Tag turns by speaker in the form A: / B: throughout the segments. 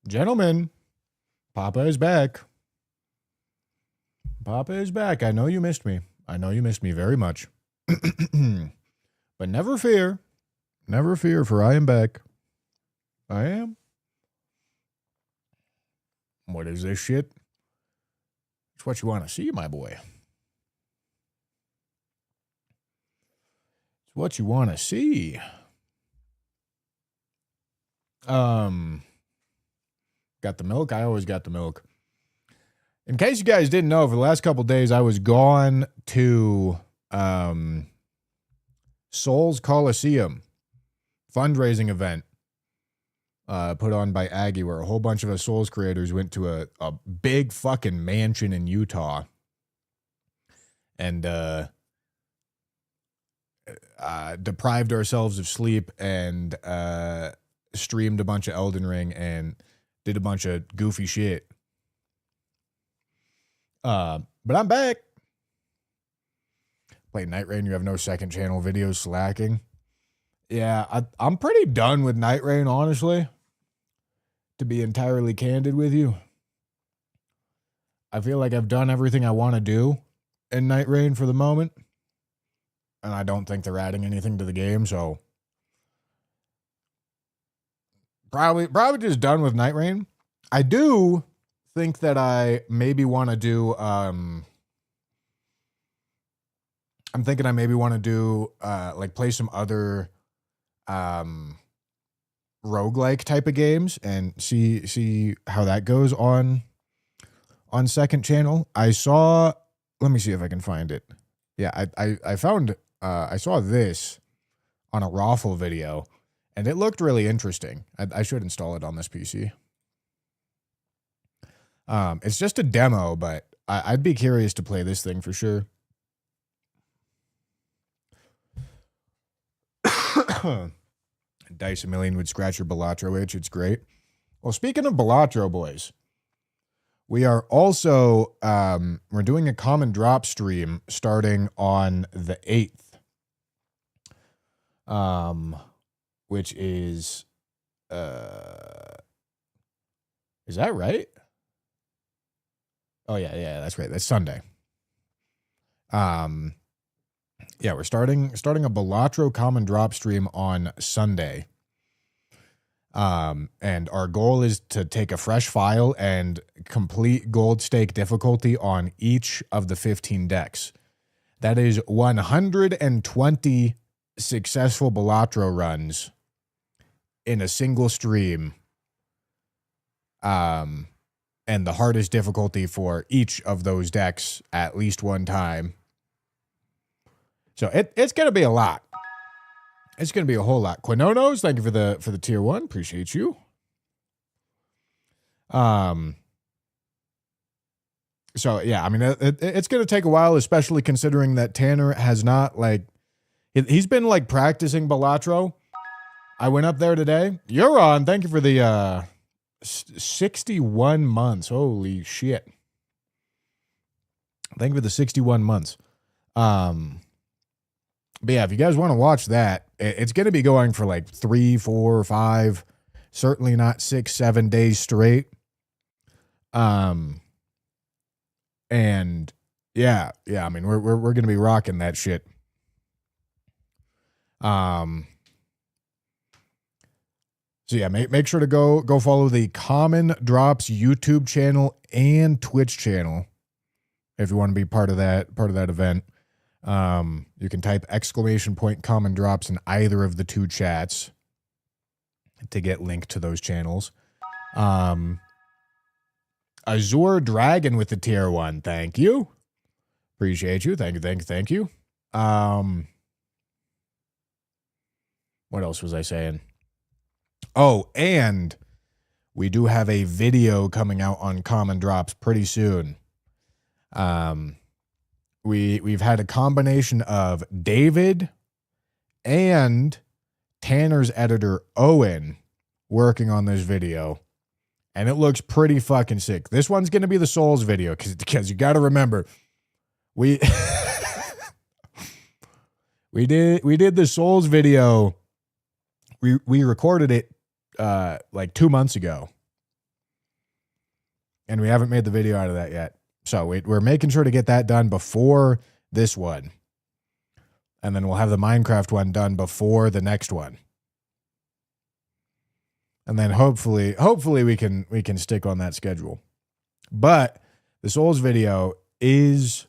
A: Gentlemen, Papa is back. Papa is back. I know you missed me. I know you missed me very much. But never fear. Never fear, for I am back. I am. What is this shit? It's what you want to see, my boy. It's what you want to see. Got the milk? I always got the milk. In case you guys didn't know, for the last couple days, I was gone to Souls Coliseum fundraising event put on by Aggie, where a whole bunch of us Souls creators went to a big fucking mansion in Utah and deprived ourselves of sleep and streamed a bunch of Elden Ring and did a bunch of goofy shit. But I'm back. Play Night Rain. You have no second channel videos slacking. Yeah, I'm pretty done with Night Rain, honestly. To be entirely candid with you. I feel like I've done everything I want to do in Night Rain for the moment. And I don't think they're adding anything to the game, so probably just done with Night Rain. I do think that I maybe want to do I'm thinking I maybe want to do like play some other roguelike type of games and see how that goes on second channel. I saw, let me see if I can find it. Yeah, I found I saw this on a Raffle video and it looked really interesting. I should install it on this PC. It's just a demo, but I'd be curious to play this thing for sure. Dice a Million would scratch your Balatro itch. It's great. Well, speaking of Balatro, boys, we are also we're doing a common drop stream starting on the 8th, which is that right? Oh yeah, that's right. That's Sunday. Yeah, we're starting a Balatro common drop stream on Sunday. And our goal is to take a fresh file and complete gold stake difficulty on each of the 15 decks. That is 120 successful Balatro runs in a single stream. And the hardest difficulty for each of those decks at least one time. So it's going to be a lot. It's going to be a whole lot. Quinonos, thank you for the tier 1. Appreciate you. So yeah, I mean, it's going to take a while, especially considering that Tanner has not he's been practicing Balatro. I went up there today. You're on. Thank you for the 61 months. Holy shit. Thank you for the 61 months. But yeah, if you guys want to watch that, it's going to be going for 3, 4, 5, certainly not 6, 7 days straight. And yeah, I mean, we're going to be rocking that shit. So yeah, make sure to go follow the Common Drops YouTube channel and Twitch channel if you want to be part of that event. You can type !Common Drops in either of the two chats to get linked to those channels. Azure Dragon with the tier 1. Thank you. Appreciate you. Thank you. What else was I saying? Oh, and we do have a video coming out on Common Drops pretty soon. We've had a combination of David and Tanner's editor, Owen, working on this video. And it looks pretty fucking sick. This one's going to be the Souls video because you got to remember, we did the Souls video. We recorded it 2 months ago. And we haven't made the video out of that yet. So we're making sure to get that done before this one. And then we'll have the Minecraft one done before the next one. And then hopefully we can stick on that schedule. But the Souls video is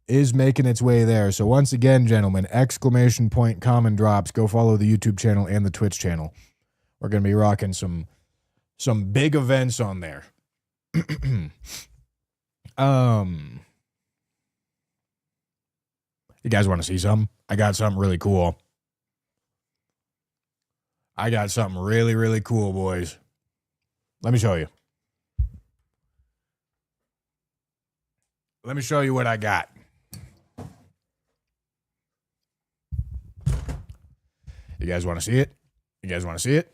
A: making its way there. So once again, gentlemen, ! Common drops. Go follow the YouTube channel and the Twitch channel. We're going to be rocking some big events on there. You guys want to see something? I got something really cool. I got something really, really cool, boys. Let me show you. Let me show you what I got. You guys want to see it? You guys want to see it?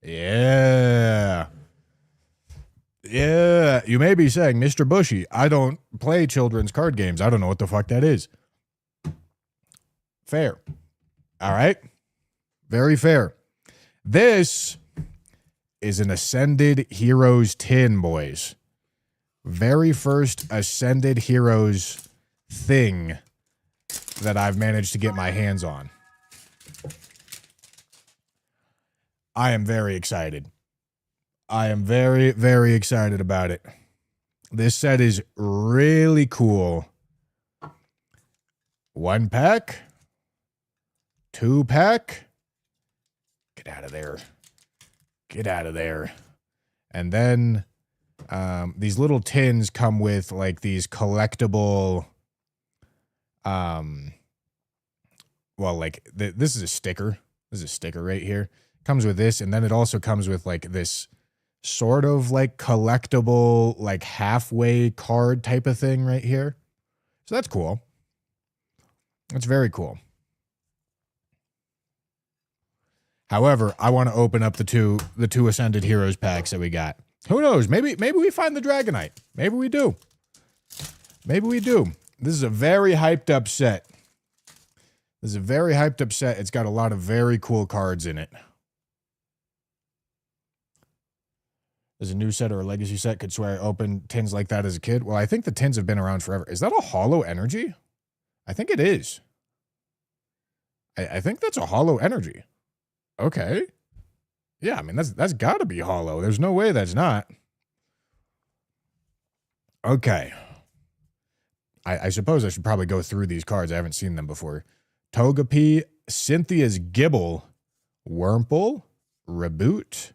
A: Yeah. Yeah. You may be saying, Mr. Bushy, I don't play children's card games. I don't know what the fuck that is. Fair. All right. Very fair. This is an Ascended Heroes tin, boys. Very first Ascended Heroes thing that I've managed to get my hands on. I am very excited. I am very, very excited about it. This set is really cool. 1 pack. 2 pack. Get out of there. Get out of there. And then these little tins come with like these collectible well, like this is a sticker. This is a sticker right here. Comes with this, and then it also comes with like this sort of like collectible, like halfway card type of thing right here. So that's cool. That's very cool. However, I want to open up the two Ascended Heroes packs that we got. Who knows? Maybe we find the Dragonite. Maybe we do. Maybe we do. This is a very hyped up set. This is a very hyped up set. It's got a lot of very cool cards in it. There's a new set or a legacy set. Could swear I opened tins like that as a kid. Well, I think the tins have been around forever. Is that a hollow energy? I think it is. I think that's a hollow energy. Okay. Yeah, I mean, that's got to be hollow. There's no way that's not. Okay. I suppose I should probably go through these cards. I haven't seen them before. Togepi, Cynthia's Gibble, Wurmple, Reboot,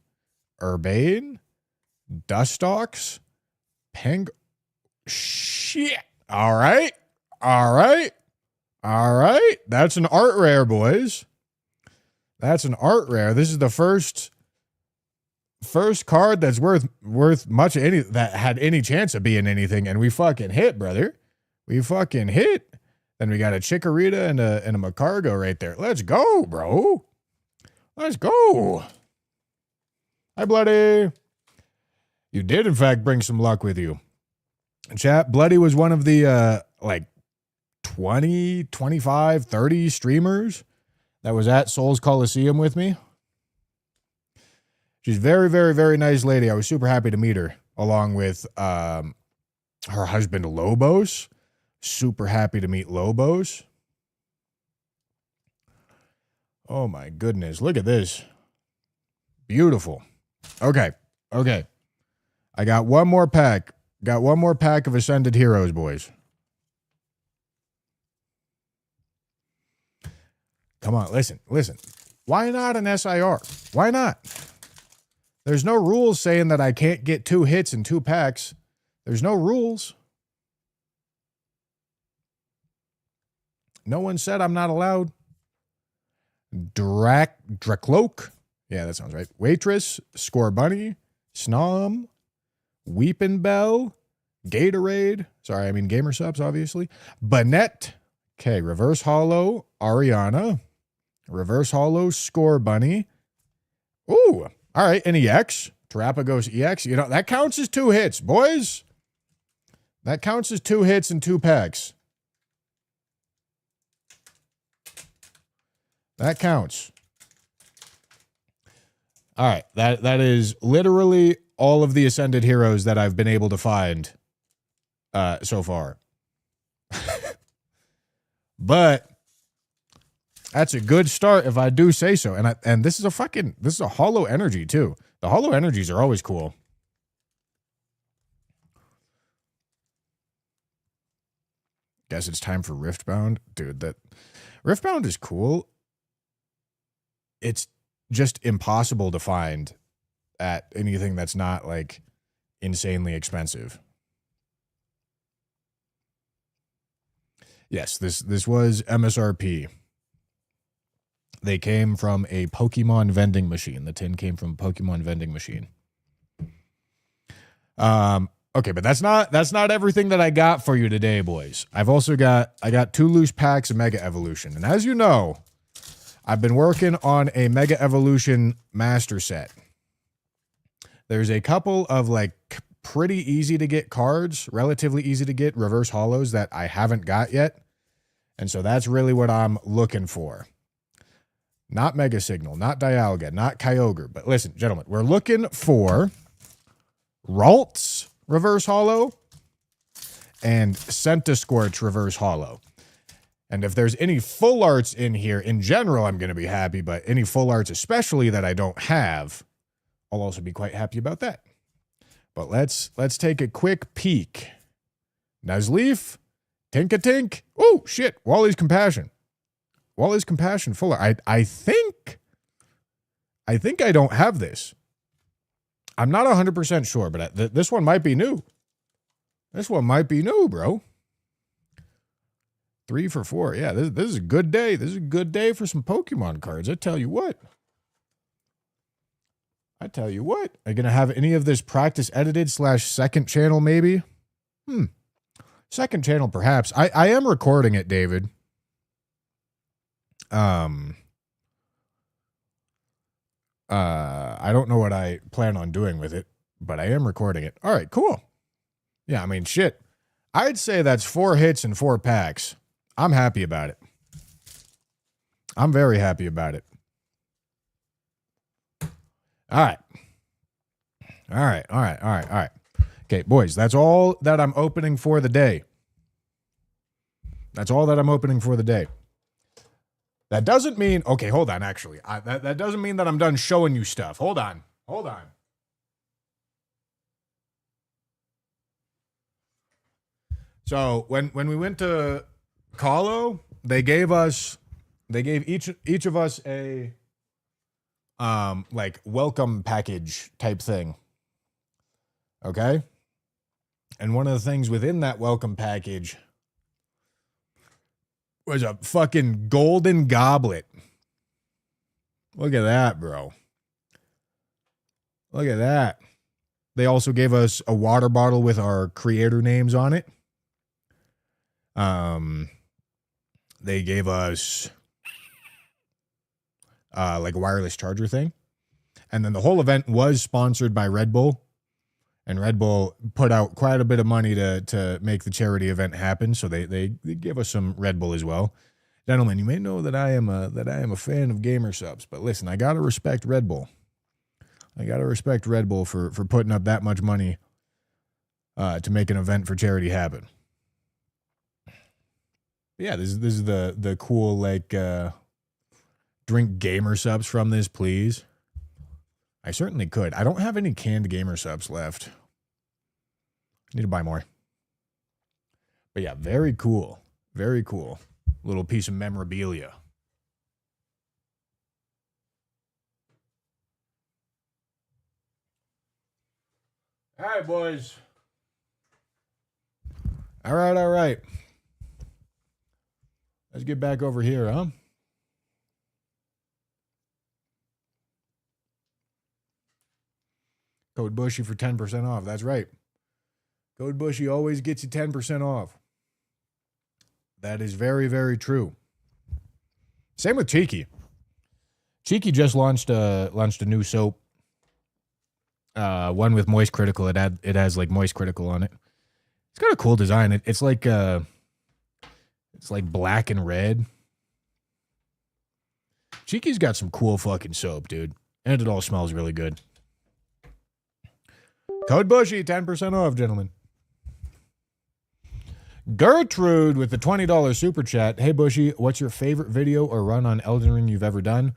A: Urbane, Dustox, Peng. Shit. All right. All right. All right. That's an art rare, boys. That's an art rare. This is the first card that's worth much that had any chance of being anything, and we fucking hit, brother. We fucking hit. Then we got a Chikorita and a Macargo right there. Let's go, bro. Let's go. Hi, Bloody. You did, in fact, bring some luck with you. Chat, Bloody was one of the, like, 20, 25, 30 streamers that was at Souls Coliseum with me. She's very, very, very nice lady. I was super happy to meet her, along with her husband, Lobos. Super happy to meet Lobos. Oh, my goodness. Look at this. Beautiful. Okay. Okay. I got one more pack. Got one more pack of Ascended Heroes, boys. Come on, listen. Why not an SIR? Why not? There's no rules saying that I can't get 2 hits in 2 packs. There's no rules. No one said I'm not allowed. Dracloak. Yeah, that sounds right. Waitress, Scorbunny, Snom, Weepin' Bell, Gatorade. Sorry, I mean Gamer Subs, obviously. Banette. Okay, Reverse Hollow, Ariana. Reverse Hollow, Scorbunny. Ooh, all right, an EX. Terrapagos EX. You know, that counts as 2 hits, boys. That counts as 2 hits in 2 packs. That counts. All right. That is literally all of the Ascended heroes that I've been able to find so far. But that's a good start if I do say so. And this is a hollow energy too. The hollow energies are always cool. Guess it's time for Riftbound. Dude, that Riftbound is cool. It's just impossible to find at anything that's not like insanely expensive. Yes, this was MSRP. They came from a Pokemon vending machine. The tin came from a Pokemon vending machine. Okay, but that's not everything that I got for you today, boys. I got 2 loose packs of Mega Evolution. And as you know, I've been working on a Mega Evolution master set. There's a couple of like pretty easy to get cards, relatively easy to get reverse hollows that I haven't got yet. And so that's really what I'm looking for. Not Mega Signal, not Dialga, not Kyogre. But listen, gentlemen, we're looking for Ralts reverse hollow and Centiskorch reverse hollow. And if there's any full arts in here, in general, I'm going to be happy. But any full arts, especially that I don't have, I'll also be quite happy about that. But let's take a quick peek. Nuzleaf, Tink-a-Tink. Oh, shit. Wally's Compassion. Wally's Compassion full art. I think I don't have this. I'm not 100% sure, but this one might be new. This one might be new, bro. 3 for 4. Yeah, this is a good day. This is a good day for some Pokemon cards. I tell you what. Are you going to have any of this practice edited / second channel maybe? Second channel perhaps. I am recording it, David. I don't know what I plan on doing with it, but I am recording it. All right, cool. Yeah, I mean, shit. I'd say that's 4 hits and 4 packs. I'm happy about it. I'm very happy about it. All right. Okay, boys, that's all that I'm opening for the day. That doesn't mean... Okay, hold on, actually. That doesn't mean that I'm done showing you stuff. Hold on. So, when we went to Kahlo, they gave each of us a like welcome package type thing. Okay? And one of the things within that welcome package was a fucking golden goblet. Look at that, bro. Look at that. They also gave us a water bottle with our creator names on it. They gave us like a wireless charger thing. And then the whole event was sponsored by Red Bull. And Red Bull put out quite a bit of money to make the charity event happen. So they gave us some Red Bull as well. Gentlemen, you may know that I am a fan of gamer subs, but listen, I gotta respect Red Bull. I gotta respect Red Bull for putting up that much money to make an event for charity happen. Yeah, this is the cool like drink gamer subs from this, please. I certainly could. I don't have any canned gamer subs left. Need to buy more. But yeah, very cool. Very cool. Little piece of memorabilia. All right, boys. All right. Let's get back over here, huh? Code Bushy for 10% off. That's right. Code Bushy always gets you 10% off. That is very, very true. Same with Cheeky. Cheeky just launched a new soap. One with Moist Critical. It has like Moist Critical on it. It's got a cool design. It's like black and red. Cheeky's got some cool fucking soap, dude. And it all smells really good. Code Bushy, 10% off, gentlemen. Gertrude with the $20 super chat. Hey, Bushy, what's your favorite video or run on Elden Ring you've ever done?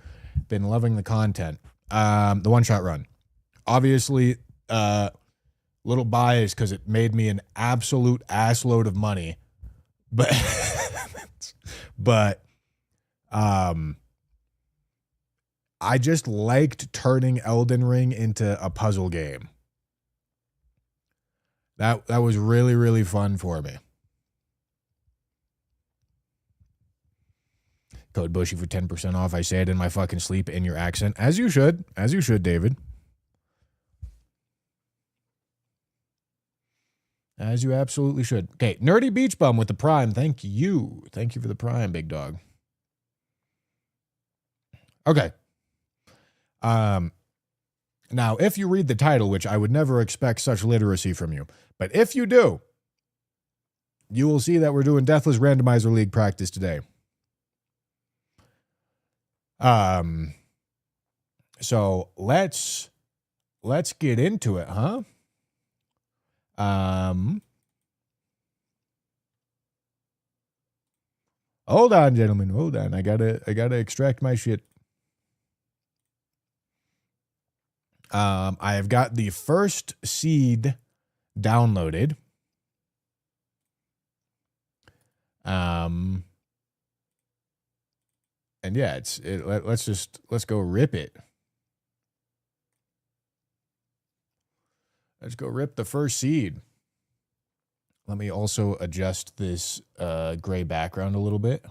A: Been loving the content. The one-shot run. Obviously, little biased because it made me an absolute assload of money. But I just liked turning Elden Ring into a puzzle game. That was really, really fun for me. Code Bushy for 10% off. I say it in my fucking sleep in your accent. As you should. As you should, David. As you absolutely should. Okay, Nerdy Beach Bum with the Prime. Thank you. Thank you for the Prime, big dog. Okay. Now, if you read the title, which I would never expect such literacy from you, but if you do, you will see that we're doing Deathless Randomizer League practice today. So let's get into it, huh? Hold on, gentlemen. Hold on. I gotta extract my shit. I have got the first seed downloaded. And yeah, let's go rip it. Let's go rip the first seed. Let me also adjust this gray background a little bit.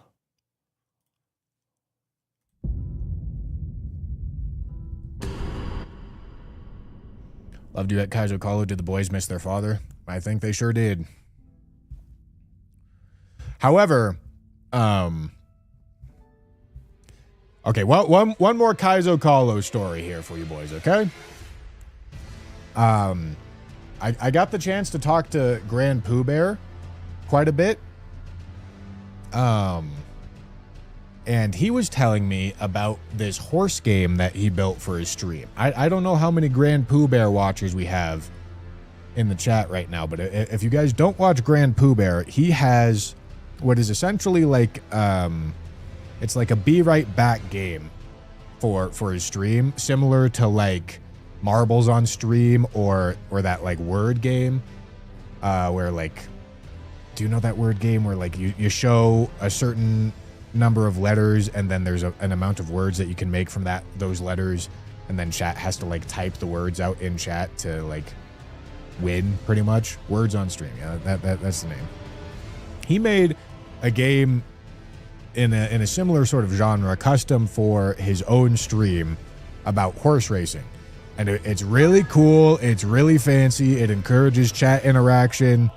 A: Loved you at Kaizo Kalo. Did the boys miss their father? I think they sure did. However, okay, well, one more Kaizo Kalo story here for you boys, okay? I got the chance to talk to Grand Pooh Bear quite a bit. And he was telling me about this horse game that he built for his stream. I don't know how many Grand Pooh Bear watchers we have in the chat right now, but if you guys don't watch Grand Pooh Bear, he has what is essentially like, it's like a Be Right Back game for his stream, similar to like Marbles on Stream or that like word game, where like, do you know that word game where like you show a certain number of letters and then there's an amount of words that you can make from those letters, and then chat has to like type the words out in chat to like win, pretty much. Words on Stream, yeah, that's the name. He made a game in a similar sort of genre, custom for his own stream, about horse racing. And it's really cool. It's really fancy. It encourages chat interaction.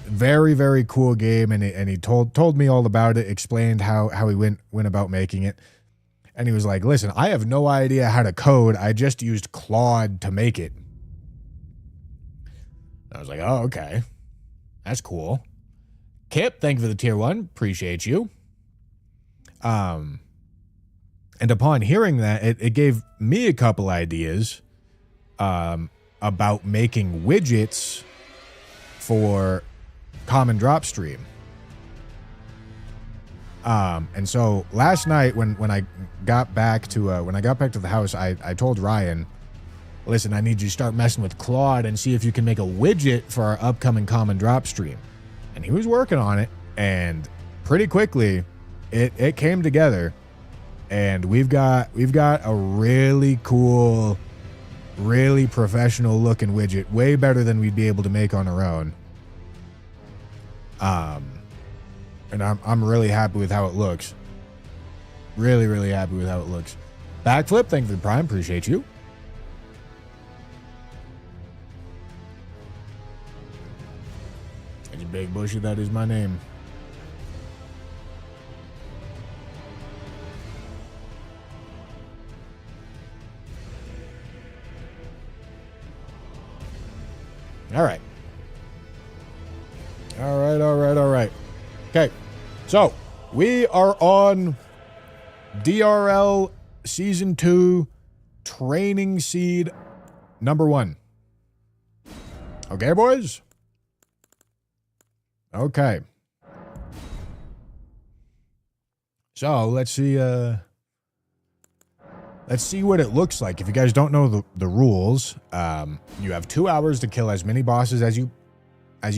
A: Very, very cool game. And he told me all about it, explained how he went about making it. And he was like, listen, I have no idea how to code. I just used Claude to make it. I was like, oh, okay. That's cool. Kip, thank you for the tier 1. Appreciate you. And upon hearing that, it gave me a couple ideas about making widgets for Common Drop Stream. And so last night when I got back to the house, I told Ryan, listen, I need you to start messing with Claude and see if you can make a widget for our upcoming Common Drop Stream. And he was working on it, and pretty quickly it came together. And we've got a really cool, really professional looking widget, way better than we'd be able to make on our own. And I'm really happy with how it looks. Really, really happy with how it looks. Backflip, thank you for the Prime, appreciate you. It's Big Bushy, that is my name. All right. All right. Okay. So we are on DRL Season 2 Training Seed number 1. Okay, boys? Okay. So, let's see what it looks like. If you guys don't know the rules, you have 2 hours to kill as many bosses as you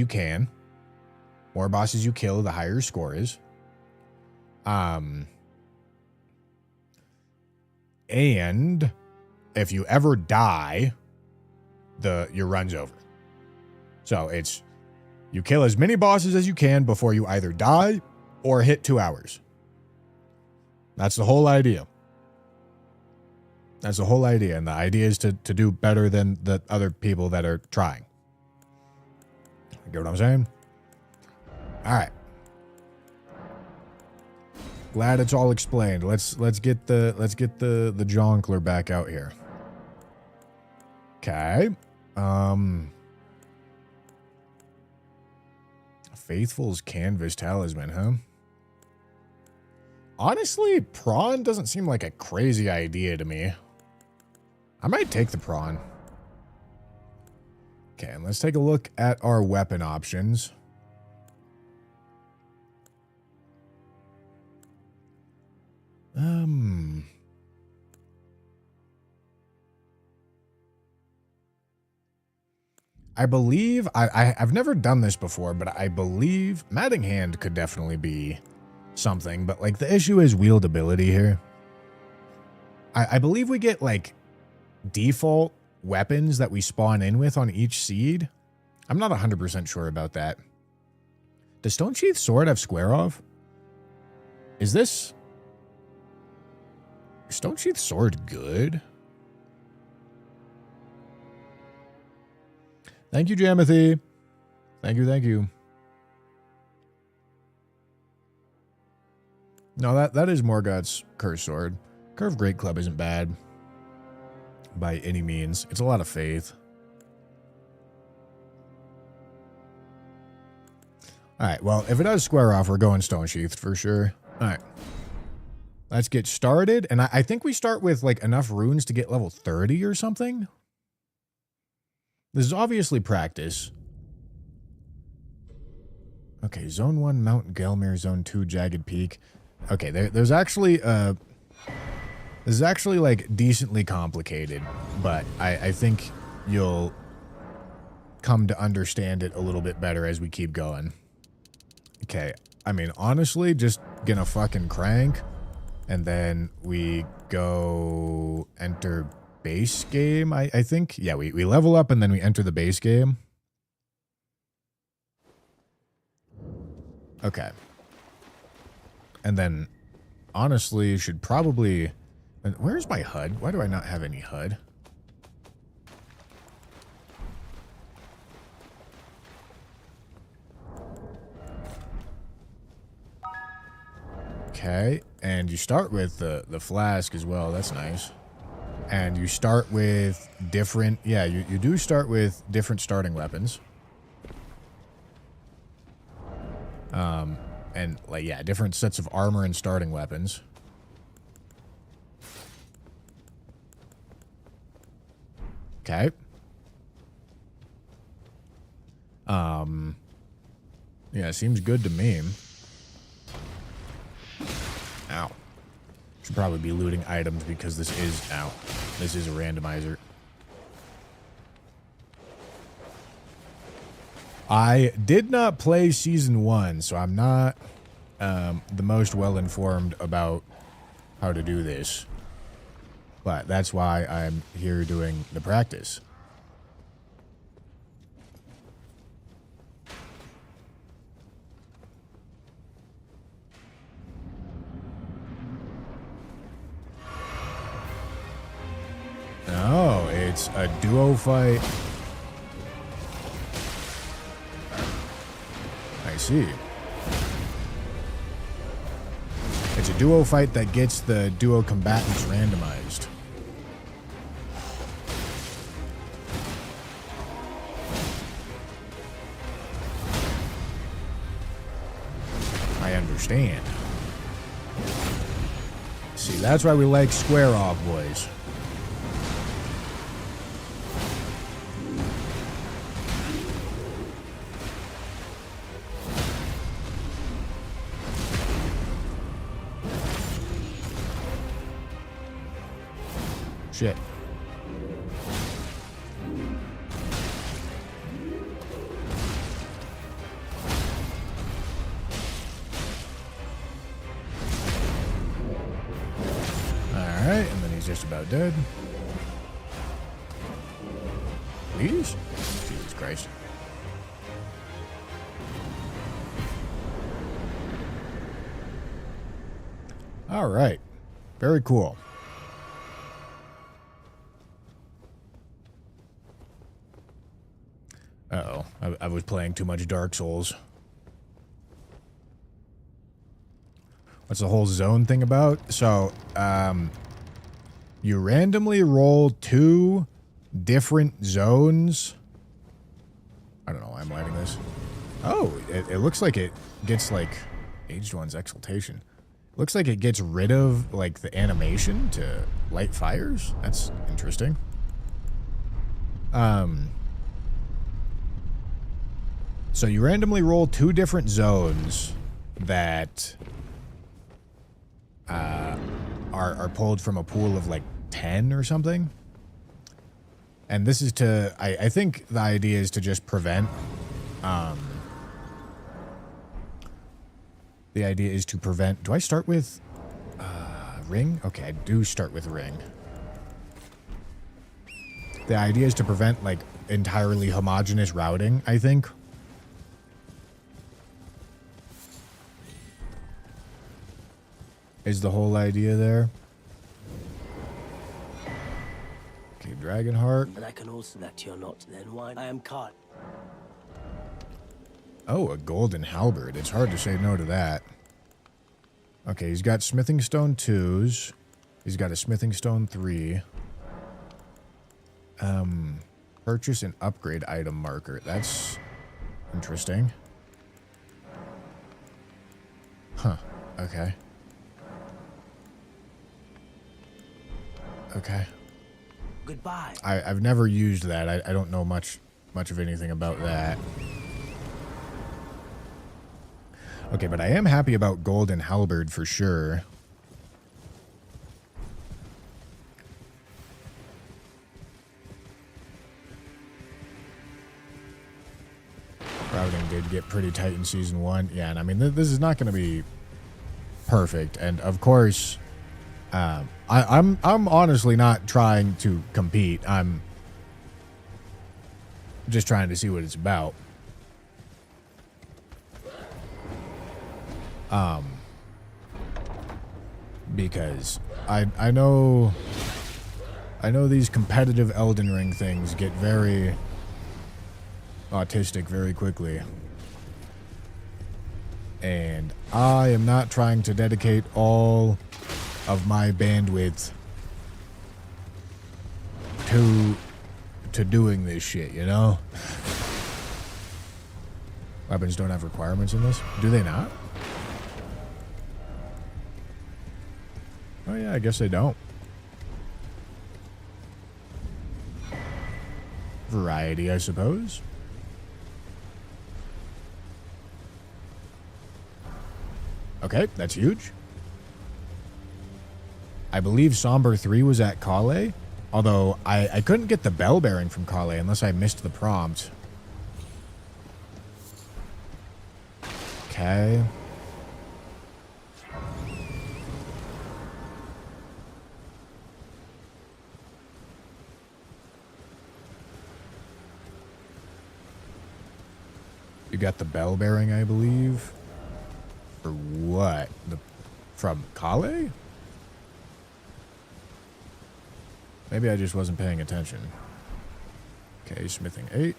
A: can. More bosses you kill, the higher your score is. And if you ever die, your run's over. So it's you kill as many bosses as you can before you either die or hit 2 hours. That's the whole idea. That's the whole idea. And the idea is to do better than the other people that are trying. You get what I'm saying? All right. Glad it's all explained. Let's get the Jonkler back out here. Okay. Faithful's Canvas Talisman, huh? Honestly, prawn doesn't seem like a crazy idea to me. I might take the prawn. Okay, and let's take a look at our weapon options. I believe, I've never done this before, but I believe Matting Hand could definitely be something, but like the issue is wieldability here. I believe we get like default weapons that we spawn in with on each seed. I'm not 100% sure about that. Does Stone Sheath Sword have square off? Is Stone Sheath Sword good? Thank you, Jamothy. Thank you. No, that is Morgoth's Curse Sword. Curved Great Club isn't bad by any means. It's a lot of faith. Alright, well, if it does square off, we're going Stone Sheath for sure. Alright. Let's get started. And I think we start with like enough runes to get level 30 or something. This is obviously practice. Okay, Zone 1, Mount Gelmir. Zone 2, Jagged Peak. Okay, there's actually, this is actually, like, decently complicated, but I think you'll come to understand it a little bit better as we keep going. Okay, I mean, honestly, just gonna fucking crank, and then we go enter base game, I think. Yeah, we level up and then we enter the base game. Okay. And then, honestly, should probably... Where's my HUD? Why do I not have any HUD? Okay, and you start with the flask as well. That's nice. And you start with different... Yeah, you do start with different starting weapons. And, like, yeah, different sets of armor and starting weapons. Okay. Yeah, seems good to me. Ow. Should probably be looting items because this is... Ow. This is a randomizer. I did not play Season 1, so I'm not the most well-informed about how to do this. But that's why I'm here doing the practice. Oh, it's a duo fight. I see. It's a duo fight that gets the duo combatants randomized. I understand. See, that's why we like square off, boys. Shit. Alright, and then he's just about dead. Please? Jesus Christ. Alright. Very cool. Uh-oh. I was playing too much Dark Souls. What's the whole zone thing about? So, you randomly roll 2 different zones. I don't know why I'm lighting this. Oh, it looks like it gets, like, Aged One's Exaltation. Looks like it gets rid of, like, the animation to light fires. That's interesting. So you randomly roll 2 different zones that are pulled from a pool of like 10 or something. And this is to, I think the idea is to just prevent, the idea is to prevent, do I start with ring? Okay, I do start with ring. The idea is to prevent like entirely homogeneous routing, I think. Is the whole idea there. Okay, Dragonheart.
B: And I can also that you're not, then why I am caught.
A: Oh, a golden halberd. It's hard to say no to that. Okay, he's got smithing stone 2s. He's got a smithing stone 3. Purchase an upgrade item marker. That's interesting. Huh. Okay. Okay.
B: Goodbye.
A: I've never used that. I don't know much of anything about that. Okay, but I am happy about golden halberd for sure. Routing did get pretty tight in Season 1. Yeah, and I mean, this is not going to be perfect. And, of course, I'm honestly not trying to compete. I'm just trying to see what it's about. Because I know these competitive Elden Ring things get very autistic very quickly. And I am not trying to dedicate all of my bandwidth to doing this shit, you know? Weapons don't have requirements in this? Do they not? Oh yeah, I guess they don't. Variety, I suppose. Okay, that's huge. I believe Somber 3 was at Kale, although I couldn't get the bell bearing from Kale unless I missed the prompt. Okay. You got the bell bearing, I believe. For what? From Kale? Maybe I just wasn't paying attention. Okay, smithing 8.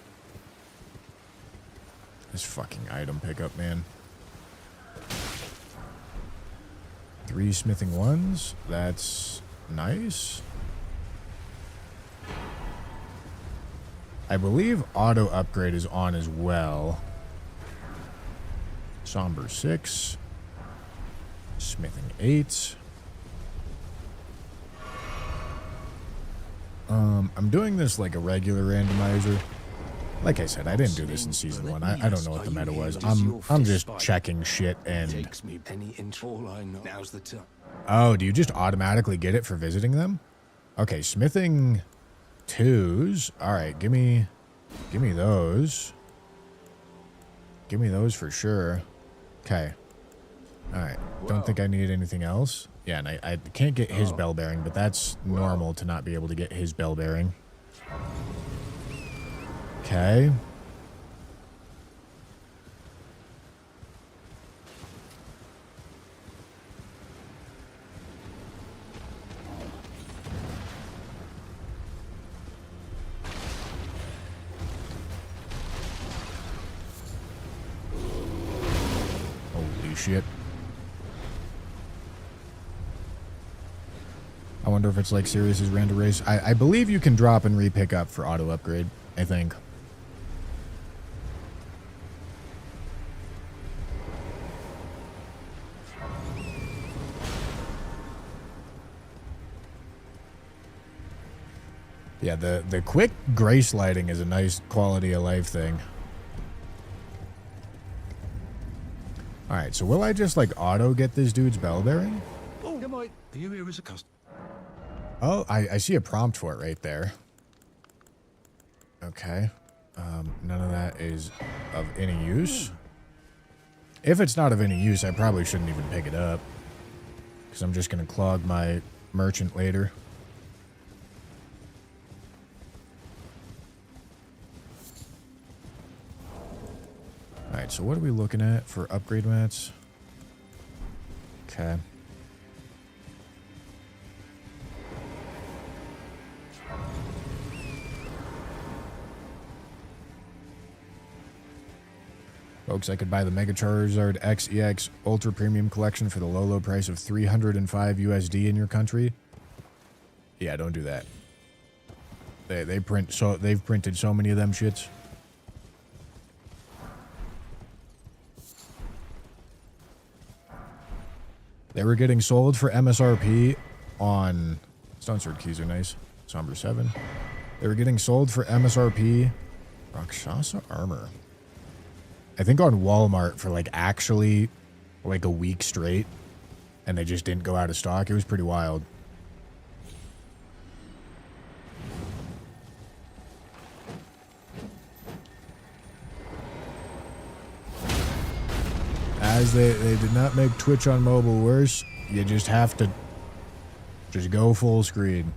A: This fucking item pickup, man. 3 smithing 1s. That's nice. I believe auto upgrade is on as well. Somber 6. Smithing 8. I'm doing this like a regular randomizer. Like I said, I didn't do this in season 1. I don't know what the meta was. I'm just checking shit and...
C: Takes me any inch. All I know. Now's the time.
A: Oh, do you just automatically get it for visiting them? Okay, smithing 2s. All right, give me those. Give me those for sure. Okay. All right. Don't think I need anything else. Yeah, and I can't get his bell bearing, but that's normal to not be able to get his bell bearing. Okay. Holy shit. I wonder if it's like Sirius's random race. I believe you can drop and re-pick up for auto upgrade, I think. Yeah, the quick grace lighting is a nice quality of life thing. Alright, so will I just like auto get this dude's bell bearing?
C: Oh, am I? Are you here as a customer?
A: Oh, I see a prompt for it right there. Okay. None of that is of any use. If it's not of any use, I probably shouldn't even pick it up. Because I'm just going to clog my merchant later. Alright, so what are we looking at for upgrade mats? Okay. Folks, I could buy the Mega Charizard XEX Ultra Premium Collection for the low price of 305 USD in your country. Yeah, don't do that. They've printed so many of them shits. They were getting sold for MSRP on Stone Sword keys are nice. Somber 7. They were getting sold for MSRP Rakshasa armor. I think on Walmart for like actually like a week straight, and they just didn't go out of stock. It was pretty wild. As they did not make Twitch on mobile worse, you just have to just go full screen.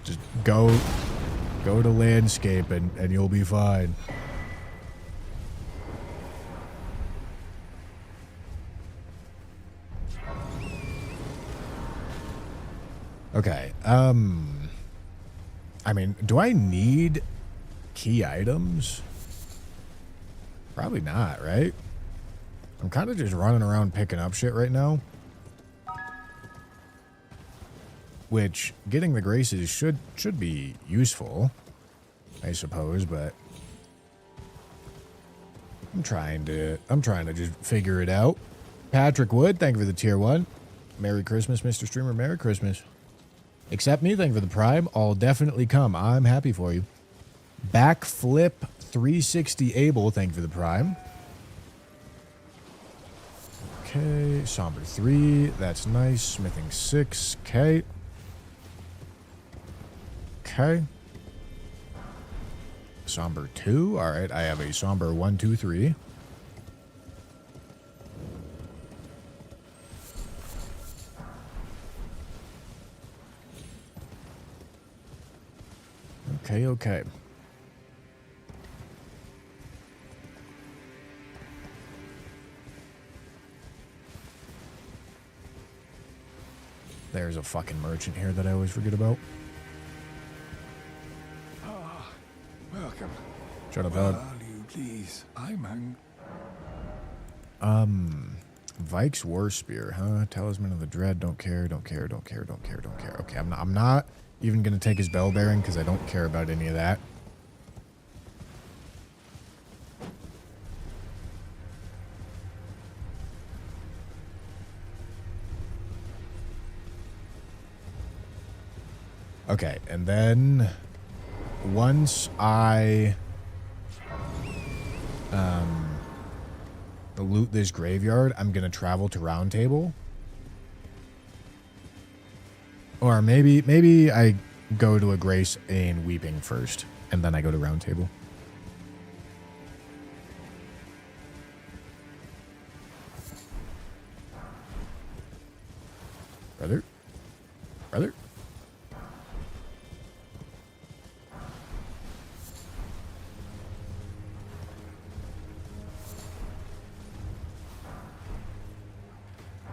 A: Just go to landscape and you'll be fine. Okay. I mean, do I need key items? Probably not, right? I'm kind of just running around picking up shit right now. Which, getting the graces should be useful, I suppose, but I'm trying to just figure it out. Patrick Wood, thank you for the tier 1. Merry Christmas, Mr. Streamer. Merry Christmas. Accept me, thank you for the prime. I'll definitely come. I'm happy for you. Backflip 360 Able, thank you for the prime. Okay, Somber 3, that's nice. Smithing 6, okay. Okay. Somber 2, alright, I have a Somber 1, 2, 3. Okay, okay. There's a fucking merchant here that I always forget about.
C: Welcome.
A: Shut up,
C: Well,
A: Ed.
C: you please. I'm
A: Vike's War Spear, huh? Talisman of the Dread, don't care, don't care, don't care, don't care, don't care. Okay, I'm not even gonna take his bell bearing because I don't care about any of that. Okay, and then once I loot this graveyard, I'm gonna travel to Round Table. Or maybe I go to a Grace in Weeping first, and then I go to Round Table. Brother.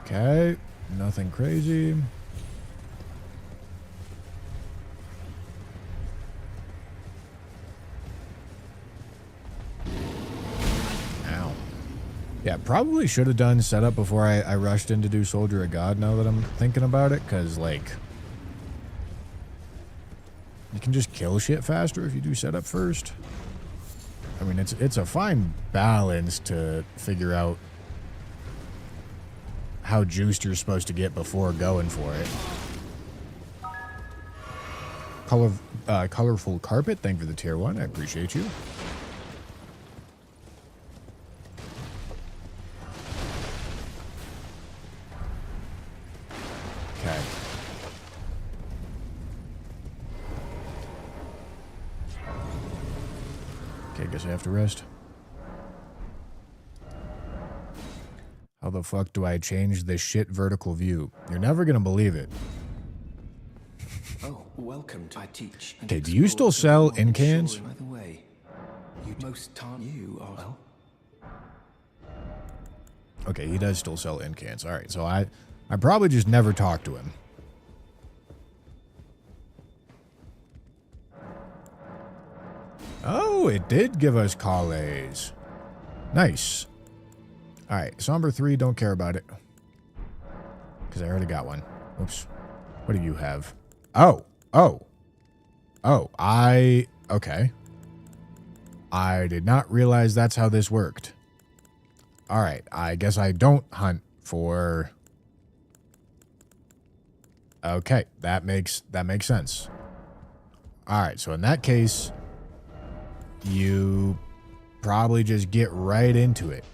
A: Okay, nothing crazy. Ow. Yeah, probably should have done setup before I rushed in to do Soldier of God now that I'm thinking about it, because, like, you can just kill shit faster if you do setup first. I mean, it's a fine balance to figure out how juiced you're supposed to get before going for it. Colorful carpet, thank you for the tier 1. I appreciate you. Okay. Okay, guess I have to rest. How the fuck do I change this shit vertical view? You're never gonna believe it.
C: Oh, welcome to I teach.
A: Okay, do you still sell in cans?
C: By the way, you are well.
A: Okay, he does still sell in cans. All right, so I probably just never talked to him. Oh, it did give us Kale's. Nice. All right, Somber 3, don't care about it. Because I already got one. Oops. What do you have? Oh. Okay. I did not realize that's how this worked. All right, I guess I don't hunt for... Okay, that makes sense. All right, so in that case, you probably just get right into it.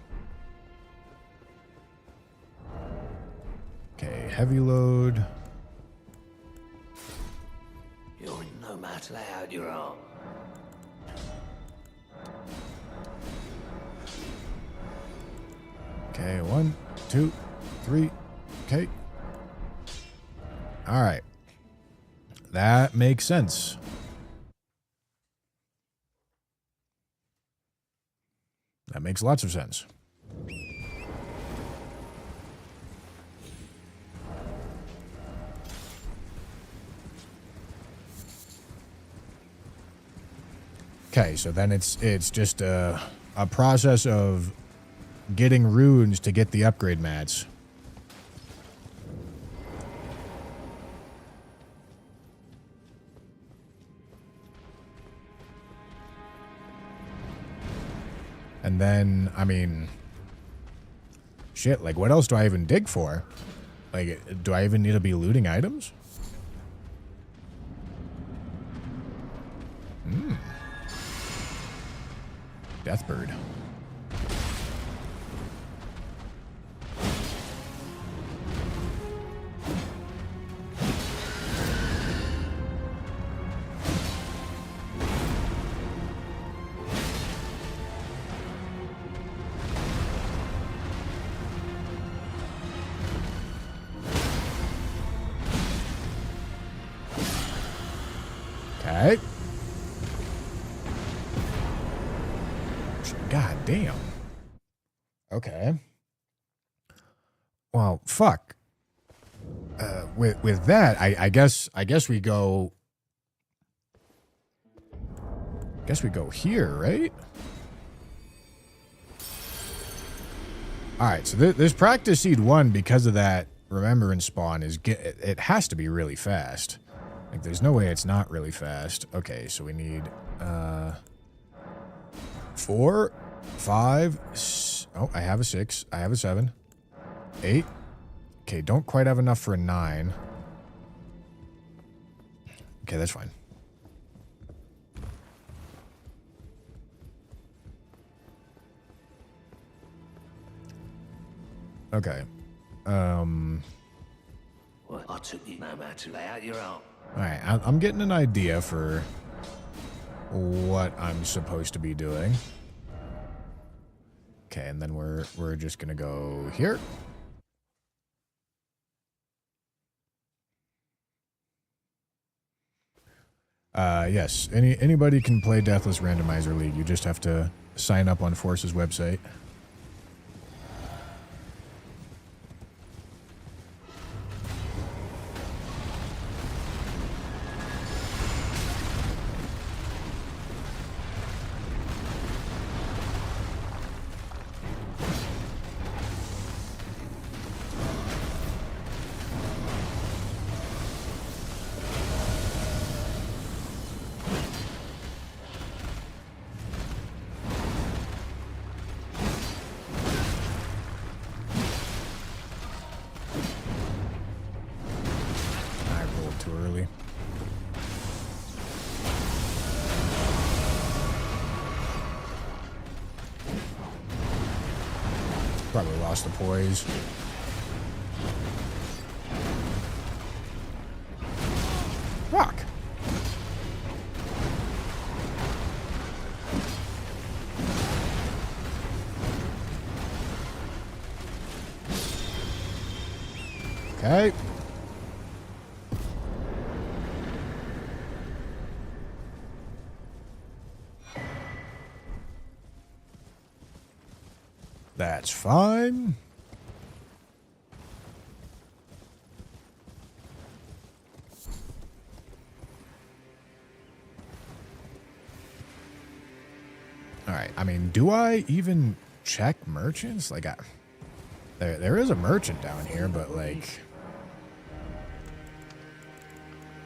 A: Okay, heavy load.
B: You're no matter how you're on.
A: Okay, 1, 2, 3. Okay. All right. That makes sense. That makes lots of sense. Okay, so then it's just a process of getting runes to get the upgrade mats. And then, I mean, shit, like, what else do I even dig for? Like, do I even need to be looting items? Deathbird. Okay. God damn. Okay. Well, fuck. With that, I guess we go. Guess we go here, right? All right. So this practice seed 1, because of that remembrance spawn, it has to be really fast. Like, there's no way it's not really fast. Okay, so we need 4, 5. Oh, I have a 6. I have a 7. 8. Okay, don't quite have enough for a 9. Okay, that's fine. Okay.
B: Well, I took you no matter lay out your arm.
A: Alright, I'm getting an idea for what I'm supposed to be doing. Okay, and then we're just gonna go here. Yes, anybody can play Deathless Randomizer League. You just have to sign up on Force's website. Too early. Probably lost the poise. Rock. Okay. That's fine. All right. I mean, do I even check merchants? Like, there is a merchant down here, but like,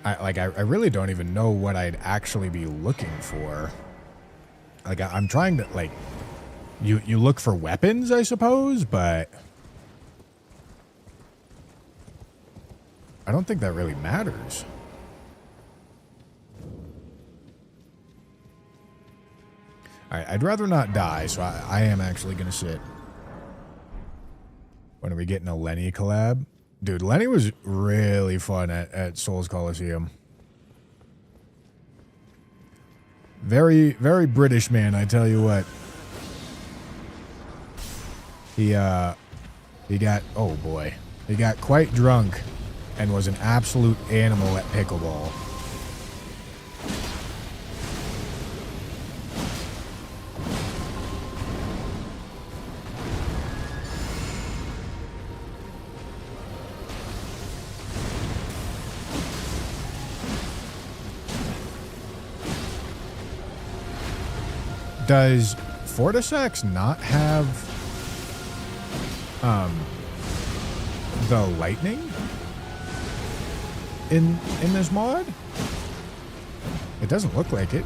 A: I really don't even know what I'd actually be looking for. Like, I'm trying to like. You look for weapons, I suppose, but I don't think that really matters. Alright, I'd rather not die, so I am actually going to sit. When are we getting a Lenny collab? Dude, Lenny was really fun at Souls Coliseum. Very, very British man, I tell you what. He got, oh boy, he got quite drunk and was an absolute animal at pickleball. Does Fortisex not have the lightning in this mod? It doesn't look like it.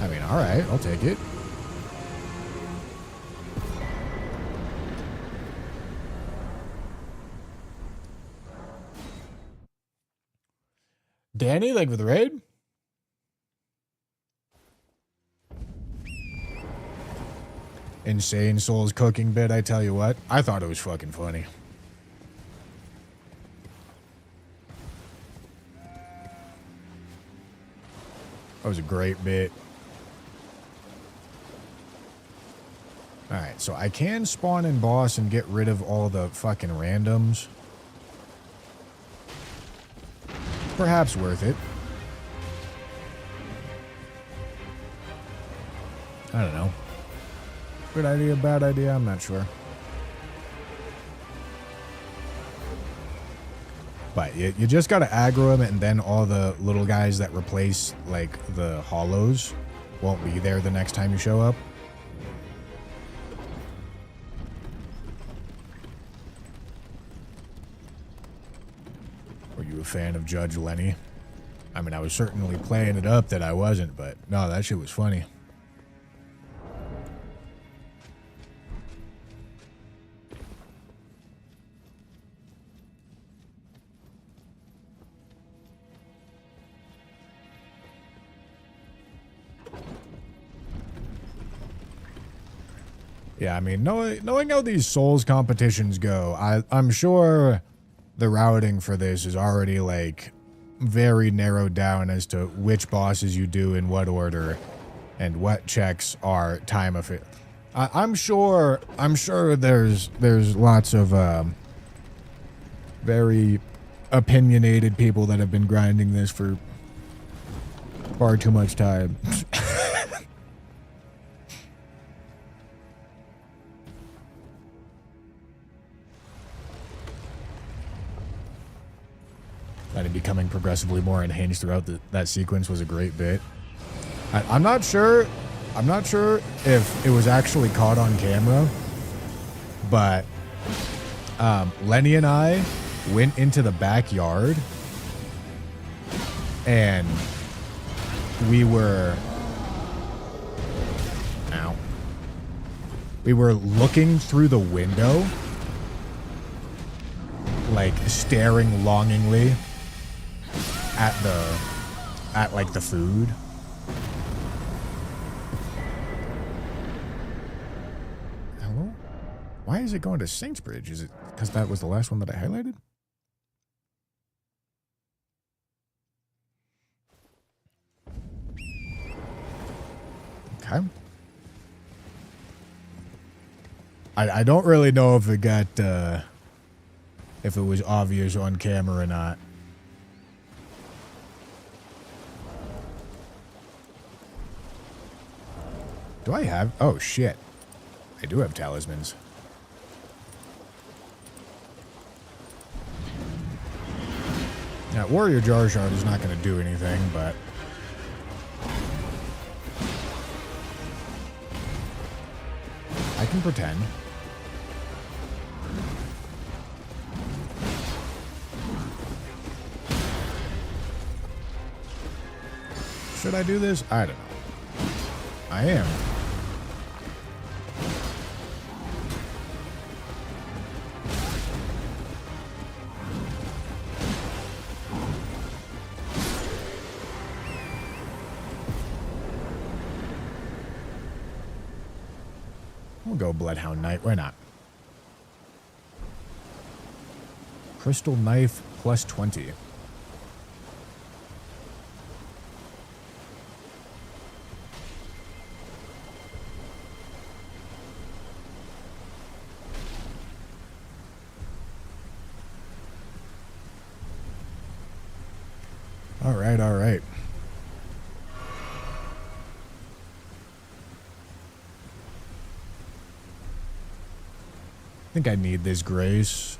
A: I mean, all right, I'll take it. Danny, like with the raid? Insane Souls cooking bit, I tell you what. I thought it was fucking funny. That was a great bit. Alright, so I can spawn in boss and get rid of all the fucking randoms. Perhaps worth it. I don't know. Good idea, bad idea, I'm not sure. But you just gotta aggro them, and then all the little guys that replace, like, the hollows won't be there the next time you show up. Were you a fan of Judge Lenny? I mean, I was certainly playing it up that I wasn't, but no, that shit was funny. Yeah, I mean, knowing how these Souls competitions go, I'm sure the routing for this is already, like, very narrowed down as to which bosses you do in what order and what checks are time efficient. I'm sure there's lots of very opinionated people that have been grinding this for far too much time. That it becoming progressively more unhinged throughout that sequence was a great bit. I'm not sure if it was actually caught on camera, but Lenny and I went into the backyard and we were looking through the window, like staring longingly at like the food. Hello? Why is it going to Saintsbridge? Is it because that was the last one that I highlighted? Okay. I don't really know if it got if it was obvious on camera or not. Do I have? Oh shit. I do have talismans. Now, Warrior Jar Shard is not going to do anything, but I can pretend. Should I do this? I don't know. I am. We'll go Bloodhound Knight. Why not? Crystal Knife plus 20. All right. I think I need this grace.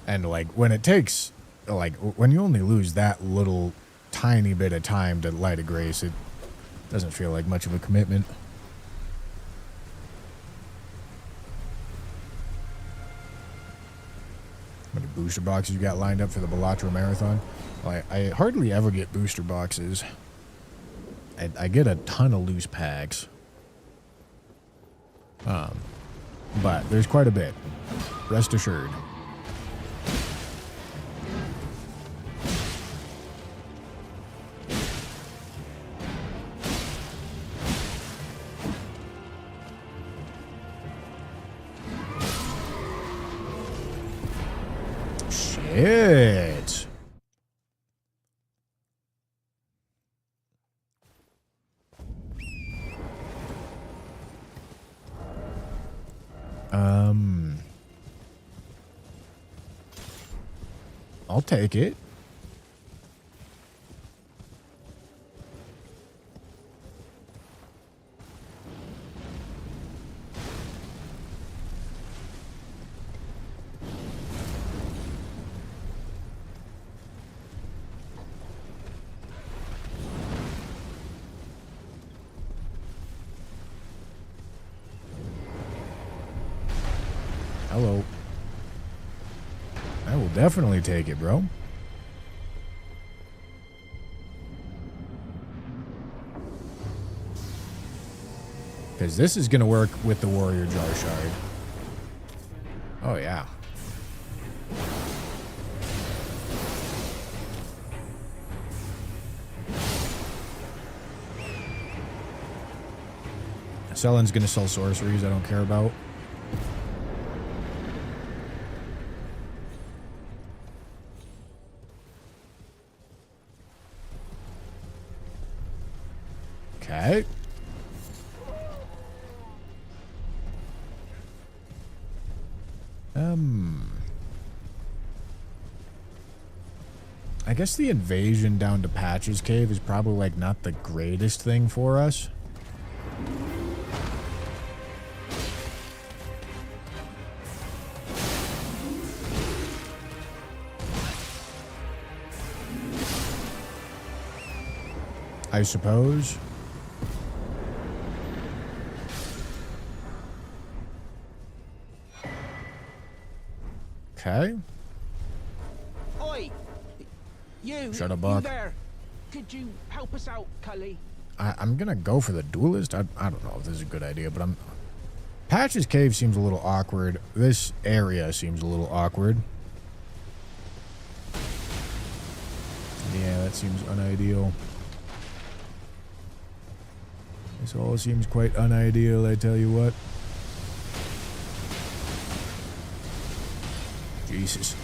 A: And like when it takes, like when you only lose that little tiny bit of time to light a grace, it doesn't feel like much of a commitment. How many booster boxes you got lined up for the Balatro Marathon? Well, I hardly ever get booster boxes. I get a ton of loose packs. But there's quite a bit. Rest assured. Shit. I'll take it. Hello. I will definitely take it, bro. Because this is going to work with the Warrior Jar Shard. Oh, yeah. Sellen's gonna sell sorceries I don't care about. Okay. I guess the invasion down to Patch's Cave is probably, like, not the greatest thing for us. I suppose. Okay.
D: Oi!
A: Shut up,
D: You
A: Buck.
D: there? Could you help us out, Cully?
A: I'm gonna go for the duelist. I don't know if this is a good idea, but Patch's Cave seems a little awkward. This area seems a little awkward. Yeah, that seems unideal. This all seems quite unideal, I tell you what. Jesus.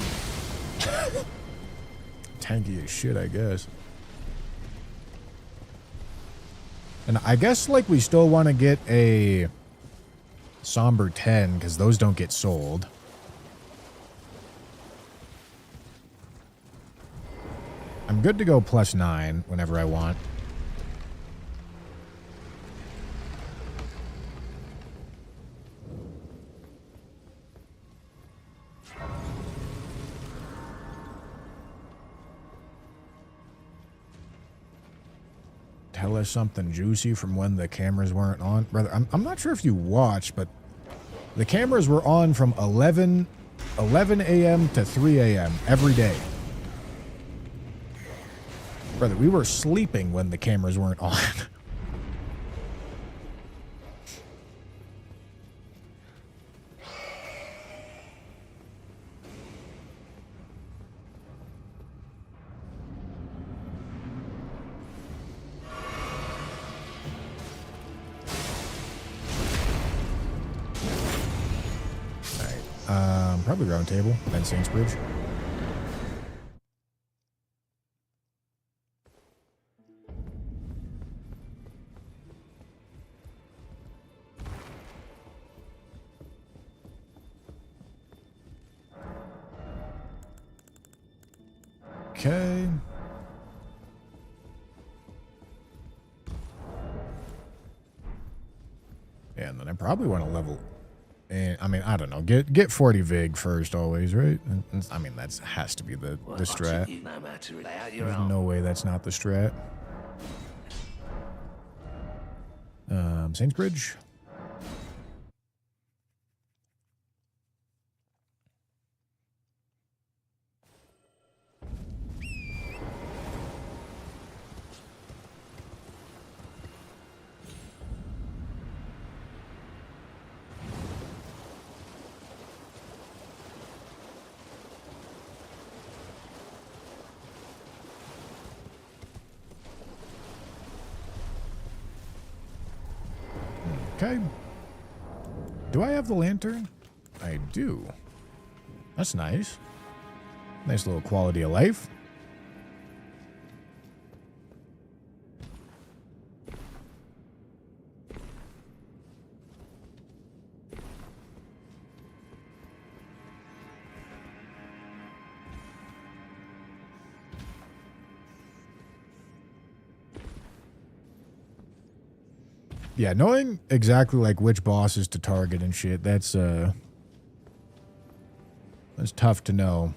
A: Tanky as shit, I guess. And I guess, like, we still want to get a Somber 10, because those don't get sold. I'm good to go +9 whenever I want. Tell us something juicy from when the cameras weren't on. Brother, I'm not sure if you watched, but the cameras were on from 11 a.m. to 3 a.m. every day. Brother, we were sleeping when the cameras weren't on. Probably round table, then Saintsbridge. Okay. Yeah, and then I probably want to level. And I mean, I don't know. Get 40 Vig first, always, right? And, I mean, that has to be the strat.
B: You no matter lay out your
A: There's
B: arm.
A: no way that's not the strat. Saintsbridge. Okay. Do I have the lantern? I do. That's nice. Nice little quality of life. Yeah, knowing exactly, like, which bosses to target and shit, that's tough to know.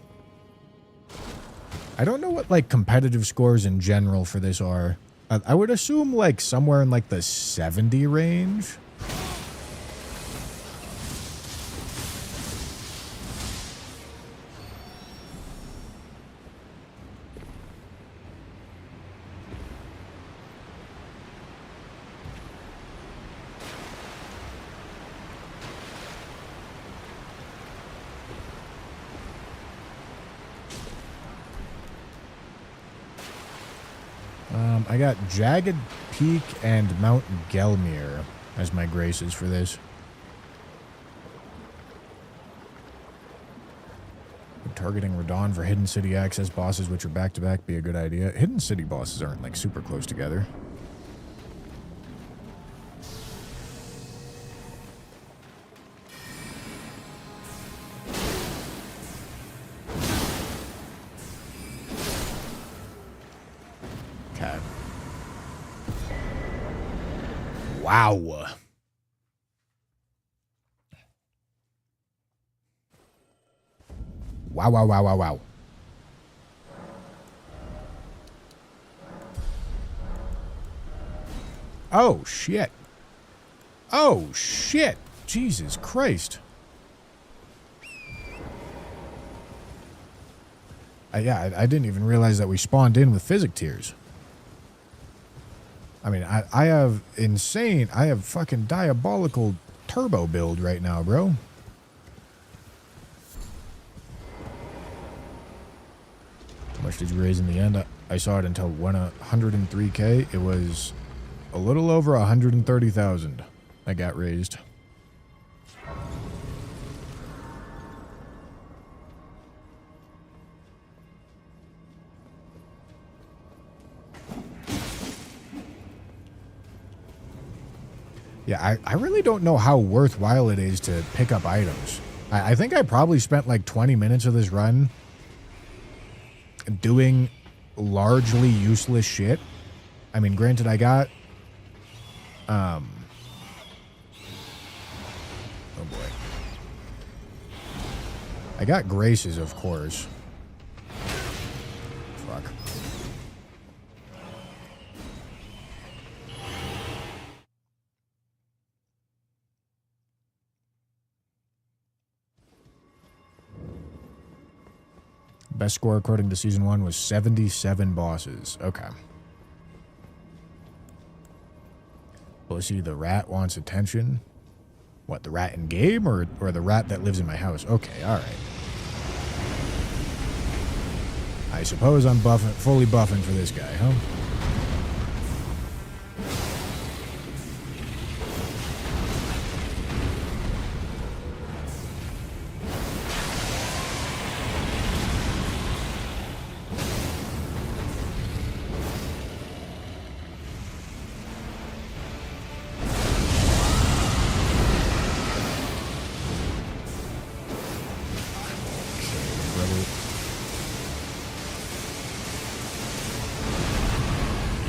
A: I don't know what, like, competitive scores in general for this are. I would assume, like, somewhere in, like, the 70 range. I got Jagged Peak and Mount Gelmir. as my graces for this. Would targeting Radon for Hidden City access bosses, which are back-to-back, be a good idea? Hidden City bosses aren't, like, super close together. Okay. Wow. Wow, wow, wow, wow, wow. Oh, shit. Oh, shit. Jesus Christ. Yeah, I didn't even realize that we spawned in with physic tiers. I mean, I have insane, I have fucking diabolical turbo build right now, bro. How much did you raise in the end? I saw it until 103K. It was a little over 130,000 that got raised. Yeah, I really don't know how worthwhile it is to pick up items. I think I probably spent like 20 minutes of this run doing largely useless shit. I mean, granted, I got... oh boy. I got graces, of course. Fuck. Best score according to Season 1 was 77 bosses. Okay. Pussy, the rat wants attention. What, the rat in game or the rat that lives in my house? Okay, alright. I suppose I'm fully buffing for this guy, huh?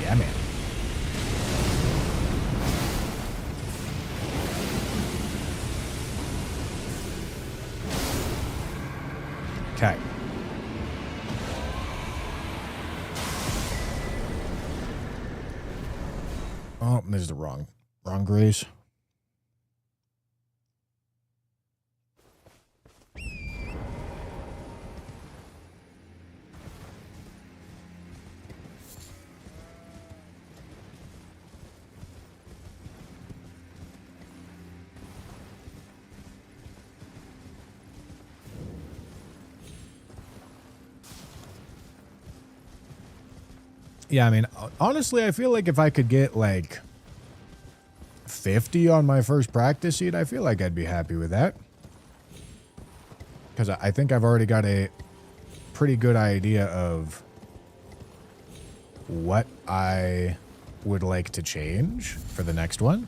A: Yeah, man. Okay. Oh, this is the wrong grace. Yeah, I mean, honestly, I feel like if I could get, like, 50 on my first practice seat, I feel like I'd be happy with that. Because I think I've already got a pretty good idea of what I would like to change for the next one.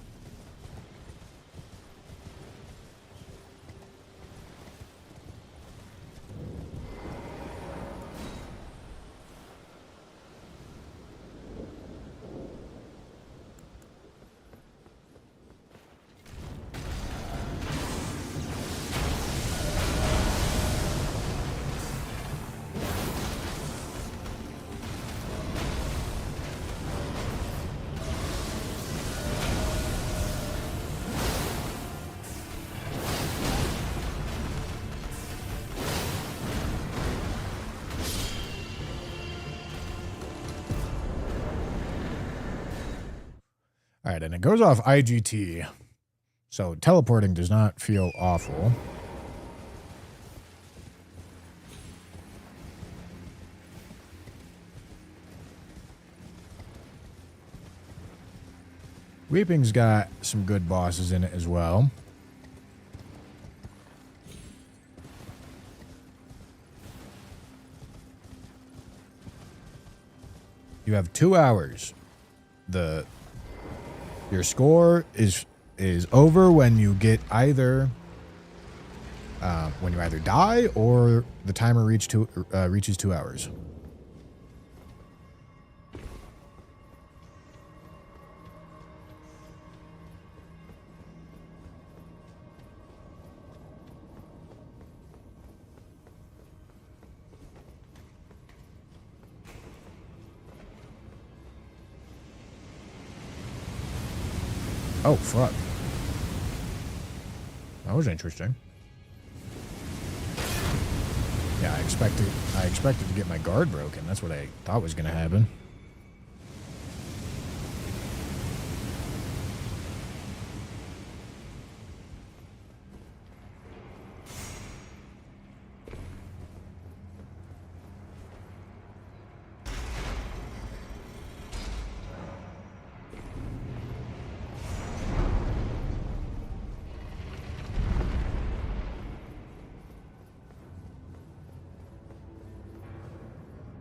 A: All right, and it goes off IGT. So teleporting does not feel awful. Weeping's got some good bosses in it as well. You have 2 hours. Your score is over when you get either when you either die or the timer reaches 2 hours. Oh, fuck. That was interesting. Yeah, I expected to get my guard broken. That's what I thought was going to happen.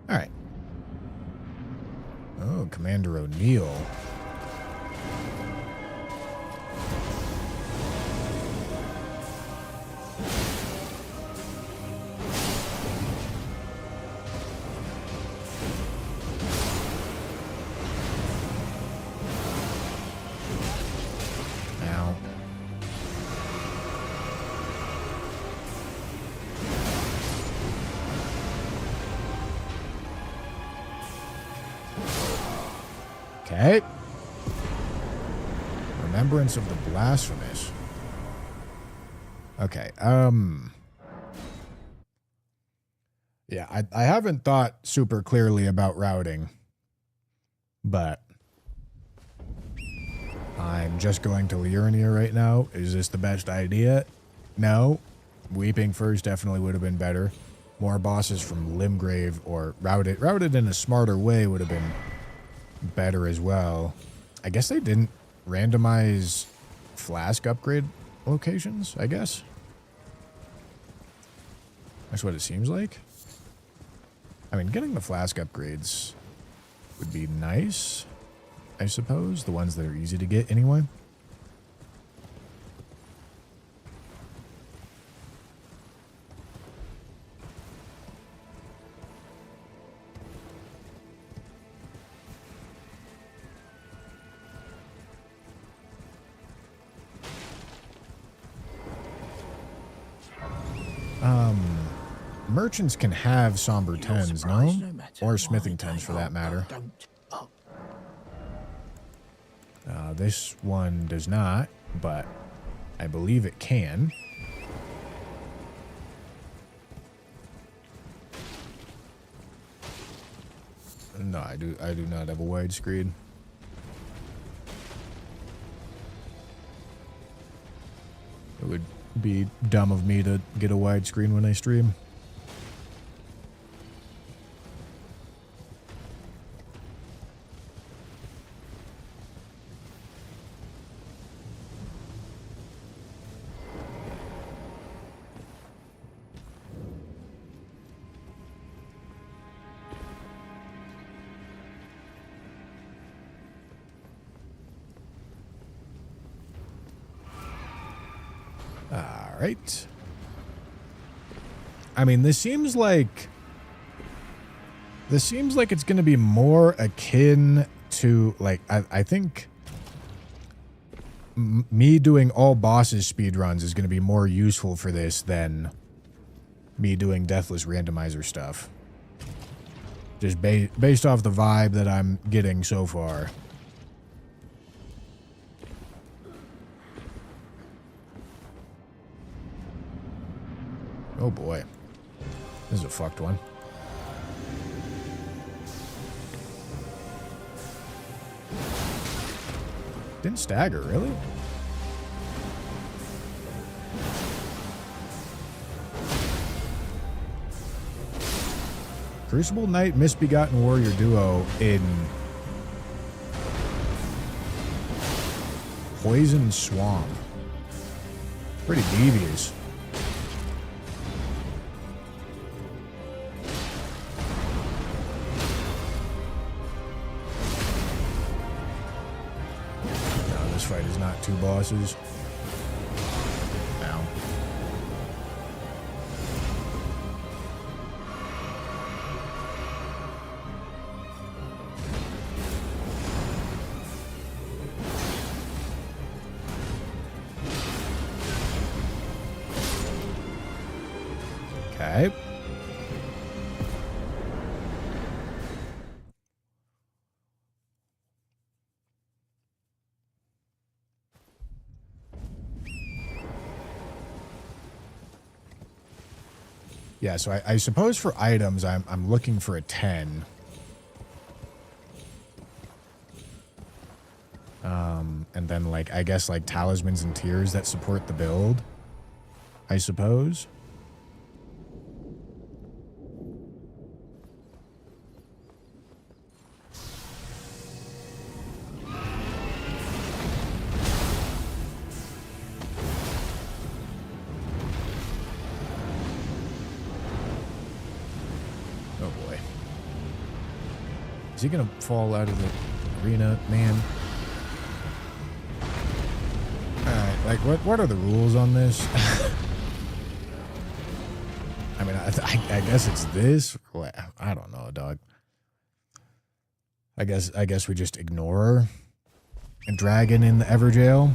A: All right. Oh, Commander O'Neill. Now. Okay. Remembrance of the Blasphemous. Okay, yeah, I haven't thought super clearly about routing, but I'm just going to Liurnia right now. Is this the best idea? No. Weeping first definitely would have been better. More bosses from Limgrave or routed in a smarter way would have been better as well. I guess they didn't randomize flask upgrade locations, I guess. That's what it seems like. I mean, getting the flask upgrades would be nice, I suppose. The ones that are easy to get anyway. Merchants can have somber 10s, no? Or smithing 10s for that matter. This one does not, but I believe it can. No, I do not have a widescreen. It would be dumb of me to get a widescreen when I stream. Right. I mean, this seems like it's going to be more akin to, like, I think me doing all bosses speedruns is going to be more useful for this than me doing Deathless randomizer stuff. Just based off the vibe that I'm getting so far. Oh boy. This is a fucked one. Didn't stagger, really? Crucible Knight Misbegotten Warrior Duo in Poison Swamp. Pretty devious. No, this fight is not two bosses. Ow. Okay. Yeah, so I suppose for items, I'm looking for a 10. And then, like, I guess, like, talismans and tears that support the build, I suppose. Oh boy. Is he gonna fall out of the arena, man? Alright, like, what are the rules on this? I mean, I guess it's this. I don't know, dog. I guess we just ignore her and dragon in the Everjail.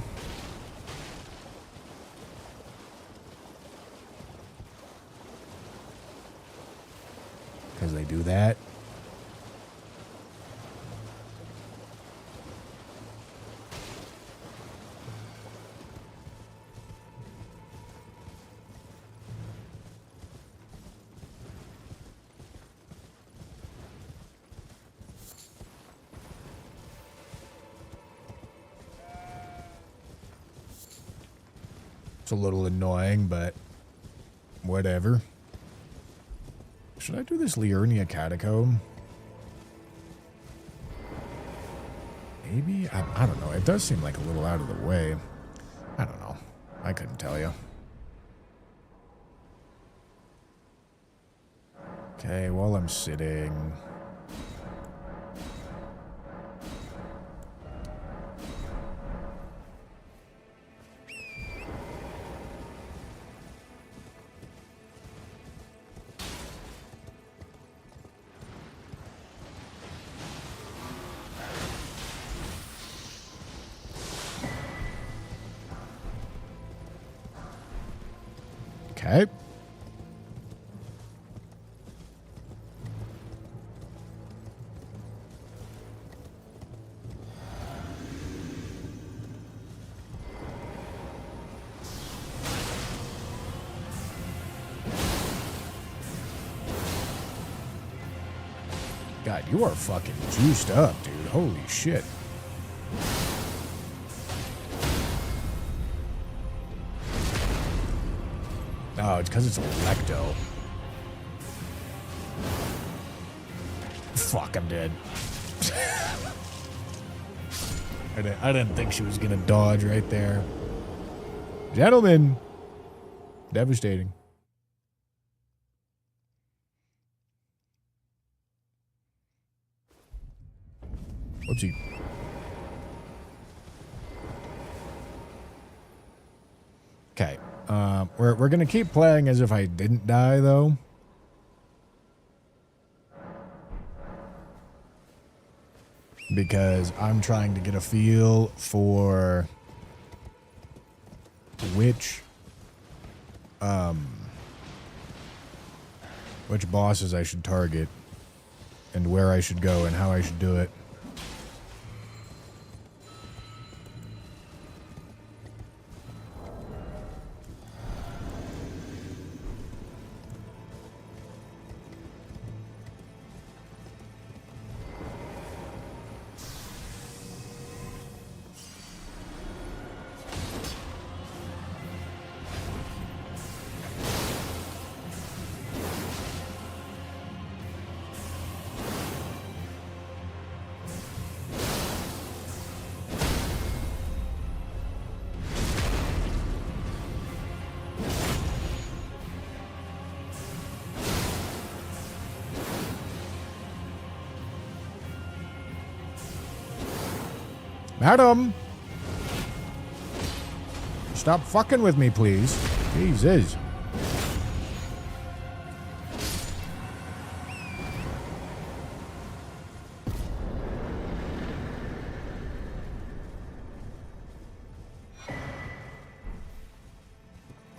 A: Because they do that. It's a little annoying, but whatever. Should I do this Liurnia Catacomb? Maybe? I don't know. It does seem like a little out of the way. I don't know. I couldn't tell you. Okay, while I'm sitting... Okay. God, you are fucking juiced up, dude. Holy shit. Oh, it's because it's Electo. Fuck, I'm dead. I didn't think she was gonna dodge right there. Gentlemen. Devastating. Whoopsie. Okay. We're gonna keep playing as if I didn't die, though. Because I'm trying to get a feel for which bosses I should target and where I should go and how I should do it. Madam! Stop fucking with me, please. Jesus.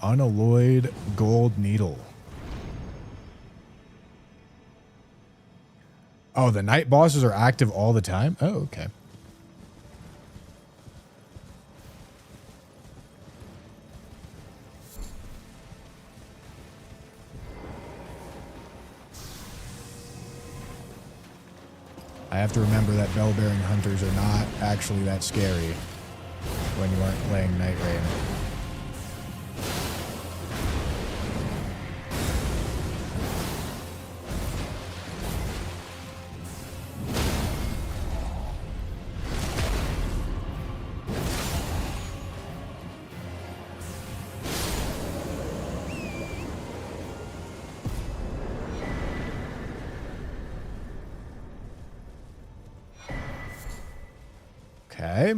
A: Unalloyed gold needle. Oh, the night bosses are active all the time? Oh, okay. I have to remember that bell-bearing hunters are not actually that scary when you aren't playing Night Rain. Okay.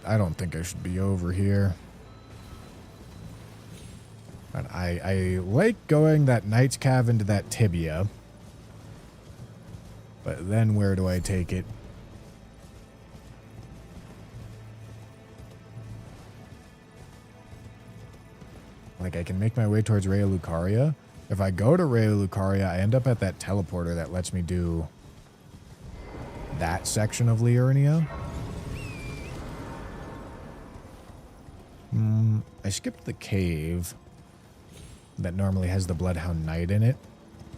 A: I don't think I should be over here. But I like going that Knight's Cave into that tibia. But then where do I take it? Like, I can make my way towards Raya Lucaria. If I go to Raya Lucaria, I end up at that teleporter that lets me do that section of Liurnia. I skipped the cave that normally has the Bloodhound Knight in it.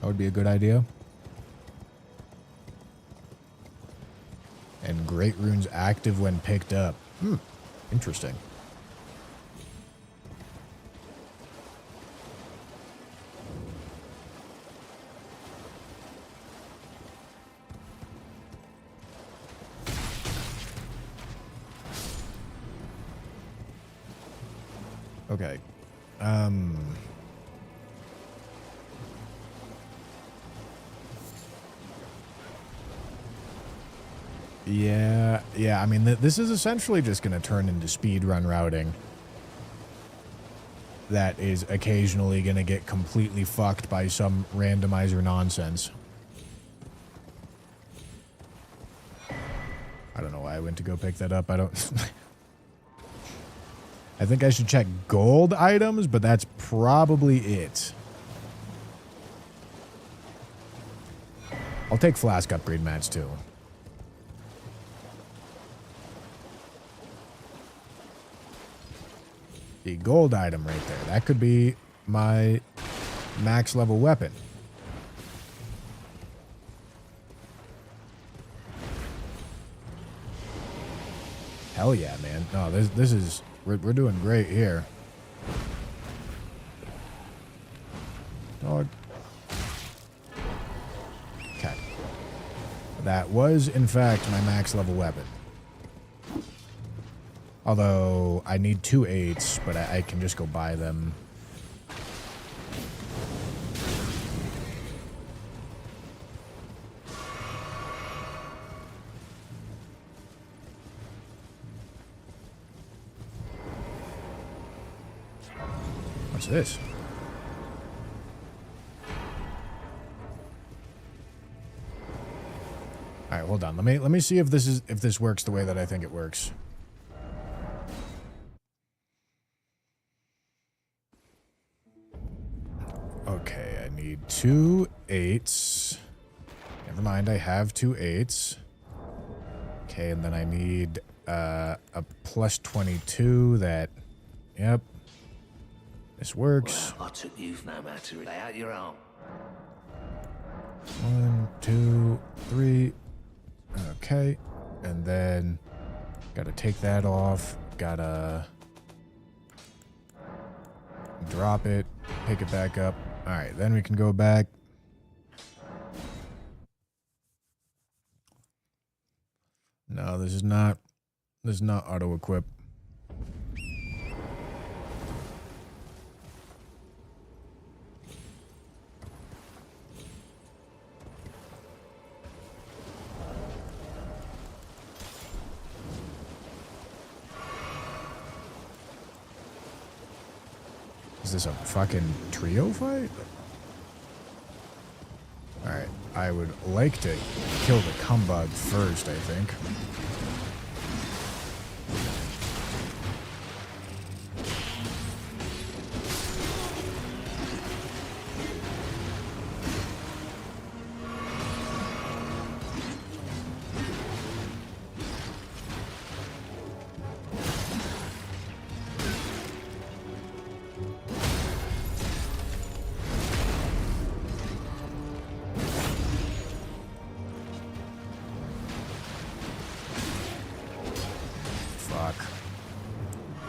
A: That would be a good idea. And Great Rune's active when picked up. Interesting. Okay. Yeah, I mean, this is essentially just going to turn into speedrun routing. That is occasionally going to get completely fucked by some randomizer nonsense. I don't know why I went to go pick that up. I don't... I think I should check gold items, but that's probably it. I'll take flask upgrade mats too. The gold item right there. That could be my max level weapon. Hell yeah, man. No, this is... We're doing great here. Dog. Okay. That was, in fact, my max level weapon. Although, I need 2 8s, but I can just go buy them. What's this? All right, hold on. Let me see if this works the way that I think it works. Okay, I need 2 8s. Never mind, I have 2 8s. Okay, and then I need a plus 22 that... Yep. This works.
B: Well, I took you no matter. Lay out your arm.
A: 1, 2, 3. Okay. And then gotta take that off. Gotta drop it. Pick it back up. Alright, then we can go back. No, this is not does not auto-equip. Is this a fucking trio fight? Alright, I would like to kill the Kumbug first, I think.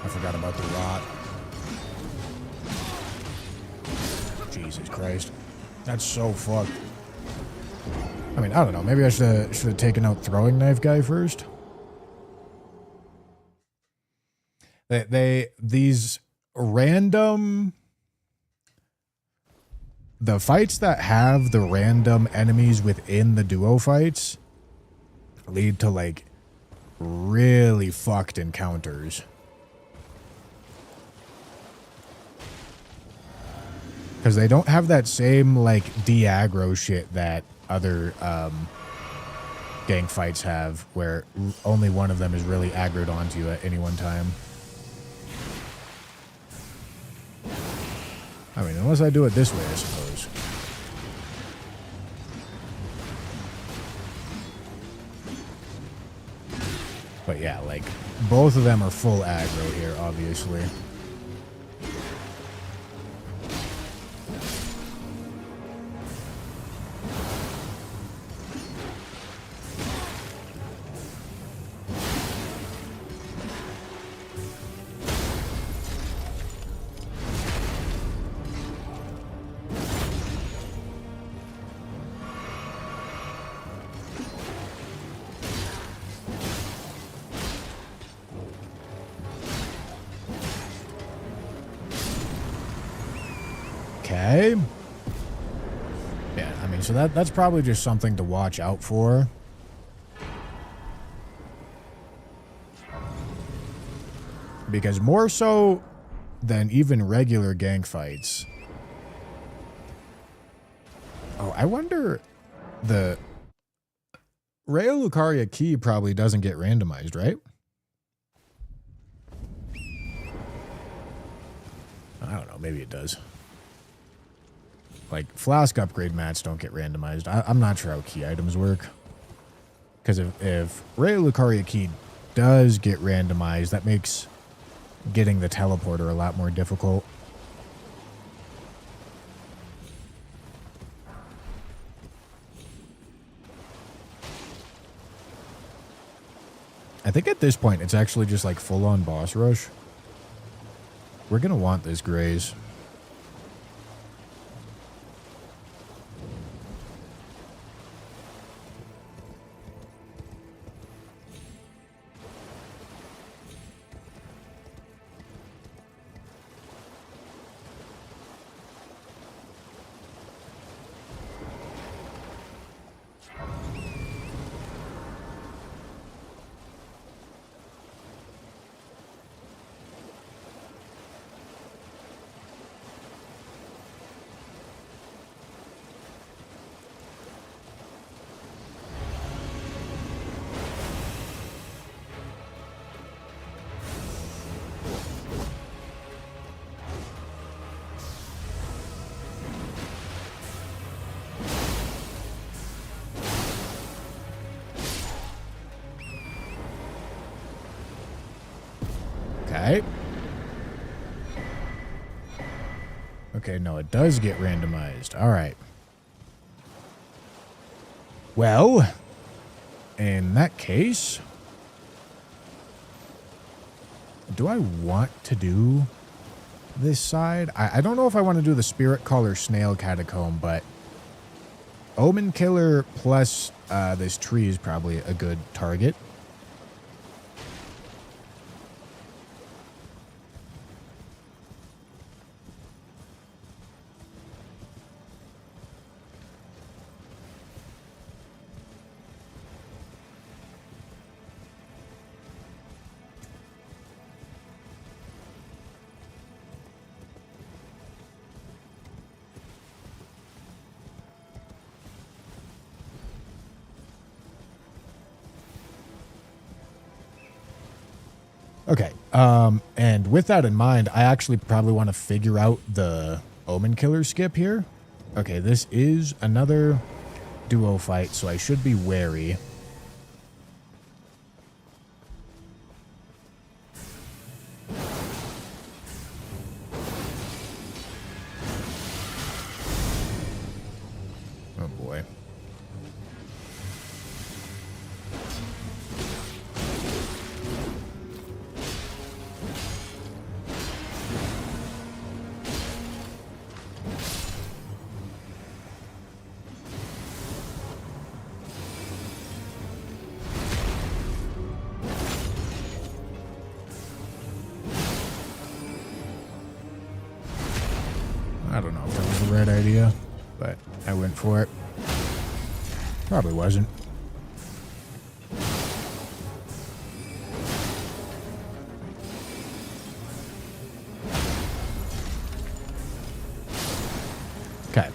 A: I forgot about the rot. Jesus Christ. That's so fucked. I mean, I don't know. Maybe I should have taken out throwing knife guy first. These random... The fights that have the random enemies within the duo fights lead to, like, really fucked encounters. Because they don't have that same, like, de-aggro shit that other gang fights have, where only one of them is really aggroed onto you at any one time. I mean, unless I do it this way, I suppose. But yeah, like, both of them are full aggro here, obviously. Okay. Yeah, I mean, so that's probably just something to watch out for. Because more so than even regular gang fights. Oh, I wonder, the Raya Lucaria key probably doesn't get randomized, right? I don't know, maybe it does. Like, flask upgrade mats don't get randomized. I'm not sure how key items work. Because if Raya Lucaria key does get randomized, that makes getting the teleporter a lot more difficult. I think at this point, it's actually just like full-on boss rush. We're going to want this Graze. Okay. Okay, no, it does get randomized. All right. Well, in that case, do I want to do this side? I don't know if I want to do the Spirit Caller Snail Catacomb, but Omen Killer plus this tree is probably a good target. Okay, and with that in mind, I actually probably want to figure out the Omen Killer skip here. Okay, this is another duo fight, so I should be wary. Oh boy. I don't know if that was the right idea, but I went for it. Probably wasn't. Okay.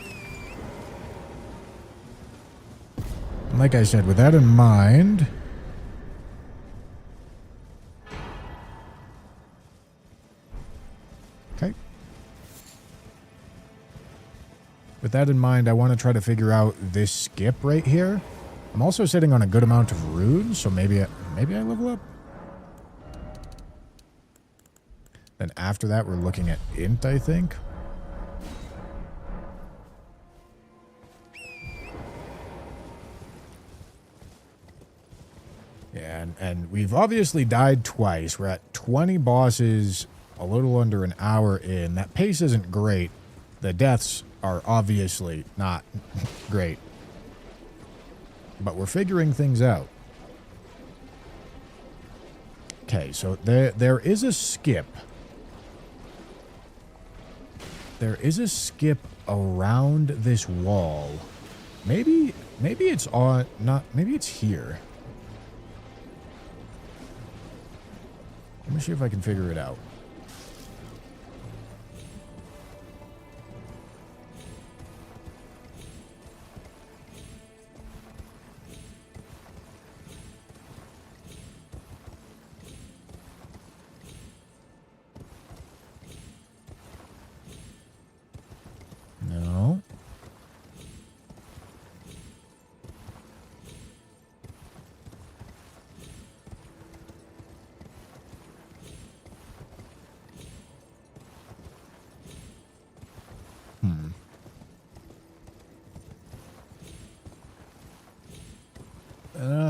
A: And like I said, with that in mind... Okay. With that in mind, I want to try to figure out this skip right here. I'm also sitting on a good amount of runes, so maybe I level up. Then after that, we're looking at int, I think. Yeah, and we've obviously died twice. We're at 20 bosses, a little under an hour in. That pace isn't great. The deaths are obviously not great. But we're figuring things out. Okay, so there is a skip. There is a skip around this wall. Maybe it's on, maybe it's here. Let me see if I can figure it out. No.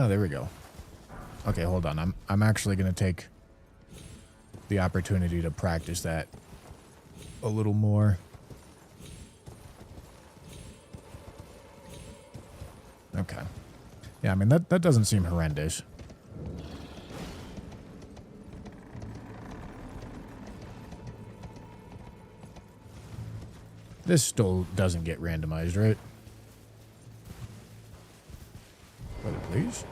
A: There we go. Okay, hold on. I'm actually going to take the opportunity to practice that a little more. Okay. Yeah, I mean, that doesn't seem horrendous. This still doesn't get randomized, right? Will it please?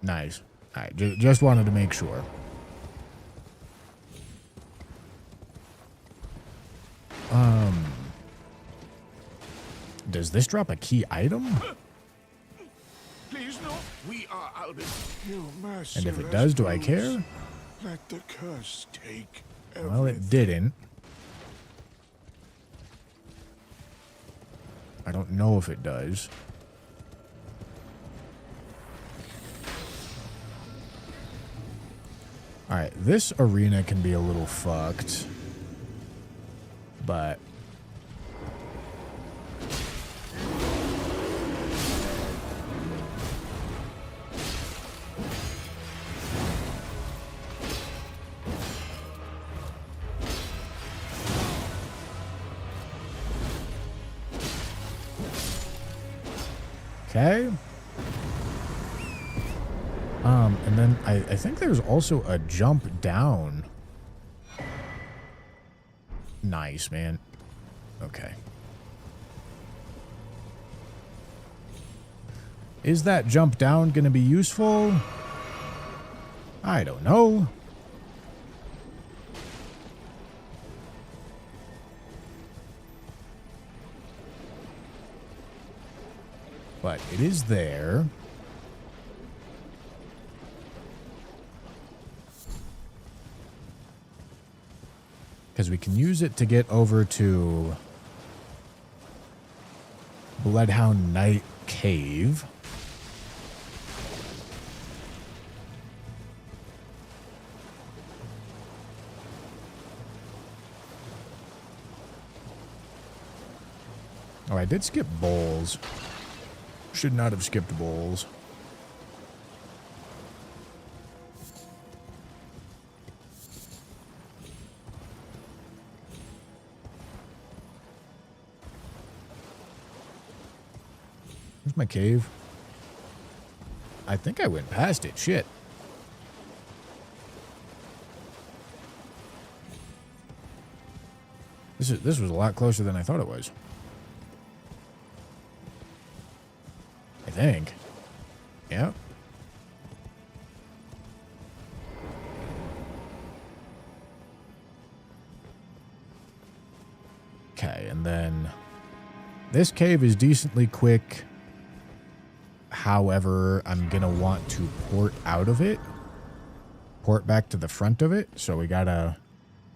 A: Nice. Alright, just wanted to make sure. Does this drop a key item?
E: Please no. We are Albin.
A: And if it does, do I care?
E: Let the curse take
A: Well, it didn't. I don't know if it does. Alright, this arena can be a little fucked. But... Okay. And then I think there's also a jump down. Nice, man. Okay. Is that jump down going to be useful? I don't know. But it is there. Because we can use it to get over to Bloodhound Knight Cave. Oh, I did skip bowls. Should not have skipped bowls. Where's my cave? I think I went past it. Shit. This was a lot closer than I thought it was. I think. Yep. Okay, and then this cave is decently quick. However, I'm going to want to port out of it. Port back to the front of it. So we got to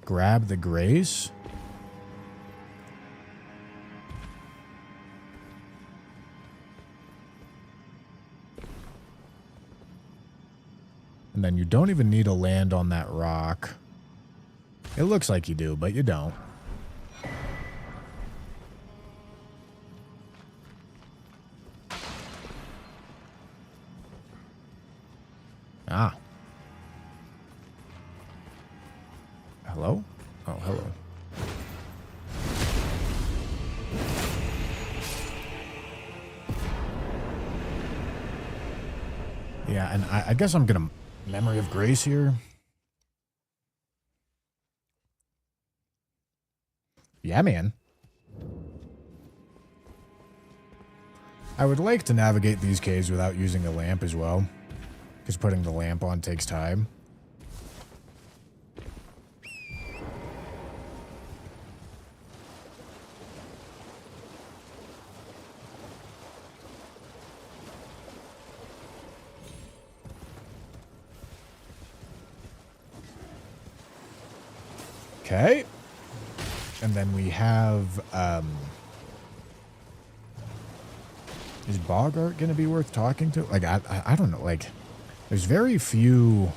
A: grab the grace. And then you don't even need to land on that rock. It looks like you do, but you don't. Ah. Hello? Oh, hello. Yeah, and I guess I'm gonna Memory of Grace here. Yeah, man. I would like to navigate these caves without using the lamp as well, because putting the lamp on takes time. Okay. And then we have, is Bogart going to be worth talking to? Like, I don't know. Like, there's very few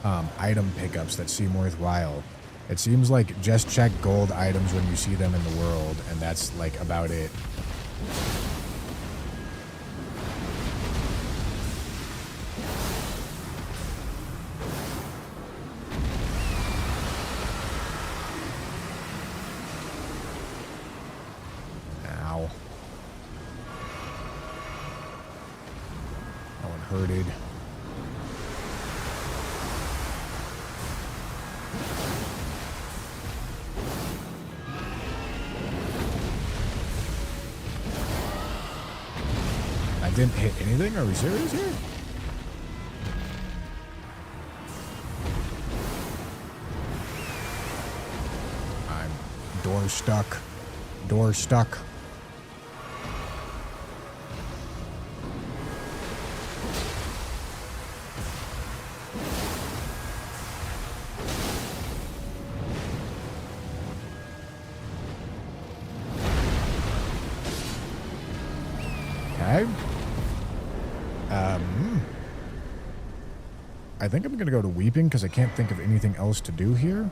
A: item pickups that seem worthwhile. It seems like just check gold items when you see them in the world, and that's, like, about it. Hurted. I didn't hit anything? Are we serious here? I'm door stuck. Door stuck. I think I'm going to go to Weeping because I can't think of anything else to do here.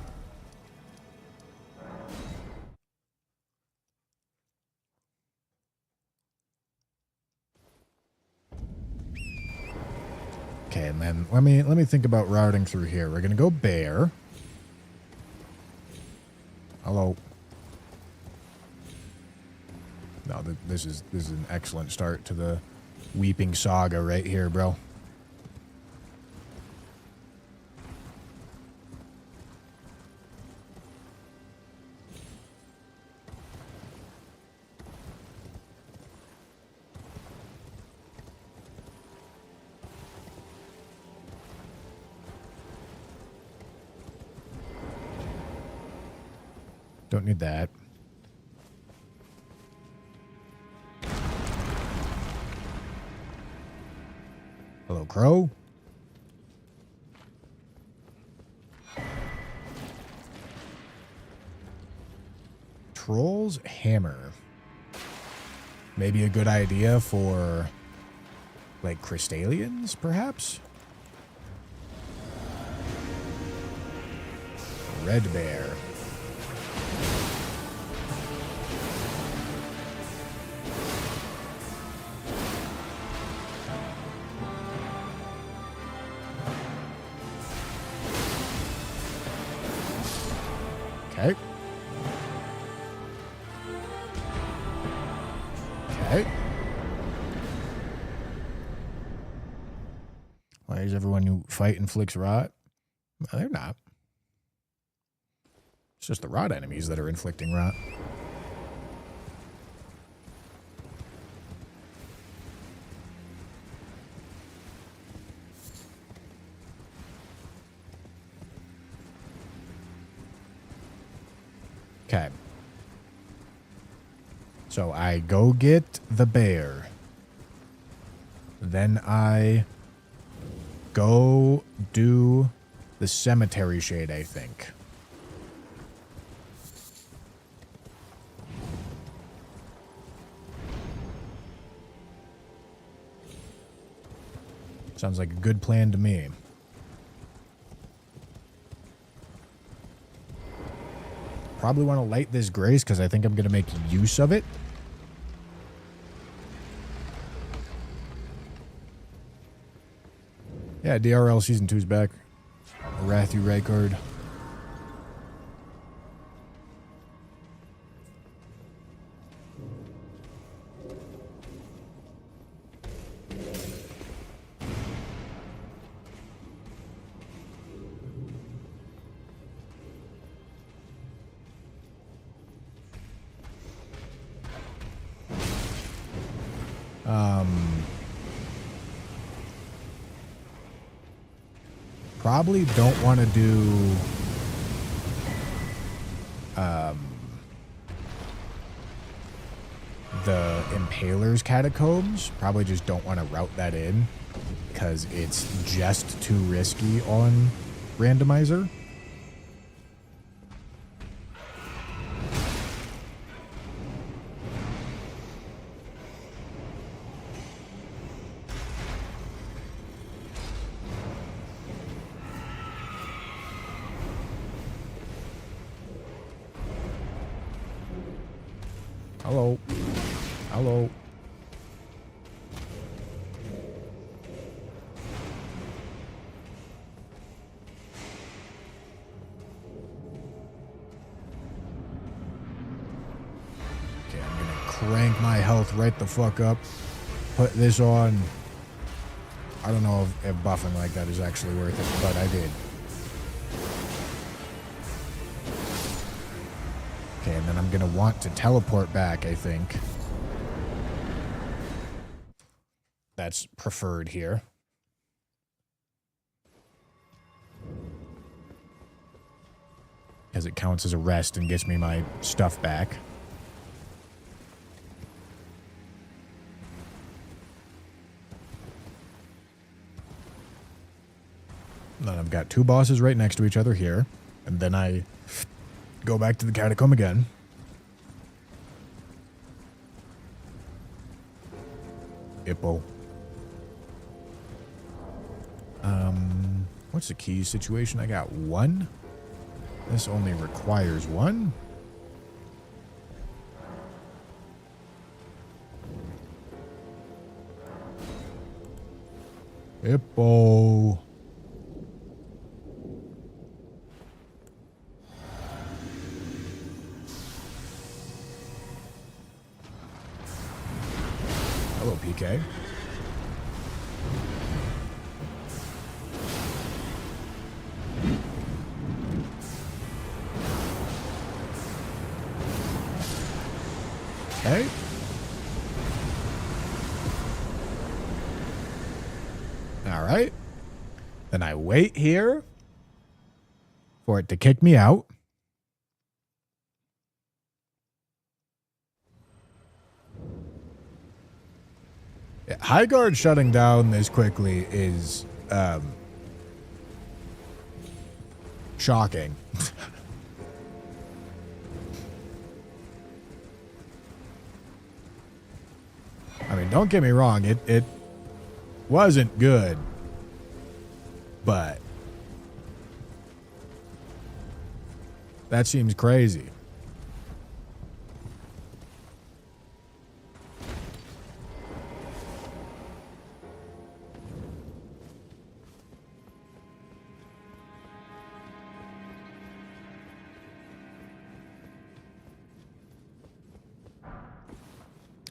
A: Okay, and then let me think about routing through here. We're going to go Bear. Hello. No, this is an excellent start to the Weeping Saga right here, bro. Don't need that. Hello, Crow. Troll's Hammer. Maybe a good idea for, like, Crystallians, perhaps? Red Bear. Okay. Okay. Why is everyone who fight inflicts rot? No, they're not. It's just the rot enemies that are inflicting rot. Okay. So I go get the bear. Then I go do the cemetery shade, I think. Sounds like a good plan to me. Probably want to light this grace because I think I'm going to make use of it. Yeah, DRL Season 2's back. Wrathy Raycard. Probably don't want to do the Impaler's Catacombs. Probably just don't want to route that in because it's just too risky on Randomizer. Hello. Hello. Okay, I'm gonna crank my health right the fuck up. Put this on. I don't know if buffing like that is actually worth it, but I did. Okay, and then I'm going to want to teleport back, I think. That's preferred here. Because it counts as a rest and gets me my stuff back. And then I've got two bosses right next to each other here. And then I go back to the catacomb again. Hippo. What's the key situation? I got one. This only requires one. Hippo. Hello, PK. Okay. All right. Then I wait here for it to kick me out. Yeah, High Guard shutting down this quickly is shocking. I mean, don't get me wrong, it wasn't good, but that seems crazy.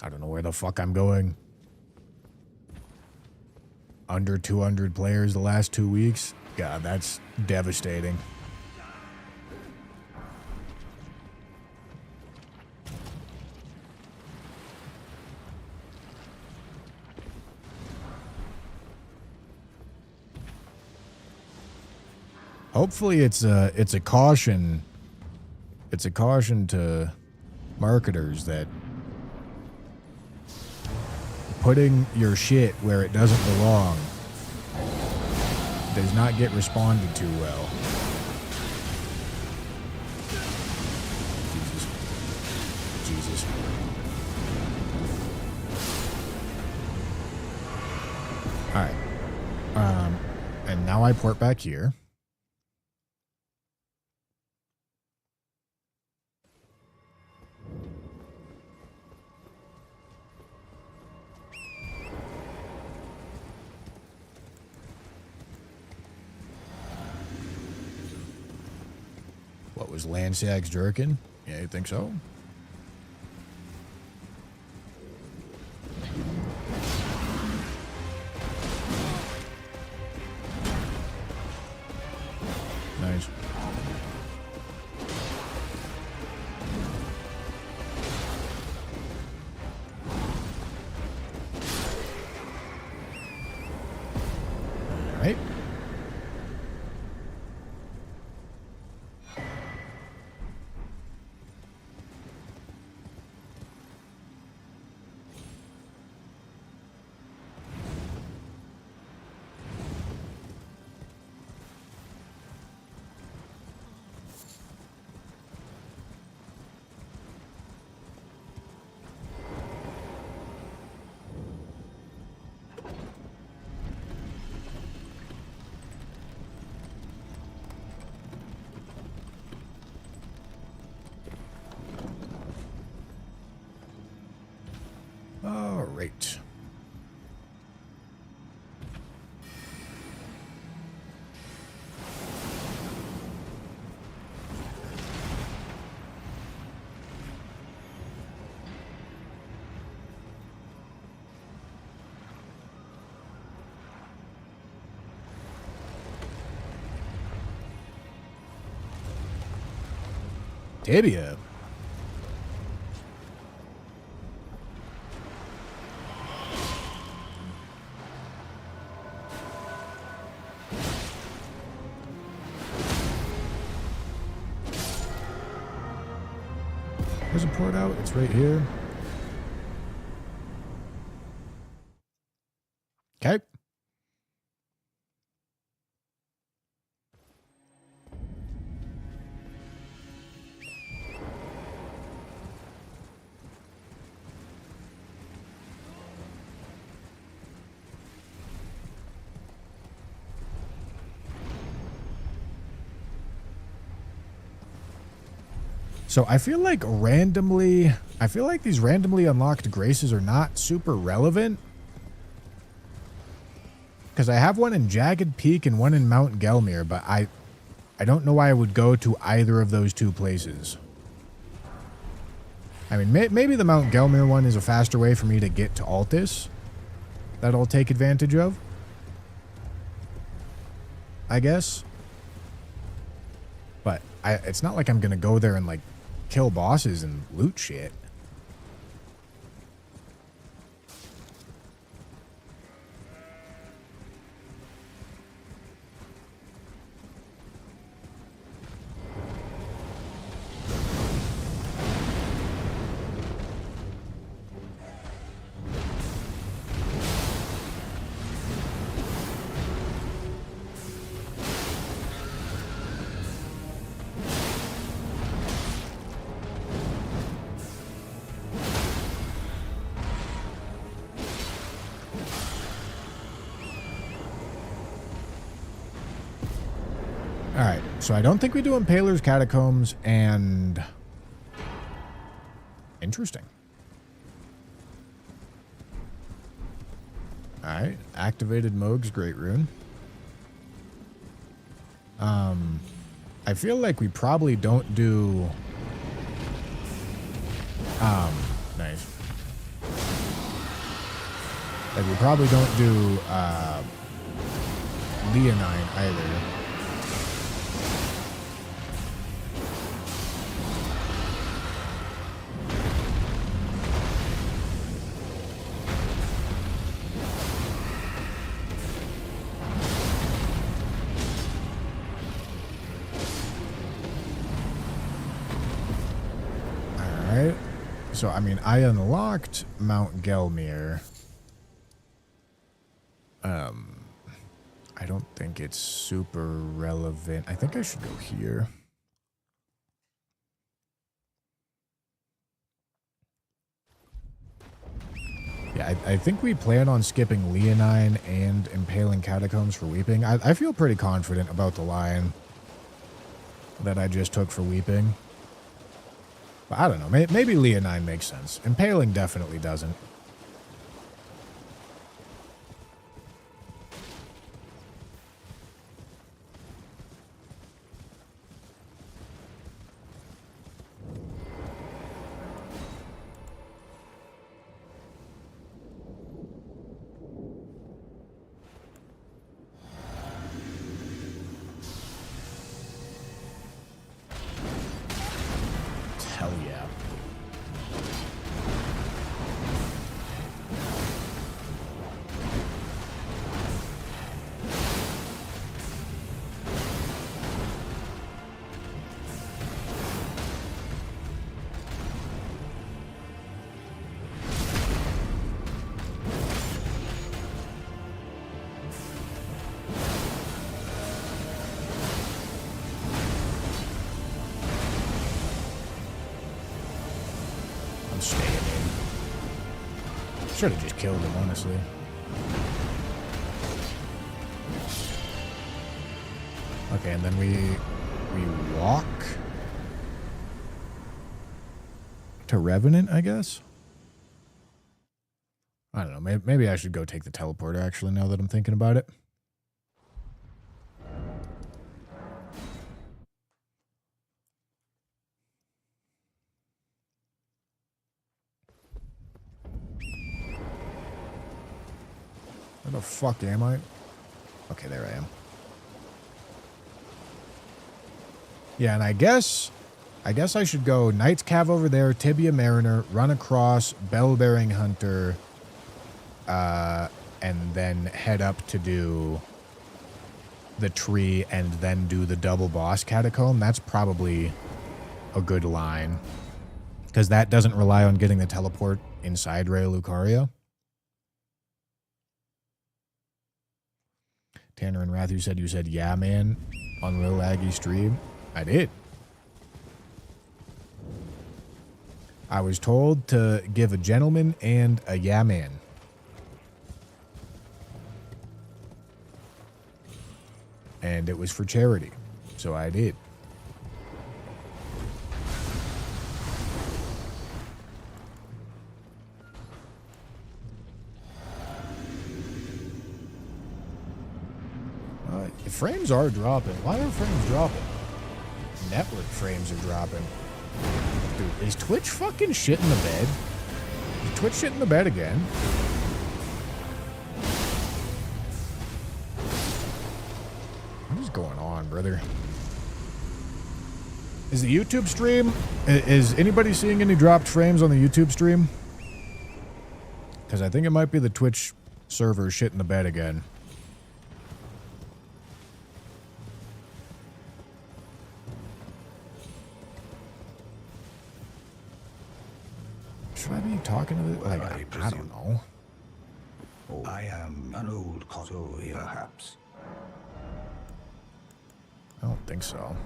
A: I don't know where the fuck I'm going. Under 200 players the last 2 weeks? God, that's devastating. Hopefully it's a caution. It's a caution to marketers that putting your shit where it doesn't belong does not get responded to well. Jesus. Alright. And now I port back here. What was Lansag's jerkin? Yeah, you think so? Nice. All right. All right. Tibia. Where's the port out? It's right here. Okay. So I feel like these randomly unlocked graces are not super relevant. Because I have one in Jagged Peak and one in Mount Gelmir, but I don't know why I would go to either of those two places. I mean, maybe the Mount Gelmir one is a faster way for me to get to Altus that I'll take advantage of, I guess. But it's not like I'm going to go there and, like, kill bosses and loot shit. Alright, so I don't think we do Impaler's Catacombs, and... Interesting. Alright, activated Moog's Great Rune. I feel like we probably don't do... Nice. Like we probably don't do, Leonine either. Alright. So, I mean, I unlocked Mount Gelmir. I don't think it's super relevant. I think I should go here. Yeah, I think we plan on skipping Leonine and Impaling Catacombs for Weeping. I feel pretty confident about the line that I just took for Weeping. But I don't know. Maybe Leonine makes sense. Impaling definitely doesn't. Hell yeah. I'm staying in. Should have just killed him, honestly. Okay, and then we walk to Revenant, I guess. I don't know. Maybe I should go take the teleporter, actually, now that I'm thinking about it. Where the fuck am I? Okay, there I am. Yeah, and I guess I should go Knight's Cav over there, Tibia Mariner, run across Bell-Bearing Hunter, and then head up to do the tree and then do the double boss catacomb. That's probably a good line, because that doesn't rely on getting the teleport inside Ray Lucario. Tanner and Wrath, you said, yeah, man, on Lil Aggie stream. I did. I was told to give a gentleman and a yeah, man. And it was for charity. So I did. Frames are dropping. Why are frames dropping? Network frames are dropping. Dude, is Twitch fucking shit in the bed? Is Twitch shit in the bed again? What is going on, brother? Is the YouTube stream... Is anybody seeing any dropped frames on the YouTube stream? Because I think it might be the Twitch server shit in the bed again. Should I be talking to the... Like, I don't know.
C: I am an old Koto, perhaps.
A: I don't think so.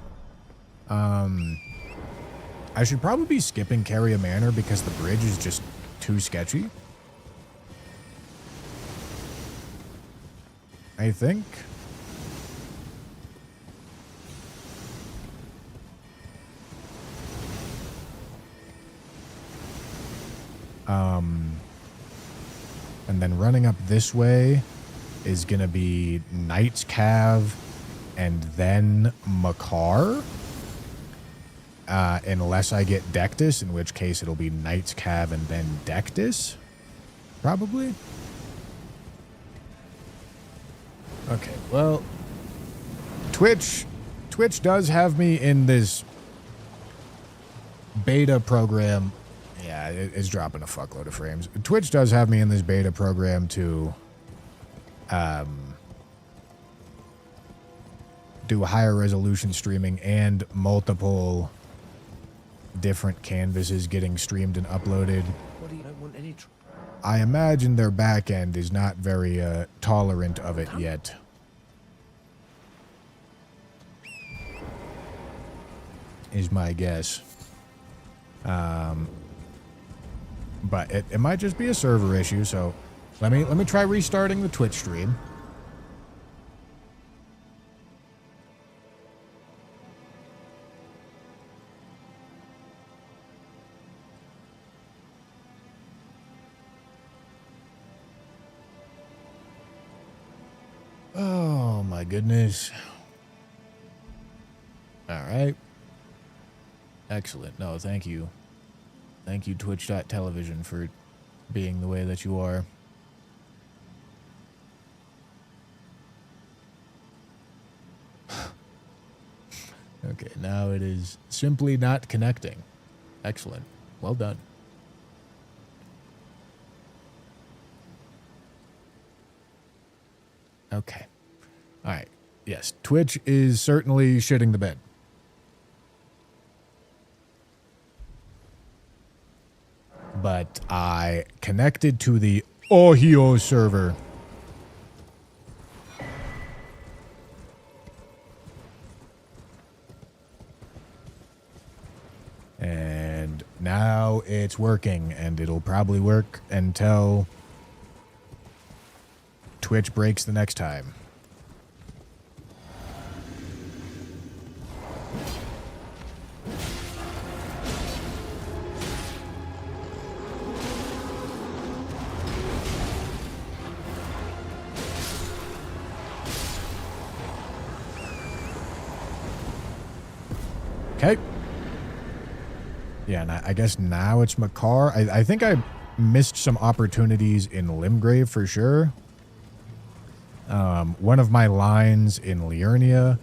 A: I should probably be skipping Carrier Manor because the bridge is just too sketchy. I think. And then running up this way is going to be Knight's Cave and then Makar. Unless I get Deathless, in which case it'll be Knight's Cave and then Deathless. Probably. Okay, well, Twitch does have me in this beta program. Yeah, it's dropping a fuckload of frames. Twitch does have me in this beta program to do higher resolution streaming and multiple different canvases getting streamed and uploaded.
B: What do you don't want any
A: I imagine their back end is not very tolerant of it yet. Is my guess. But it might just be a server issue, so let me try restarting the Twitch stream. Oh my goodness. All right. Excellent. No, thank you. Thank you, Twitch.television, for being the way that you are. Okay, now it is simply not connecting. Excellent. Well done. Okay. All right. Yes, Twitch is certainly shitting the bed. But I connected to the Ohio server. And now it's working, and it'll probably work until Twitch breaks the next time. Okay. Yeah, and I guess now it's Makar. I think I missed some opportunities in Limgrave for sure. One of my lines in Liurnia,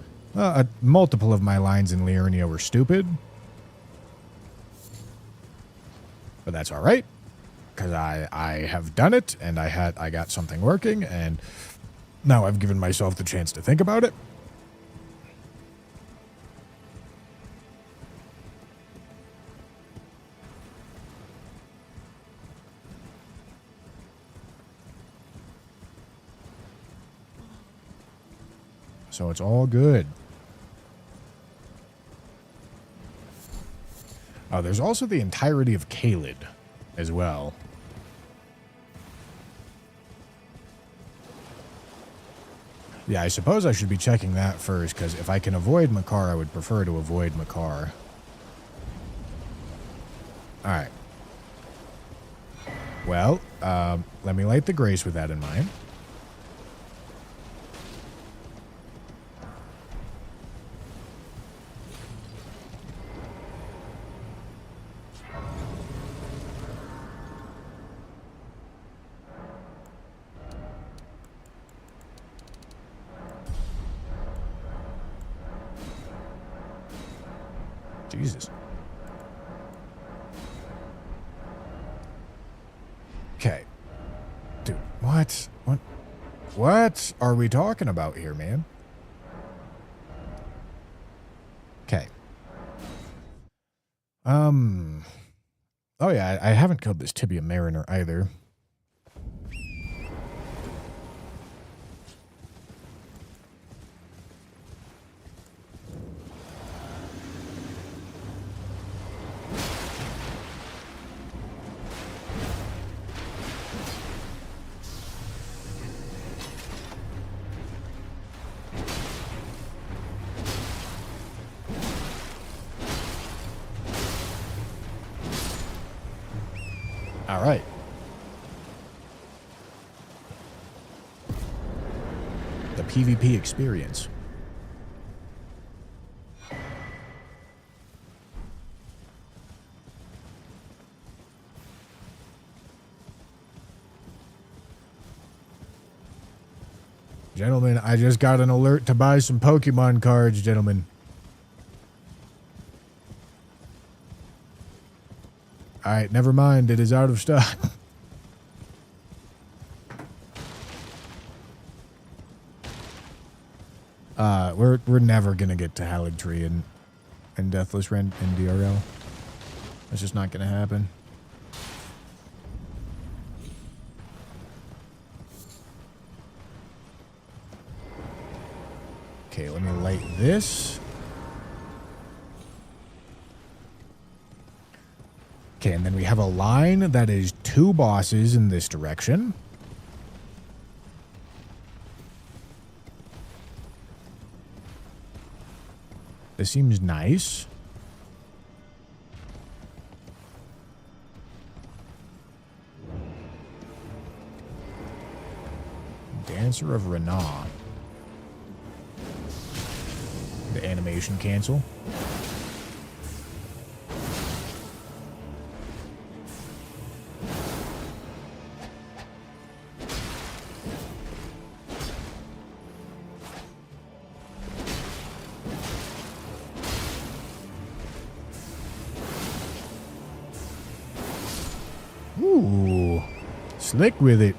A: multiple of my lines in Liurnia were stupid. But that's all right, because I have done it, and I got something working, and now I've given myself the chance to think about it. So it's all good. Oh, there's also the entirety of Caelid as well. Yeah, I suppose I should be checking that first, because if I can avoid Makar, I would prefer to avoid Makar. Alright. Well, let me light the grace with that in mind. Jesus. Okay. Dude, what? What are we talking about here, man? Okay. Oh yeah, I haven't killed this Tibia Mariner either. All right. The PvP experience. Gentlemen, I just got an alert to buy some Pokemon cards, gentlemen. Alright, never mind. It is out of stock. We're never gonna get to Haligtree and Deathless Rend and DRL. That's just not gonna happen. Okay, let me light this. Okay, and then we have a line that is 2 bosses in this direction. This seems nice. Dancer of Renah. The animation cancel. Ooh, slick with it.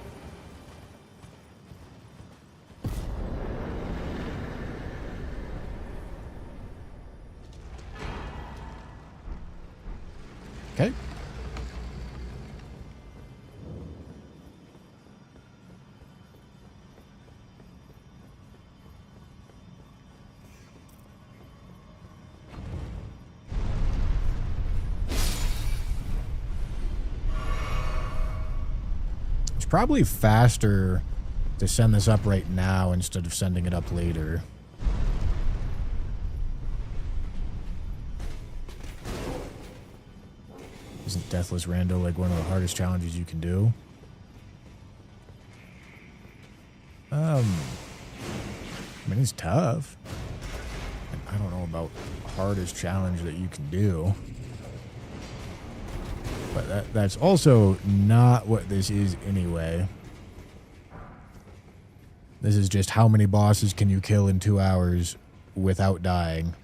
A: Okay. It's probably faster to send this up right now instead of sending it up later. Isn't Deathless Rando like one of the hardest challenges you can do? I mean, it's tough. I don't know about hardest challenge that you can do. But that's also not what this is anyway. This is just how many bosses can you kill in 2 hours without dying.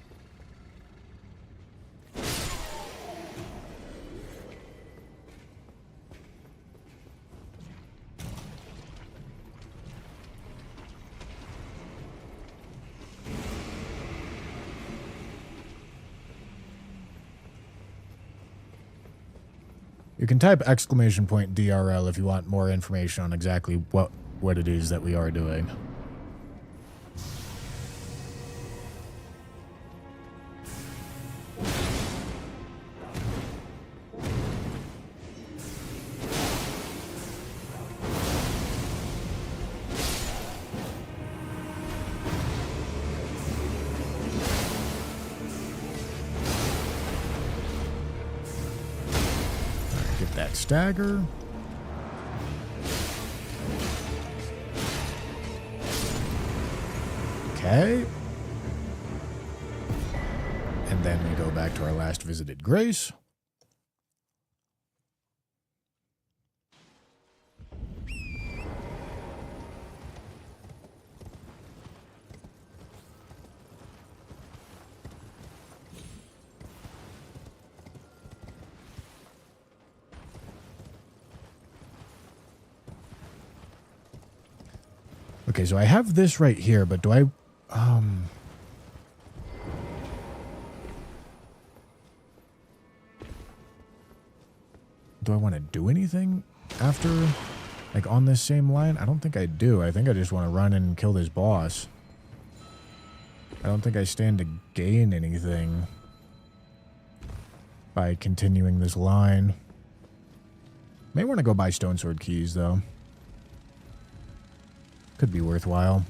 A: You can type !DRL if you want more information on exactly what it is that we are doing. That stagger. Okay. And then we go back to our last visited Grace. Okay, so I have this right here, but do I... do I want to do anything after, like, on this same line? I don't think I do. I think I just want to run and kill this boss. I don't think I stand to gain anything by continuing this line. May want to go buy Stone Sword keys, though. Could be worthwhile.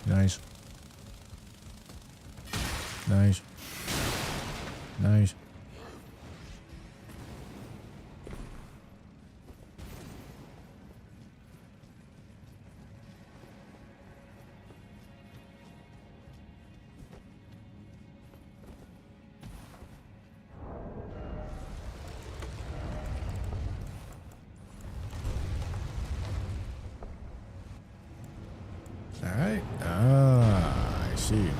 A: Nice. Nice. Nice. Alright. Ah, I see.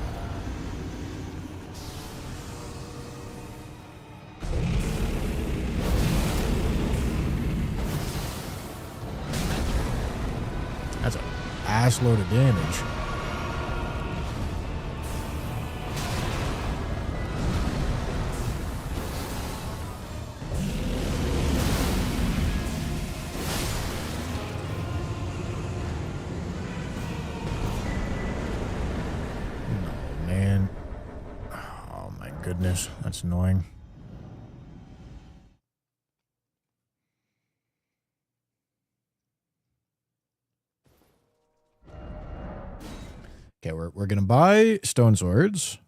A: That's an ass load of damage. Oh, man. Oh, my goodness. That's annoying. Okay, we're gonna buy stone swords.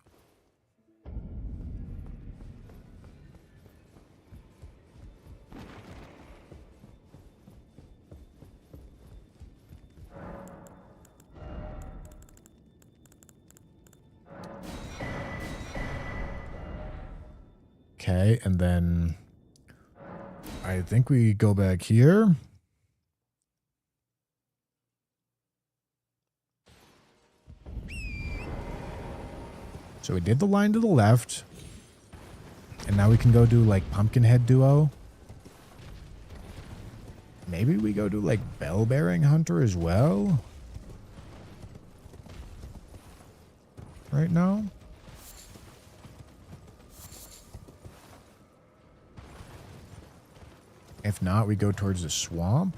A: Okay, and then I think we go back here. So we did the line to the left. And now we can go do like Pumpkinhead Duo. Maybe we go do like Bell-Bearing Hunter as well. Right now. If not, we go towards the swamp.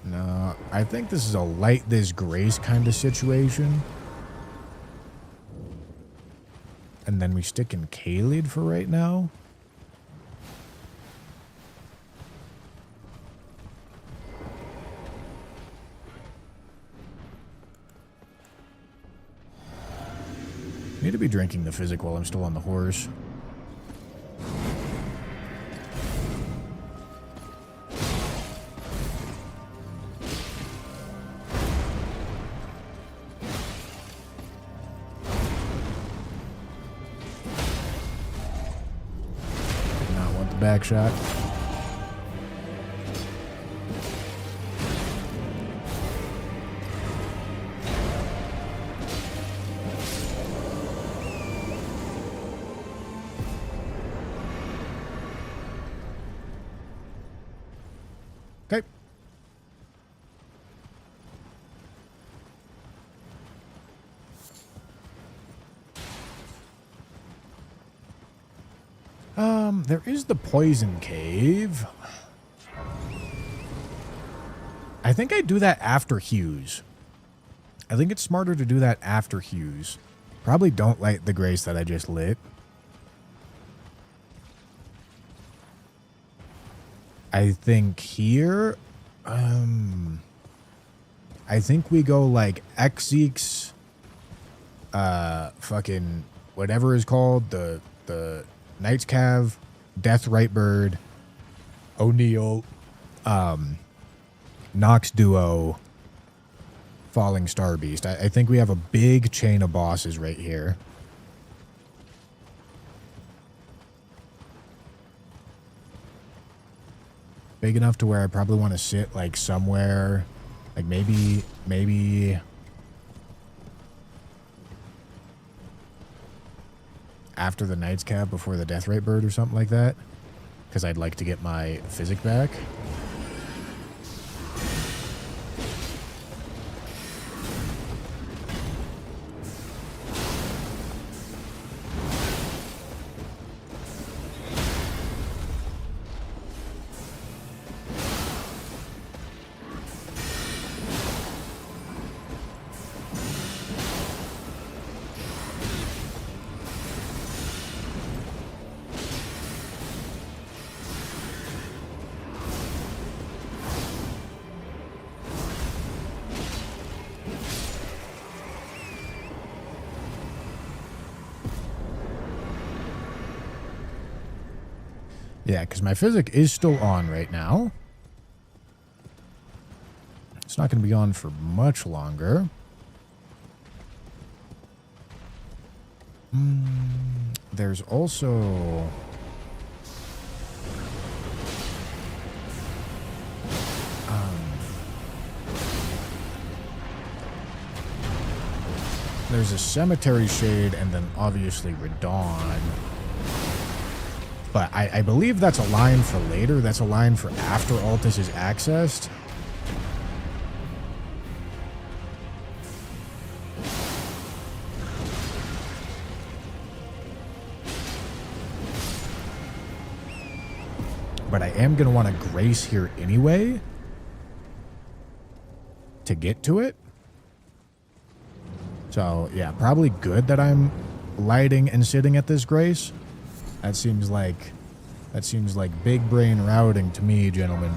A: No, I think this is a light this grace kind of situation. And then we stick in Kaled for right now. Need to be drinking the physic while I'm still on the horse. Back shot. Okay. There is the poison cave. I think I do that after Hughes. I think it's smarter to do that after Hughes. Probably don't light the grace that I just lit. I think here, I think we go like Xeeks, fucking whatever is called, the Knight's Cav, Death Rightbird, O'Neill, Nox Duo, Falling Star Beast. I think we have a big chain of bosses right here. Big enough to where I probably want to sit like somewhere, like maybe after the Knight's Cap before the Death Rate Bird or something like that, because I'd like to get my physic back. Yeah, because my physic is still on right now. It's not going to be on for much longer. There's also... There's a cemetery shade and then obviously Radon. But I believe that's a line for later. That's a line for after Altus is accessed. But I am going to want to grace here anyway to get to it. So, yeah, probably good that I'm lighting and sitting at this grace. That seems like big brain routing to me, gentlemen.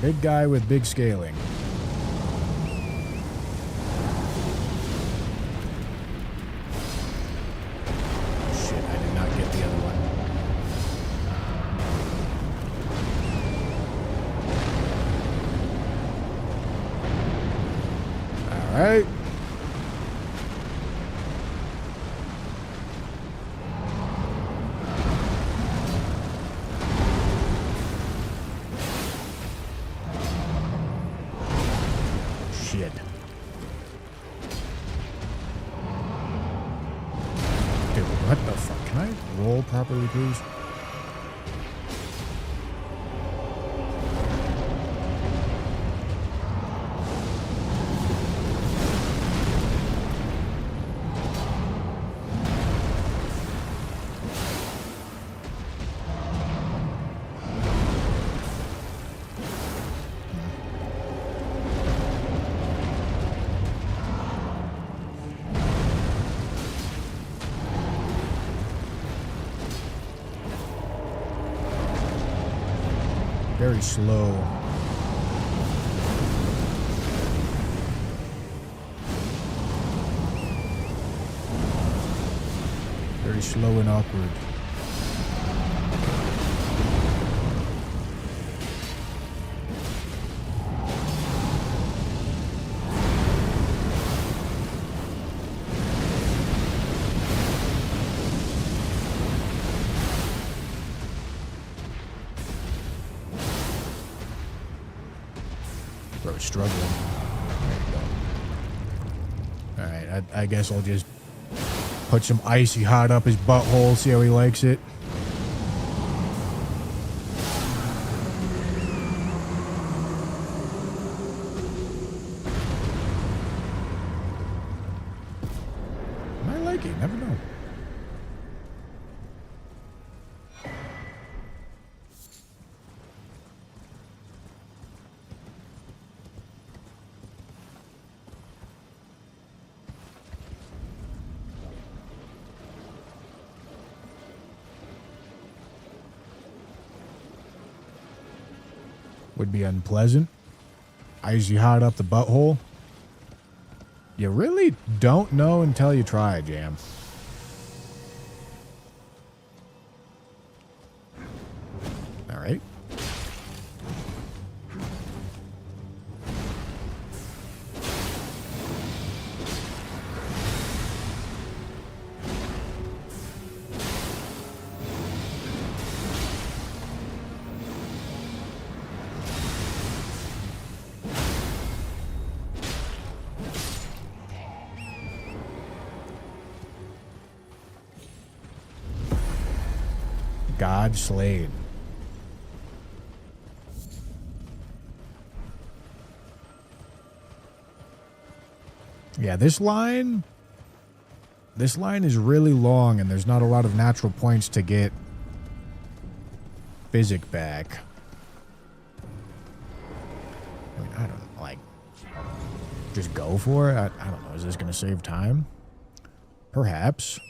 A: Big guy with big scaling. Shit, I did not get the other one. All right. Shit. Dude, what the fuck? Can I roll properly, please? Very slow. Very slow and awkward. Bro, struggling. There you go. Alright, I guess I'll just put some icy hot up his butthole, see how he likes it. Might like it, never know. Would be unpleasant. Icy hot up the butthole. You really don't know until you try, Jam. All right. God slain. Yeah, this line is really long and there's not a lot of natural points to get physic back. I mean, I don't know, like, just go for it. I don't know. Is this going to save time? Perhaps.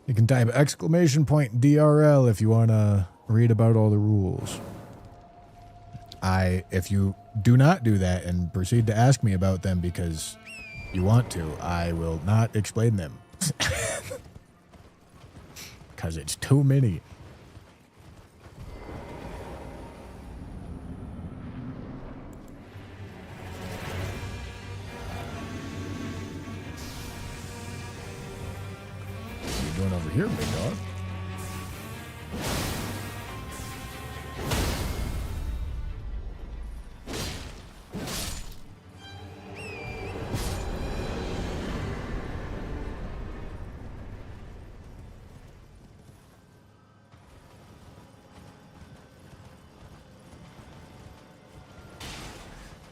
A: You can type !DRL if you want to read about all the rules. If you do not do that and proceed to ask me about them because you want to, I will not explain them. Because it's too many. What are you doing over here, big dog?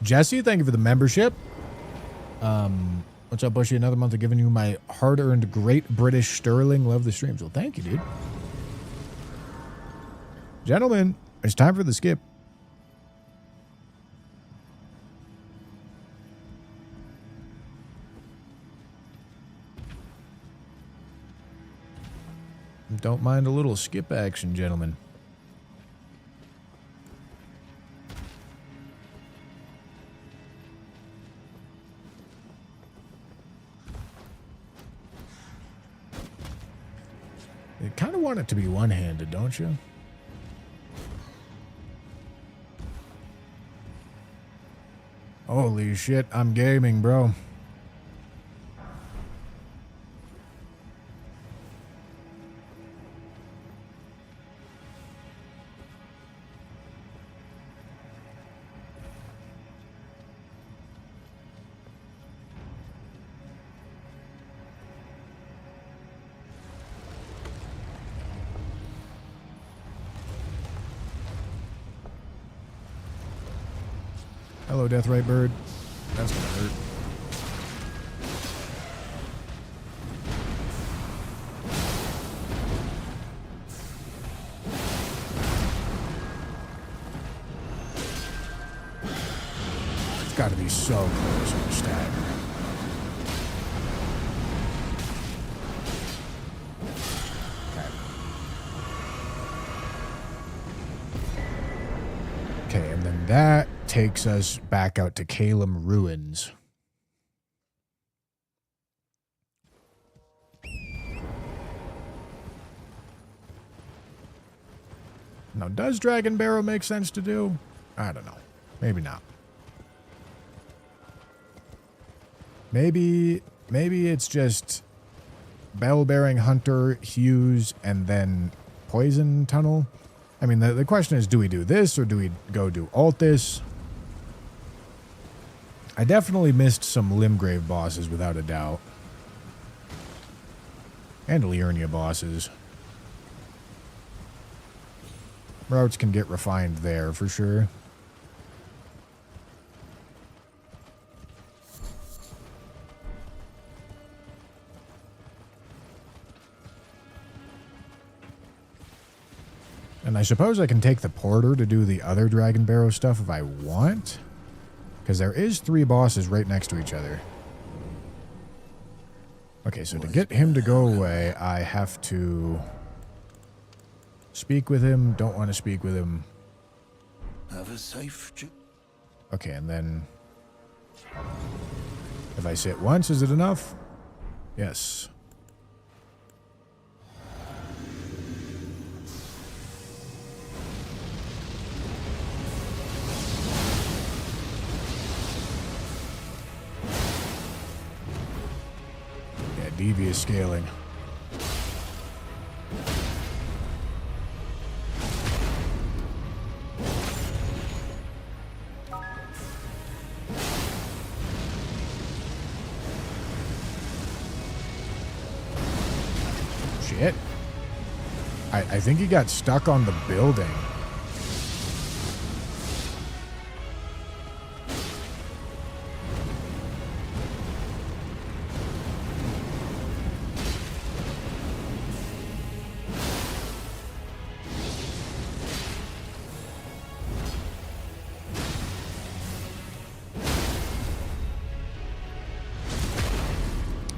A: Jesse, thank you for the membership. What's up, Bushy? Another month of giving you my hard-earned Great British Sterling. Love the streams. Well, thank you, dude. Gentlemen, it's time for the skip. Don't mind a little skip action, gentlemen. You kind of want it to be one-handed, don't you? Holy shit, I'm gaming, bro. Hello, Death Right Bird. That's gonna hurt. It's got to be so close on the stat. Okay, and then that takes us back out to Calum Ruins. Now, does Dragon Barrow make sense to do? I don't know. Maybe not. Maybe it's just Bell-Bearing Hunter, Hughes, and then Poison Tunnel. I mean, the question is, do we do this or do we go do Altis? I definitely missed some Limgrave bosses, without a doubt. And Liurnia bosses. Routes can get refined there, for sure. And I suppose I can take the Porter to do the other Dragon Barrow stuff if I want. Because there is 3 bosses right next to each other. Okay, so to get him to go away, I have to speak with him. Don't want to speak with him.
C: Have a safe trip.
A: Okay, and then if I say it once, is it enough? Yes. Devious scaling. Shit. I think he got stuck on the building.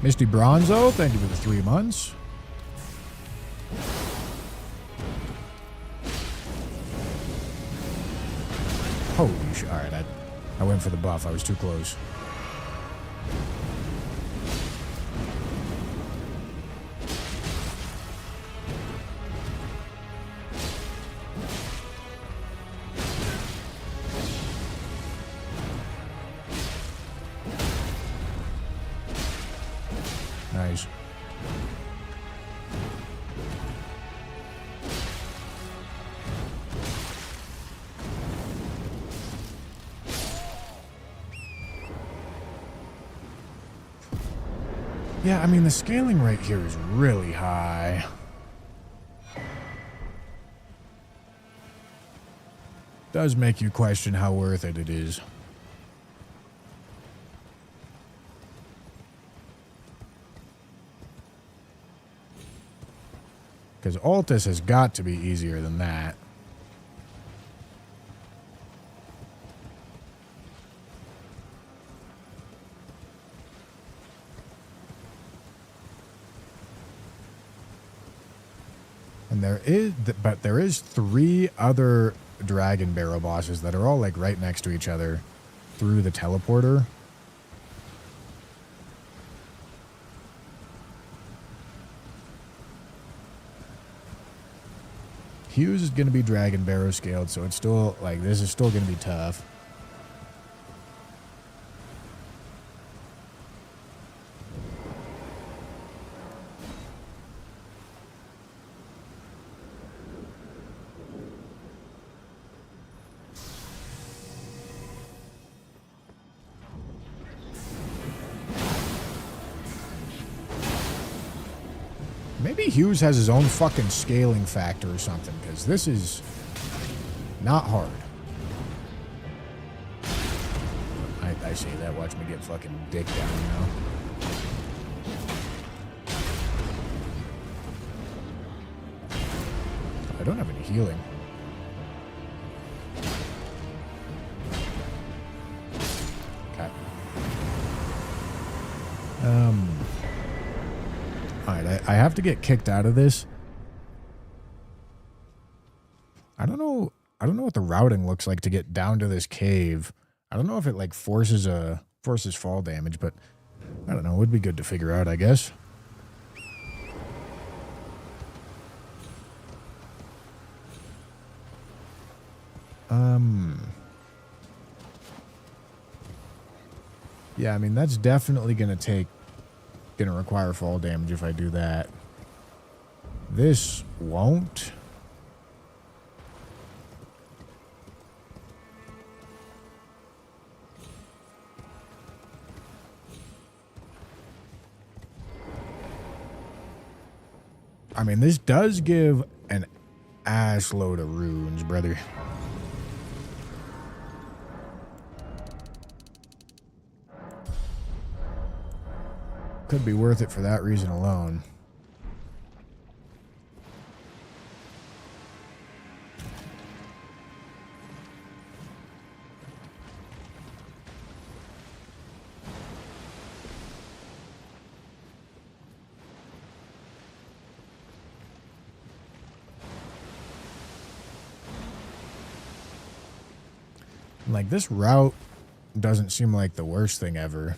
A: Misty Bronzo, thank you for the 3 months. Holy shit. Alright, I went for the buff. I was too close. Nice. Yeah, I mean, the scaling rate here is really high. Does make you question how worth it is. Because Altus has got to be easier than that. And there is 3 other dragon barrel bosses that are all like right next to each other through the teleporter. Hughes is going to be dragon barrow scaled, so it's still like this is still going to be tough. Maybe Hughes has his own fucking scaling factor or something, because this is not hard. I say that, watch me get fucking dick down, you know? I don't have any healing. Okay. Alright, I have to get kicked out of this. I don't know what the routing looks like to get down to this cave. I don't know if it like forces fall damage, but I don't know. It would be good to figure out, I guess. Yeah, I mean that's definitely gonna require fall damage if I do that. This won't. I mean, this does give an ass load of runes, brother. Could be worth it for that reason alone. Like, this route doesn't seem like the worst thing ever.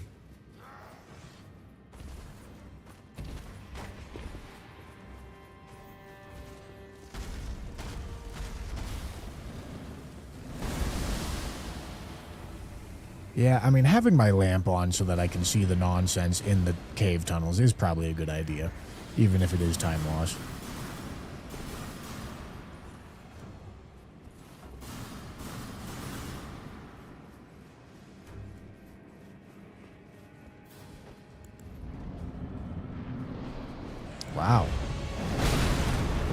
A: Yeah, I mean, having my lamp on so that I can see the nonsense in the cave tunnels is probably a good idea, even if it is time loss. Wow.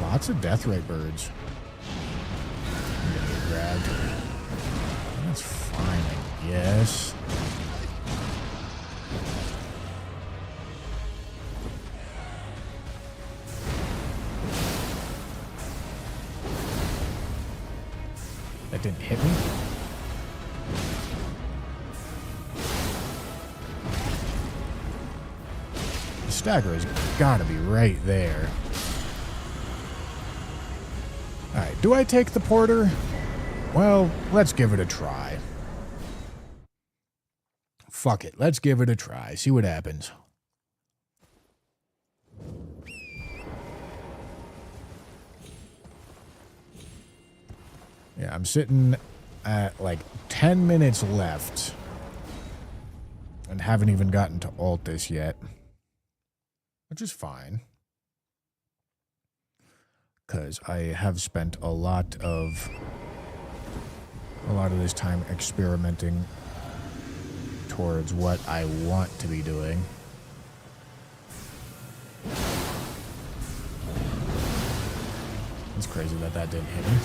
A: Lots of death ray birds. I'm gonna get grabbed. That's fine, I guess. That didn't hit me? The stagger has got to be right there. Alright, do I take the porter? Well, let's give it a try. Fuck it. Let's give it a try. See what happens. Yeah, I'm sitting at like 10 minutes left and haven't even gotten to alt this yet, which is fine because I have spent a lot of this time experimenting towards what I want to be doing. It's crazy that that didn't hit me.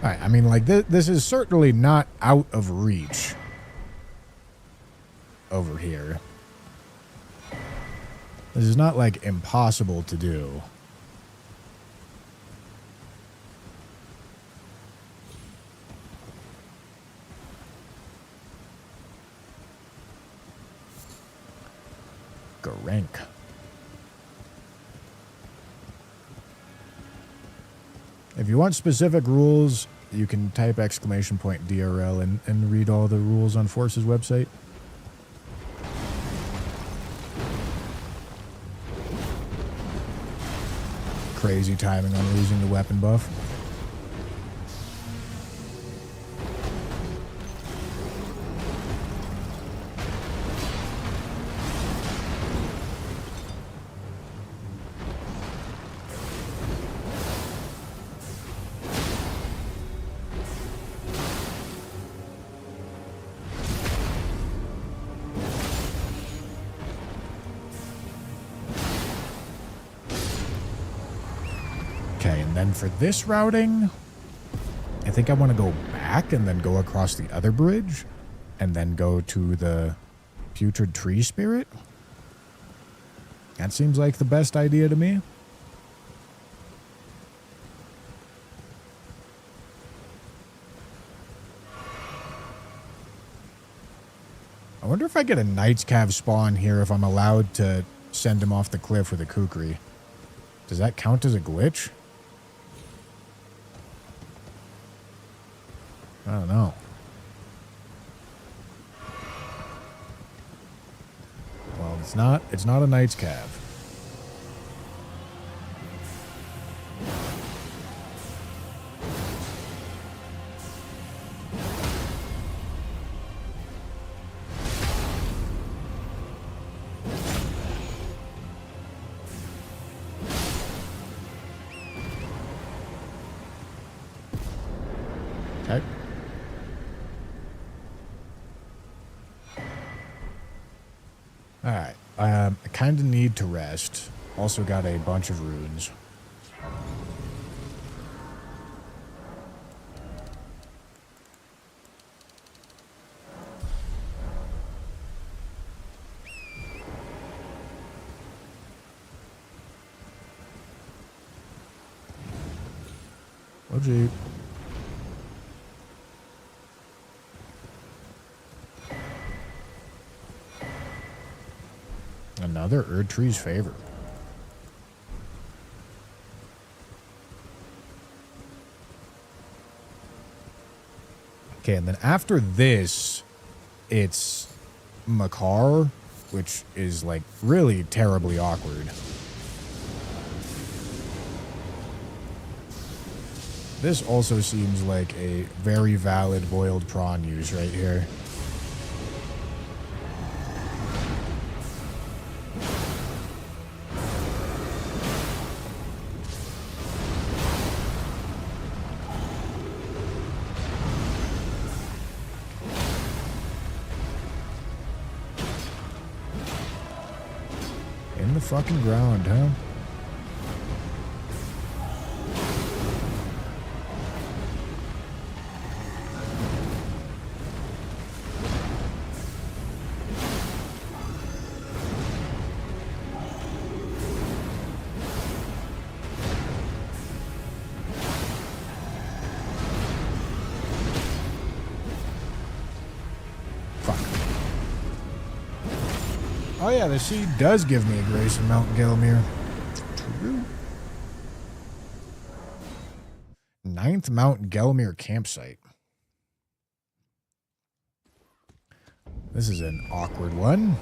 A: Alright, I mean, like, this is certainly not out of reach over here. This is not, like, impossible to do. Garank. If you want specific rules, you can type !DRL and read all the rules on Force's website. Crazy timing on losing the weapon buff. Okay, and then for this routing, I think I want to go back and then go across the other bridge and then go to the putrid tree spirit. That seems like the best idea to me. I wonder if I get a Knight's Cav spawn here if I'm allowed to send him off the cliff with a kukri. Does that count as a glitch? I don't know. Well, it's not a Knight's Cav. Okay. Alright, I kind of need to rest. Also got a bunch of runes. Oh, gee. Another Erdtree's favor. Okay, and then after this, it's Makar, which is, like, really terribly awkward. This also seems like a very valid boiled prawn use right here. In the fucking ground, huh? Oh yeah, the sea does give me a grace in Mount Gelmir. True. 9th Mount Gelmir campsite. This is an awkward one.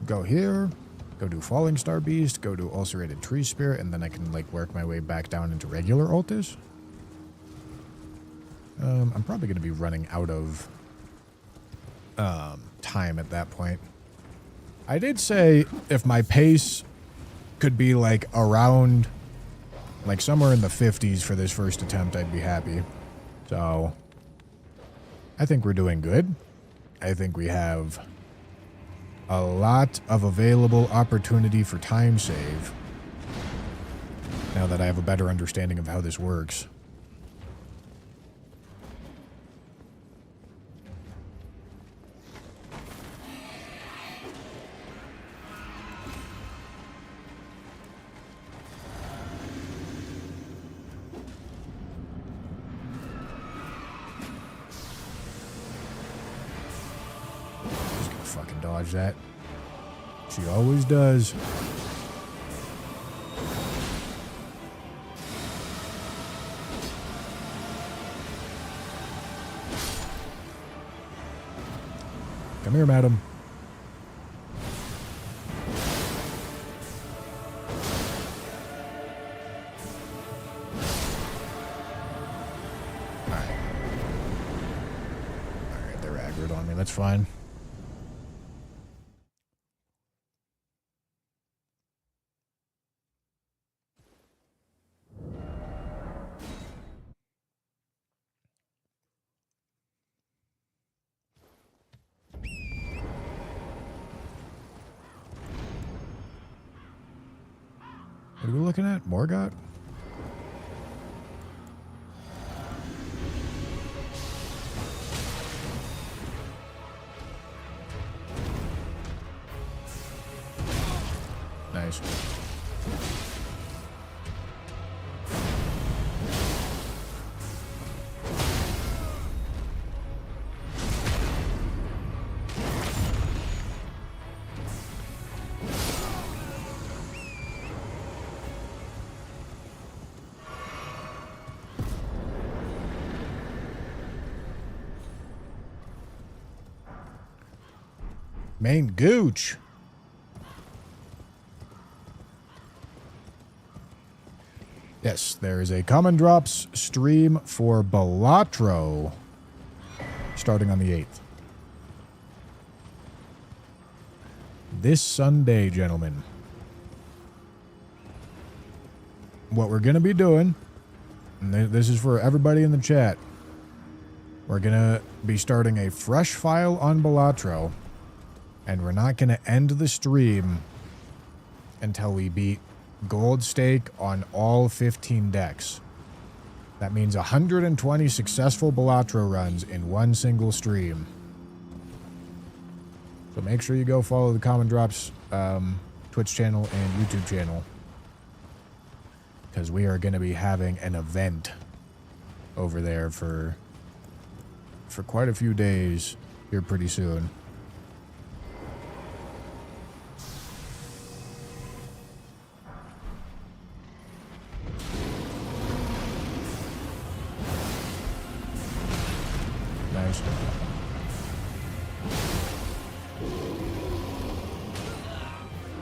A: Go here. Go do Falling Star Beast. Go do Ulcerated Tree Spirit. And then I can, like, work my way back down into regular Ultis. I'm probably going to be running out of time at that point. I did say if my pace could be, like, around, like, somewhere in the 50s for this first attempt, I'd be happy. So, I think we're doing good. I think we have a lot of available opportunity for time save now that I have a better understanding of how this works. Dodge that. She always does. Come here, madam. Alright. Alright, they're aggroed on me. That's fine. What are we looking at? Morgott? Nice. Main Gooch. Yes, there is a Common Drops stream for Balatro starting on the 8th. This Sunday, gentlemen. What we're going to be doing, and this is for everybody in the chat, we're going to be starting a fresh file on Balatro. And we're not going to end the stream until we beat Gold Stake on all 15 decks. That means 120 successful Balatro runs in one single stream. So make sure you go follow the Common Drops Twitch channel and YouTube channel. Because we are going to be having an event over there for quite a few days here pretty soon. Nice.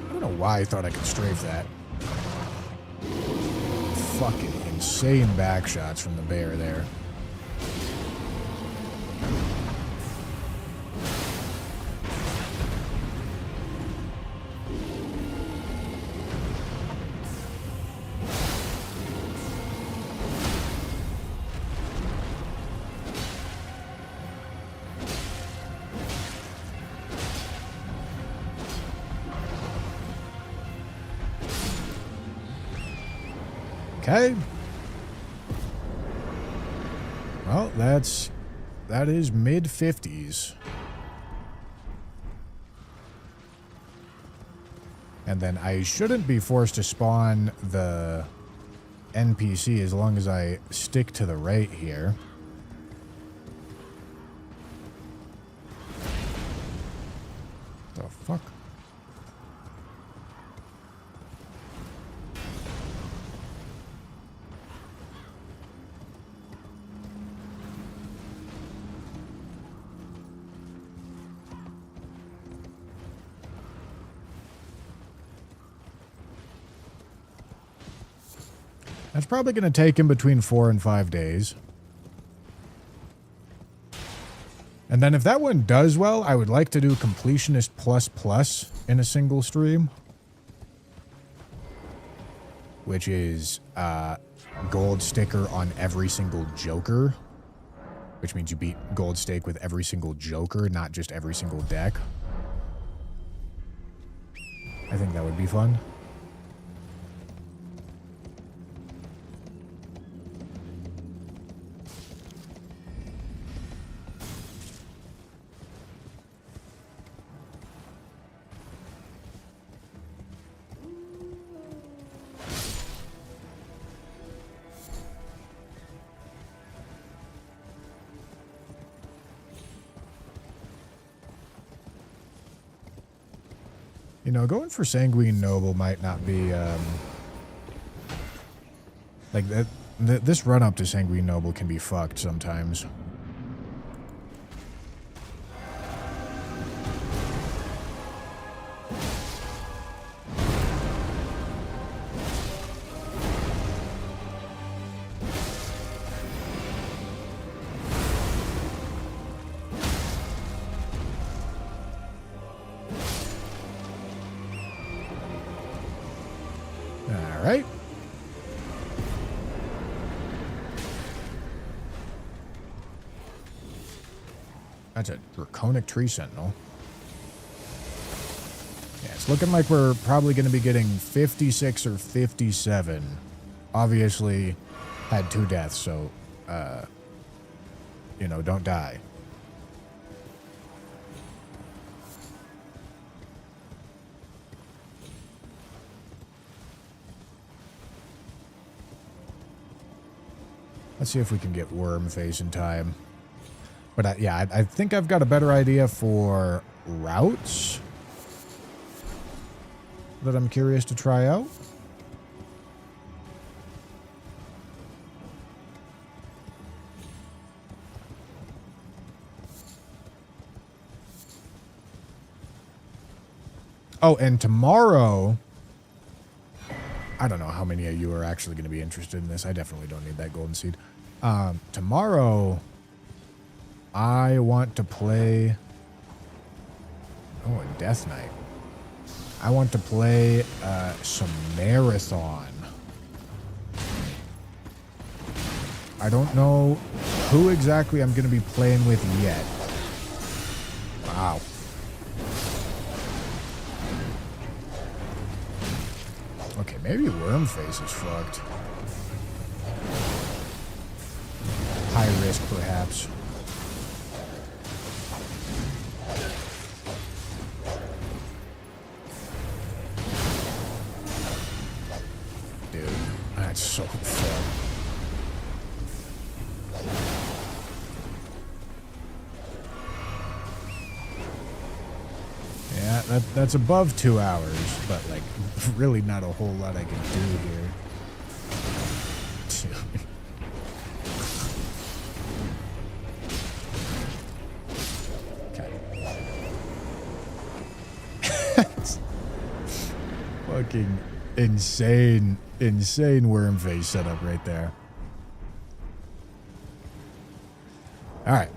A: I don't know why I thought I could strafe that. Fucking insane back shots from the bear there. Okay. Well, that is mid-50s. And then I shouldn't be forced to spawn the NPC as long as I stick to the right here. That's probably going to take him between 4 and 5 days. And then if that one does well, I would like to do Completionist Plus in a single stream. Which is gold sticker on every single Joker. Which means you beat gold stake with every single Joker, not just every single deck. I think that would be fun. You know, going for Sanguine Noble might not be, like, this run-up to Sanguine Noble can be fucked sometimes. Alright. That's a Draconic Tree Sentinel. Yeah, it's looking like we're probably going to be getting 56 or 57. Obviously, had 2 deaths, so, you know, don't die. Let's see if we can get Wormface in time. But I think I've got a better idea for routes that I'm curious to try out. Oh, and tomorrow, I don't know how many of you are actually going to be interested in this. I definitely don't need that golden seed. Tomorrow, I want to play... Oh, a Death Knight. I want to play some Marathon. I don't know who exactly I'm going to be playing with yet. Wow. Okay, maybe Wormface is fucked. High risk, perhaps. Dude, that's so fun. Yeah, that's above 2 hours, but like really not a whole lot I can do here. Fucking insane Wormface setup right there. All right.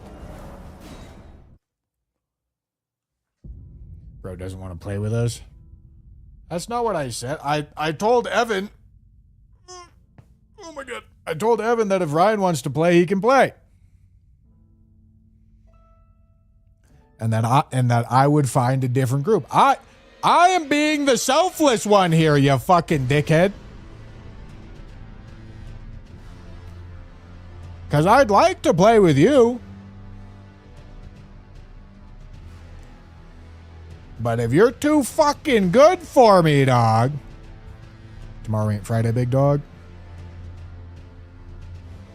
A: Bro doesn't want to play with us. That's not what I said. I told Evan. Oh my god. I told Evan that if Ryan wants to play, he can play. And that I would find a different group. I am being the selfless one here, you fucking dickhead. Because I'd like to play with you. But if you're too fucking good for me, dog. Tomorrow ain't Friday, big dog.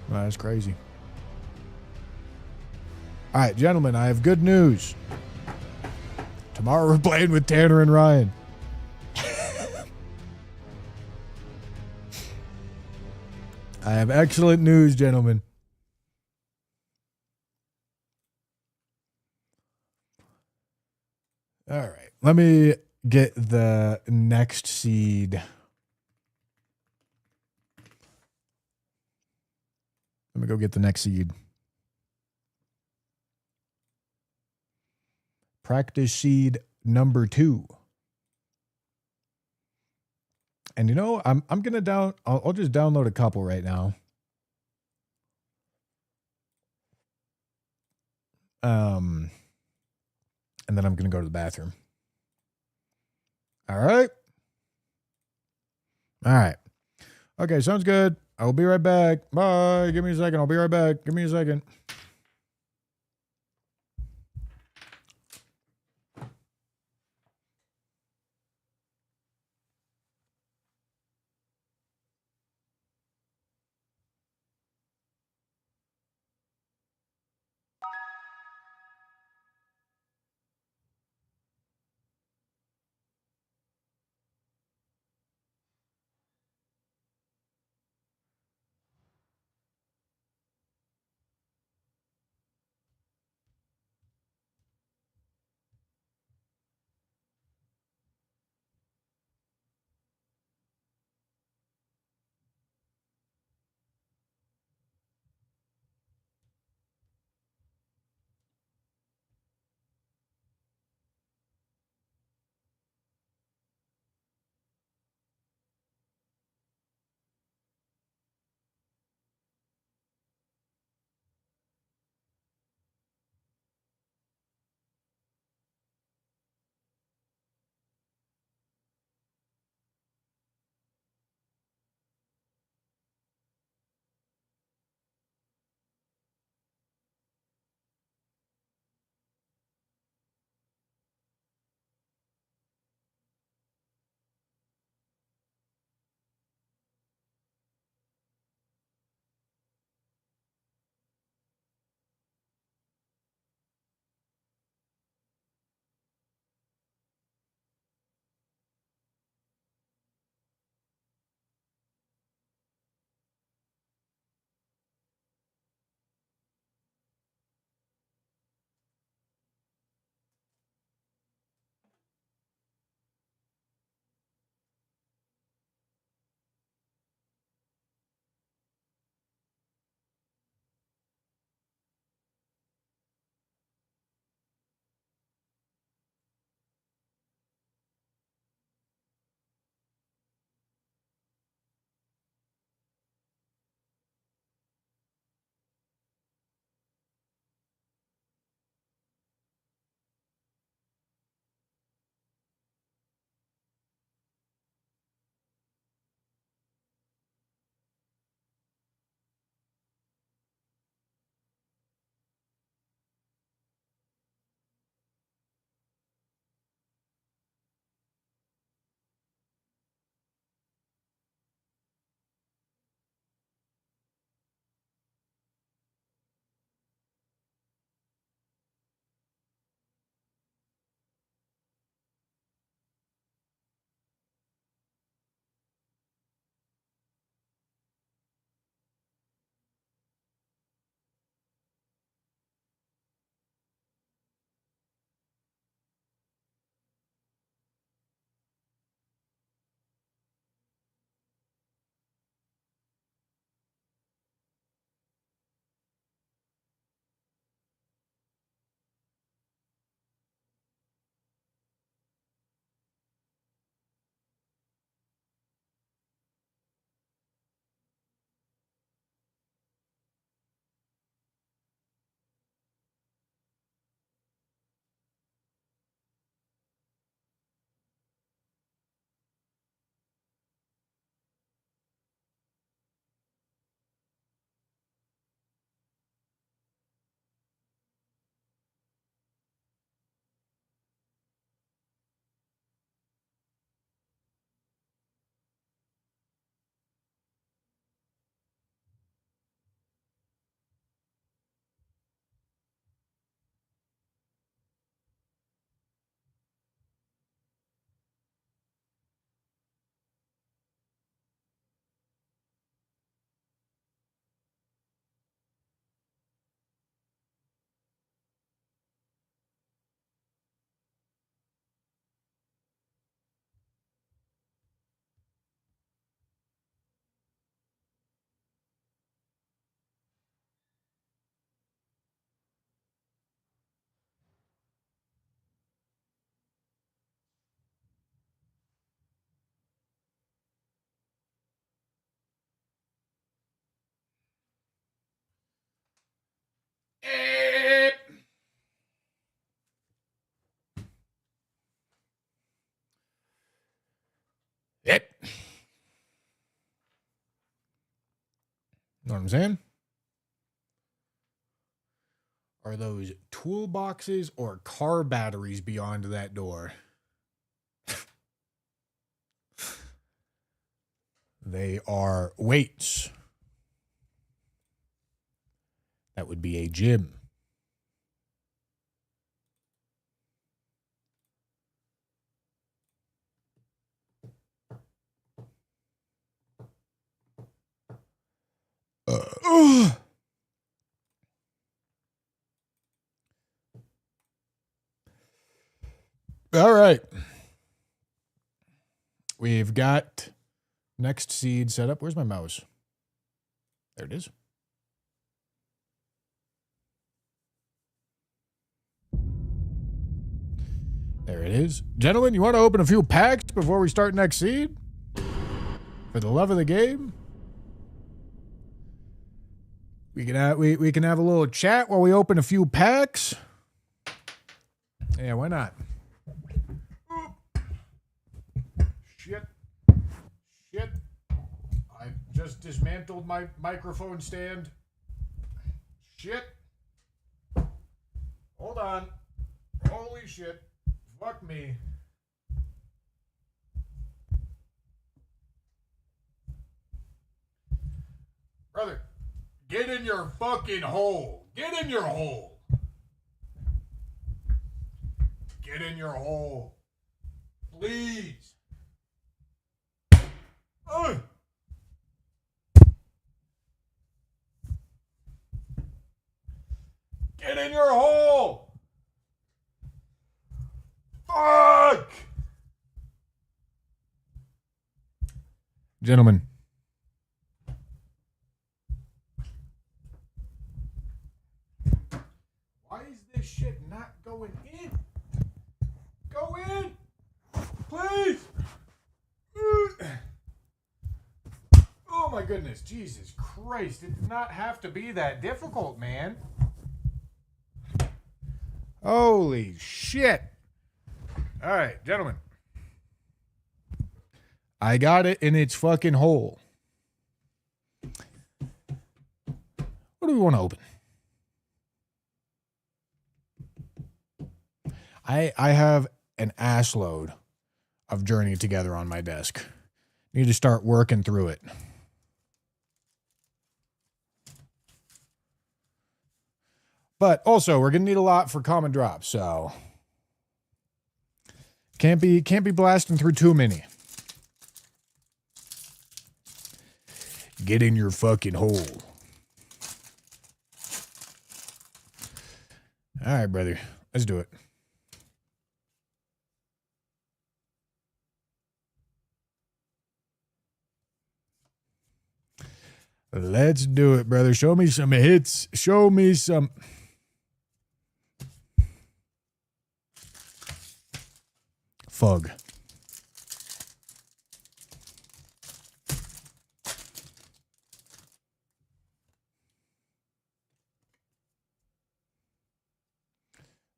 A: Well, that's crazy. All right, gentlemen, I have good news. Tomorrow we're playing with Tanner and Ryan. I have excellent news, gentlemen. All right, let me get the next seed Let me go get the next seed. Practice seed number 2. And you know, I'm gonna I'll just download a couple right now. And then I'm gonna go to the bathroom. All right. All right. Okay, sounds good. I'll be right back. Bye. Give me a second. I'll be right back. Give me a second. what I'm saying? Are those toolboxes or car batteries beyond that door? They are weights. That would be a gym. All right. We've got next seed set up. Where's my mouse? There it is. There it is. Gentlemen, you want to open a few packs before we start next seed? For the love of the game? We can have a little chat while we open a few packs. Yeah, why not? Shit. I just dismantled my microphone stand. Shit. Hold on. Holy shit. Fuck me. Brother, get in your fucking hole. Get in your hole. Get in your hole. Please. Get in your hole. Fuck. Gentlemen. Why is this shit not going in? Go in. Please. Oh my goodness. Jesus Christ. It did not have to be that difficult, man. Holy shit. All right, gentlemen. I got it in its fucking hole. What do we want to open? I have an ass load of Journey Together on my desk. Need to start working through it. But also, we're gonna need a lot for common drops, so can't be blasting through too many. Get in your fucking hole. All right, brother, let's do it. Let's do it, brother. Show me some hits. Show me some. Fug.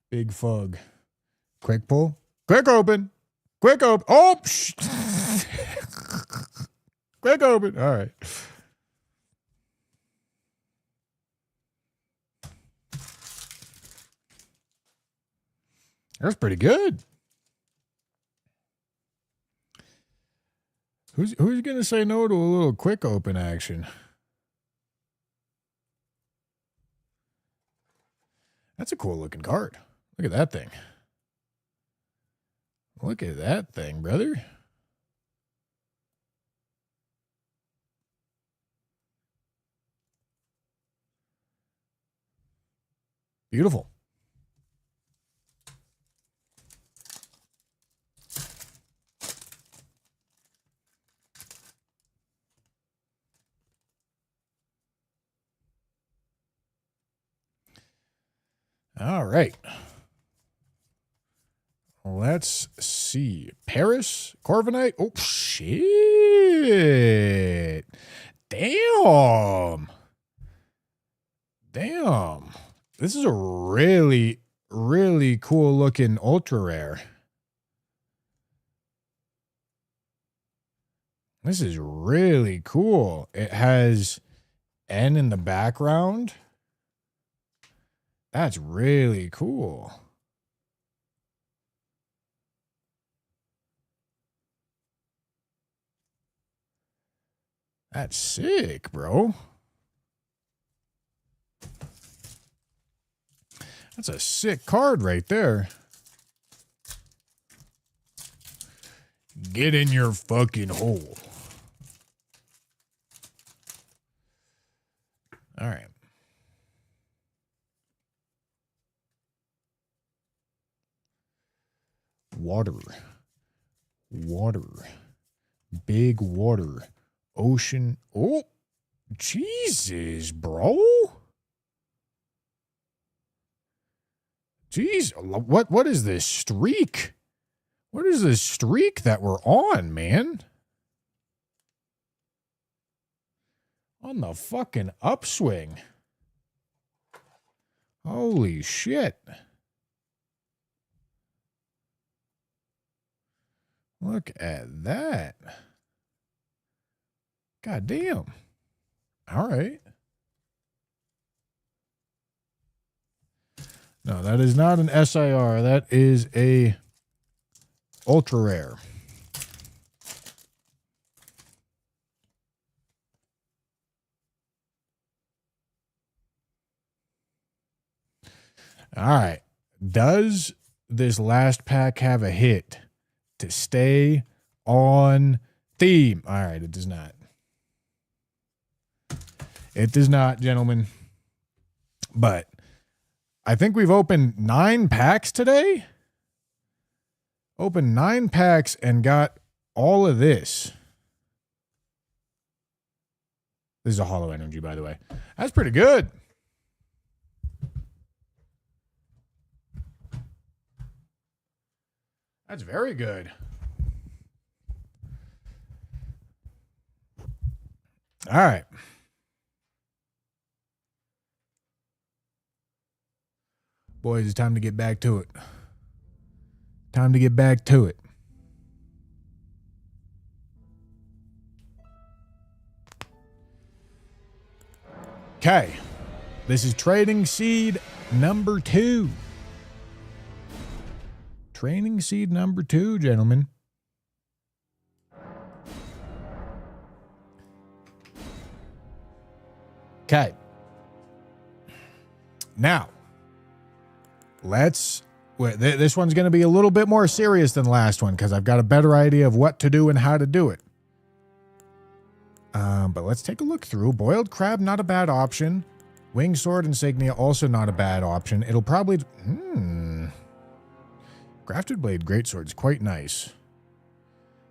A: Big fug. Quick pull. Quick open. Quick open. Oh, quick open. All right. That's pretty good. Who's gonna say no to a little quick open action? That's a cool looking card. Look at that thing. Look at that thing, brother. Beautiful. All right. Let's see. Paris, Corviknight. Oh, shit. Damn. This is a really, really cool looking ultra rare. This is really cool. It has N in the background. That's really cool. That's sick, bro. That's a sick card right there. Get in your fucking hole. All right. Water. Water. Big water. Ocean. Oh, Jesus, bro. Jeez, what is this streak? What is this streak that we're on, man? On the fucking upswing. Holy shit. Look at that. God damn. All right. No, that is not an SIR. That is a ultra rare. All right. Does this last pack have a hit to stay on theme? All right, it does not. It does not, gentlemen. But I think we've opened 9 packs today. Opened 9 packs and got all of this. This is a hollow energy, by the way. That's pretty good. That's very good. All right. Boys, it's time to get back to it. Time to get back to it. Okay. This is Trading Seed number 2. Training Seed number 2, gentlemen. Okay. Now, this one's going to be a little bit more serious than the last one because I've got a better idea of what to do and how to do it. But let's take a look through. Boiled crab, not a bad option. Wing sword insignia, also not a bad option. It'll probably... Grafted blade greatsword's quite nice.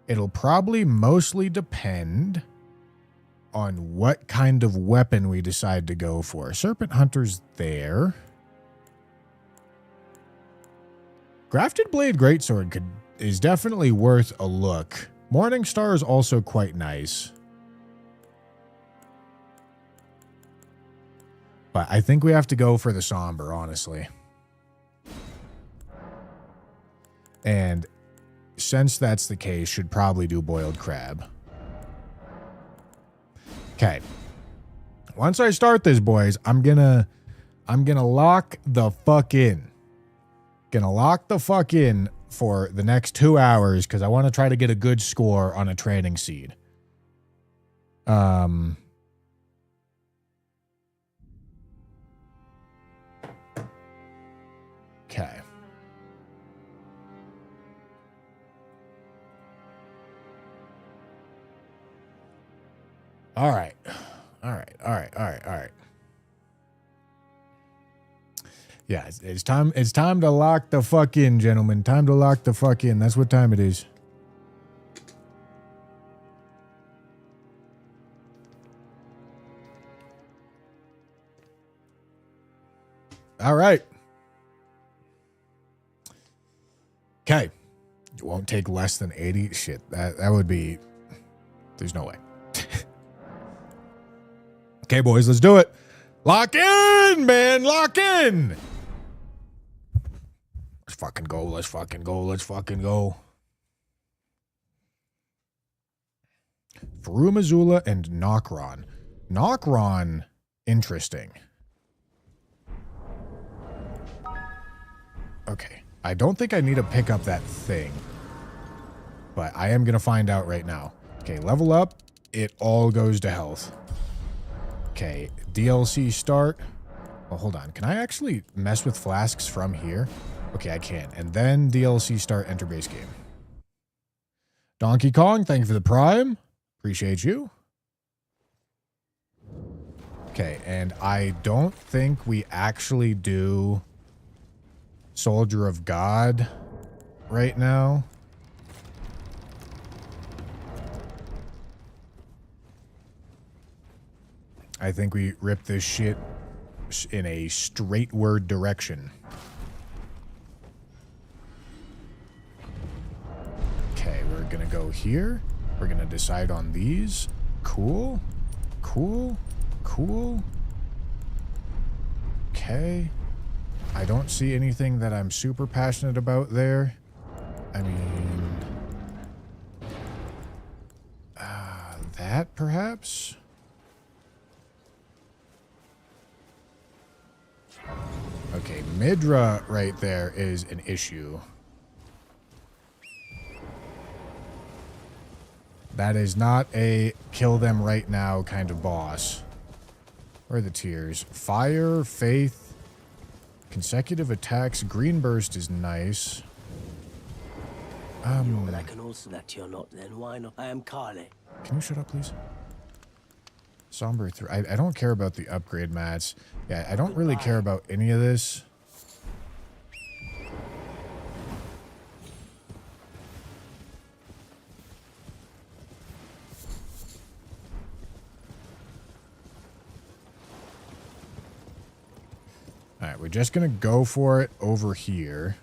A: It'll probably mostly depend on what kind of weapon we decide to go for. Serpent hunter's there. Grafted blade greatsword is definitely worth a look. Morning star is also quite nice. But I think we have to go for the somber, honestly. And since that's the case, should probably do boiled crab. Okay. Once I start this, boys, I'm gonna lock the fuck in. Gonna lock the fuck in for the next 2 hours because I want to try to get a good score on a training seed. Okay. All right. Yeah, it's time to lock the fuck in, gentlemen. Time to lock the fuck in. That's what time it is. All right. Okay. It won't take less than 80. Shit, that would be... There's no way. Okay, boys, let's do it. Lock in, man. Lock in. Let's fucking go. Let's fucking go. Let's fucking go. Farum Azula and Nokron. Nokron. Interesting. Okay. I don't think I need to pick up that thing. But I am going to find out right now. Okay, level up. It all goes to health. Okay, DLC start. Oh, hold on. Can I actually mess with flasks from here? Okay, I can. And then DLC start, enter base game. Donkey Kong, thank you for the prime. Appreciate you. Okay, and I don't think we actually do Soldier of God right now. I think we rip this shit in a straightward direction. Okay, we're gonna go here. We're gonna decide on these. Cool. Cool. Cool. Okay. I don't see anything that I'm super passionate about there. I mean... that, perhaps? Okay, Midra right there is an issue. That is not a kill them right now kind of boss. Where are the tiers? Fire, faith, consecutive attacks, green burst is nice.
B: But I can also that you're not, then why not? I am Carly.
A: Can you shut up, please? Somber 3. I don't care about the upgrade mats. Yeah, I don't really care about any of this. Alright, we're just gonna go for it over here.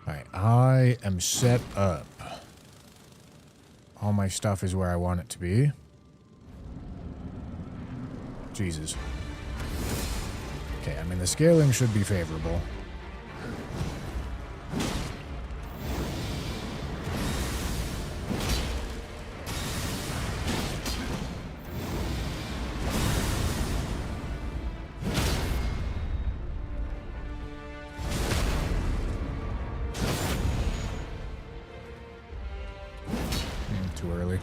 A: Alright, I am set up. All my stuff is where I want it to be. Jesus. Okay, I mean, the scaling should be favorable. Too early.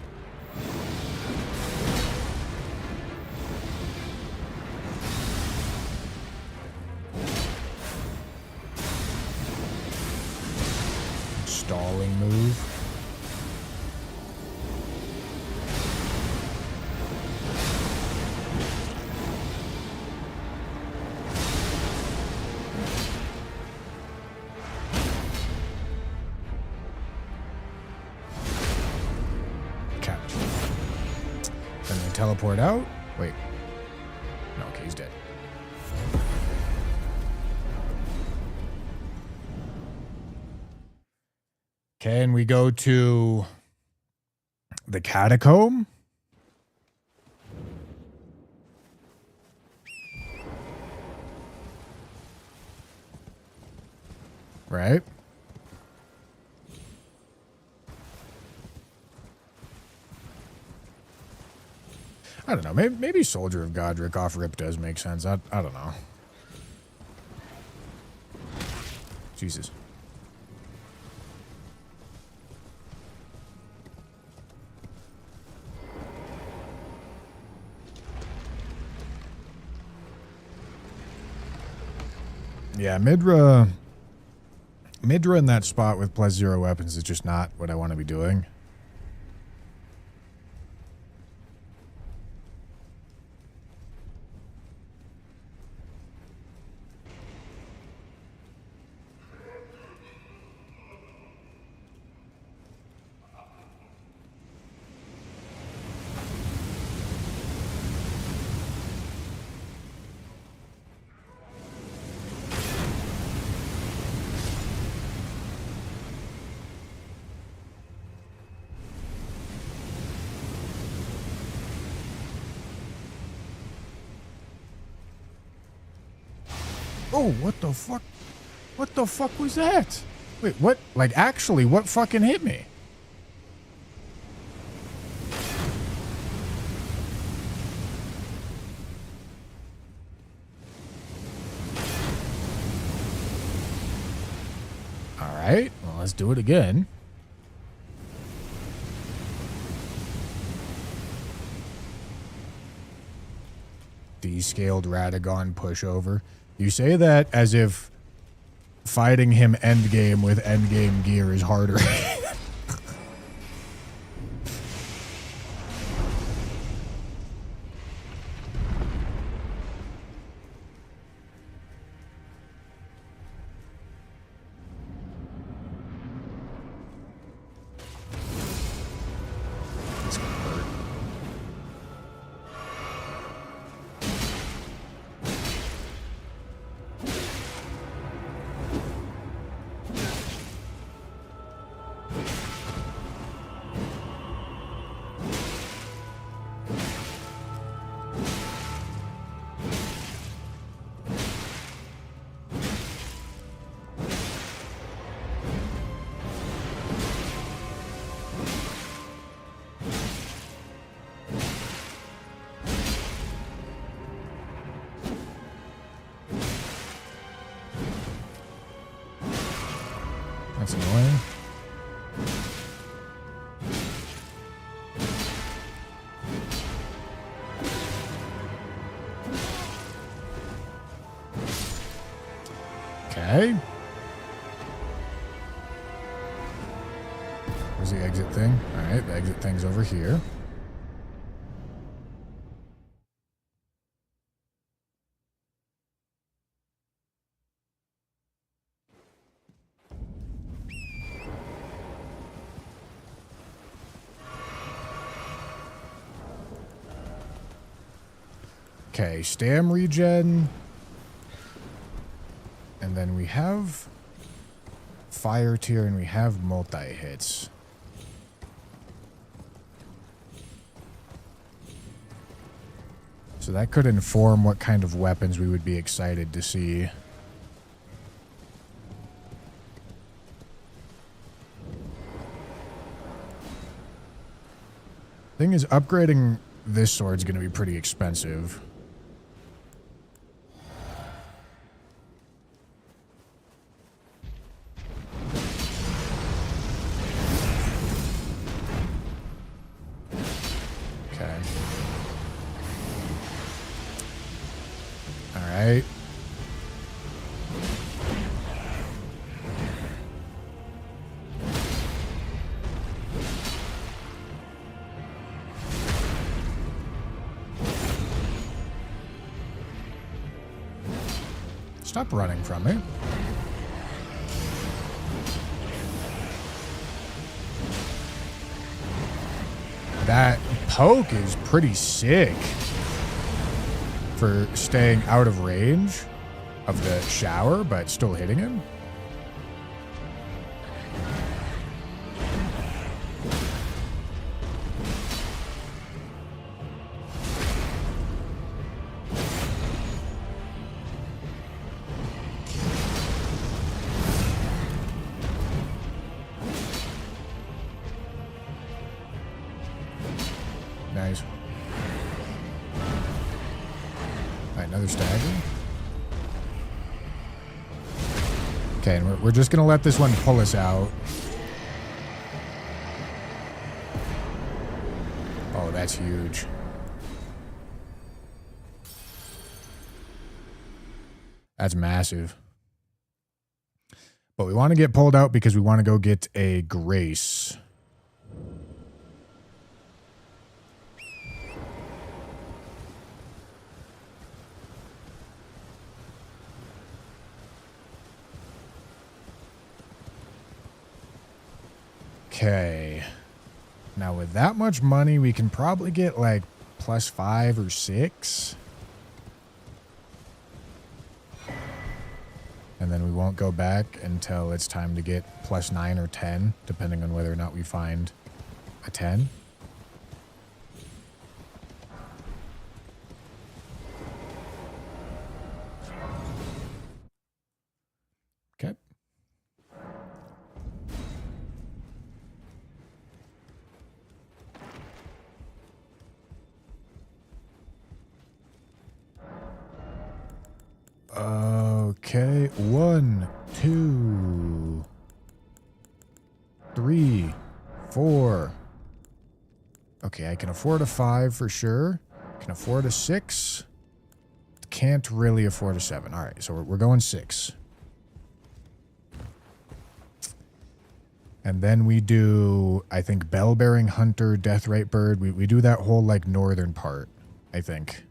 A: Stalling move. Okay. Then they teleport out. Wait. No, okay, he's dead. Okay, and we go to the catacomb. Right? I don't know. Maybe Soldier of Godric off rip does make sense. I don't know. Jesus. Yeah, Midra in that spot with +0 weapons is just not what I want to be doing. Oh, what the fuck? What the fuck was that? Wait, what? Like, actually, what fucking hit me? Alright, well, let's do it again. Descaled Radagon pushover. You say that as if fighting him endgame with endgame gear is harder. It's gonna hurt. That's annoying. Okay. Where's the exit thing? Alright, the exit thing's over here. Okay, stam regen. And then we have fire tier and we have multi-hits. So that could inform what kind of weapons we would be excited to see. Thing is, upgrading this sword's going to be pretty expensive. Okay. All right. Stop running from me. That poke is pretty sick for staying out of range of the shower, but still hitting him. Nice. Alright, another stagger. Okay, and we're just going to let this one pull us out. Oh, that's huge. That's massive. But we want to get pulled out because we want to go get a grace. Okay. Now with that much money, we can probably get like +5 or 6. And then we won't go back until it's time to get +9 or 10, depending on whether or not we find a 10. Okay, 1, 2, 3, 4. Okay, I can afford a 5 for sure. Can afford a 6. Can't really afford a 7. All right, so we're going 6. And then we do, I think, Bell-bearing Hunter, Deathrite Bird. We do that whole, like, northern part, I think.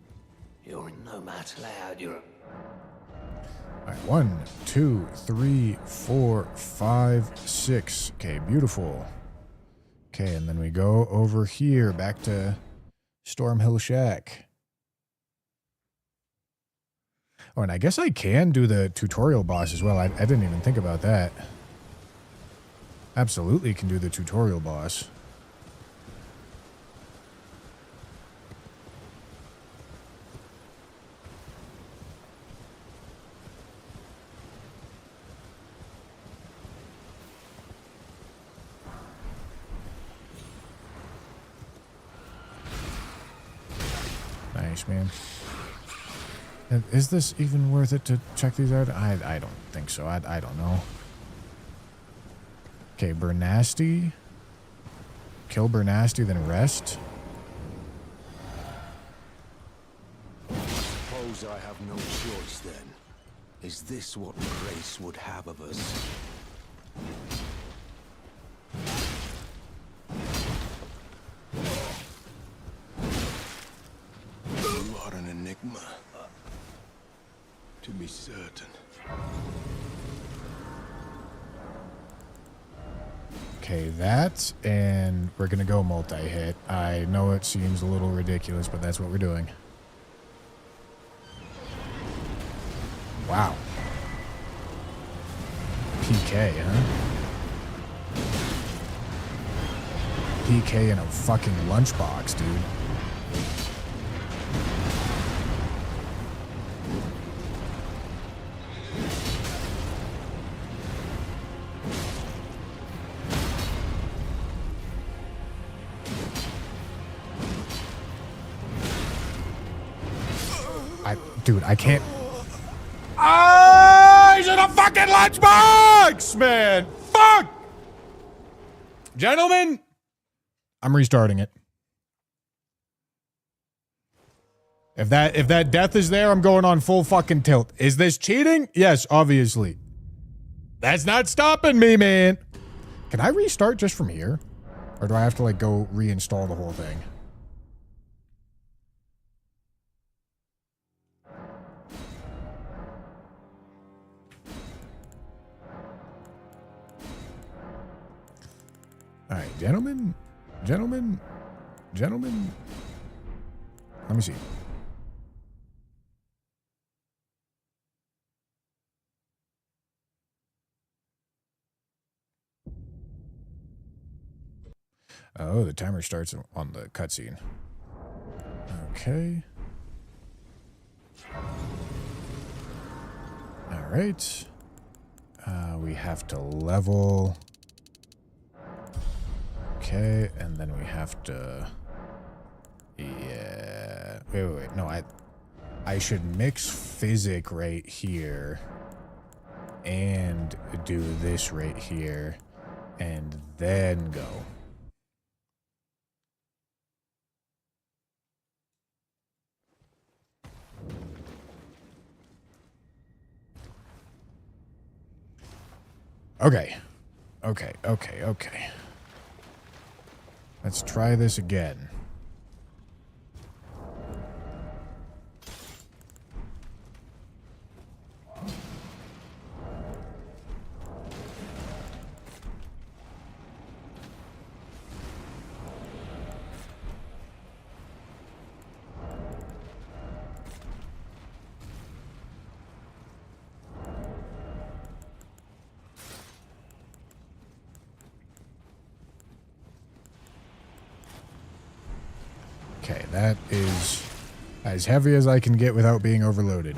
B: You're in no match loud. You're a...
A: All right, 1, 2, 3, 4, 5, 6. Okay, beautiful. Okay, and then we go over here, back to Stormhill Shack. Oh, and I guess I can do the tutorial boss as well. I didn't even think about that. Absolutely can do the tutorial boss. Nice, man. Is this even worth it to check these out? I don't think so. I don't know. Okay, Bernasty. Kill Bernasty, then rest.
E: Suppose I have no choice then. Is this what grace would have of us? You are an enigma. To be certain.
A: Okay, that, and we're gonna go multi-hit. I know it seems a little ridiculous, but that's what we're doing. Wow. PK, huh? PK in a fucking lunchbox, dude. Dude, I can't. Ah, he's in a fucking lunchbox, man. Fuck. Gentlemen, I'm restarting it. If that death is there, I'm going on full fucking tilt. Is this cheating? Yes, obviously. That's not stopping me, man. Can I restart just from here? Or do I have to, like, go reinstall the whole thing? All right, gentlemen. Let me see. Oh, the timer starts on the cutscene. Okay. All right. We have to level. Okay, and then we have to. Yeah. Wait. No, I should mix physic right here, and do this right here, and then go. Okay. Let's try this again. Okay, that is as heavy as I can get without being overloaded.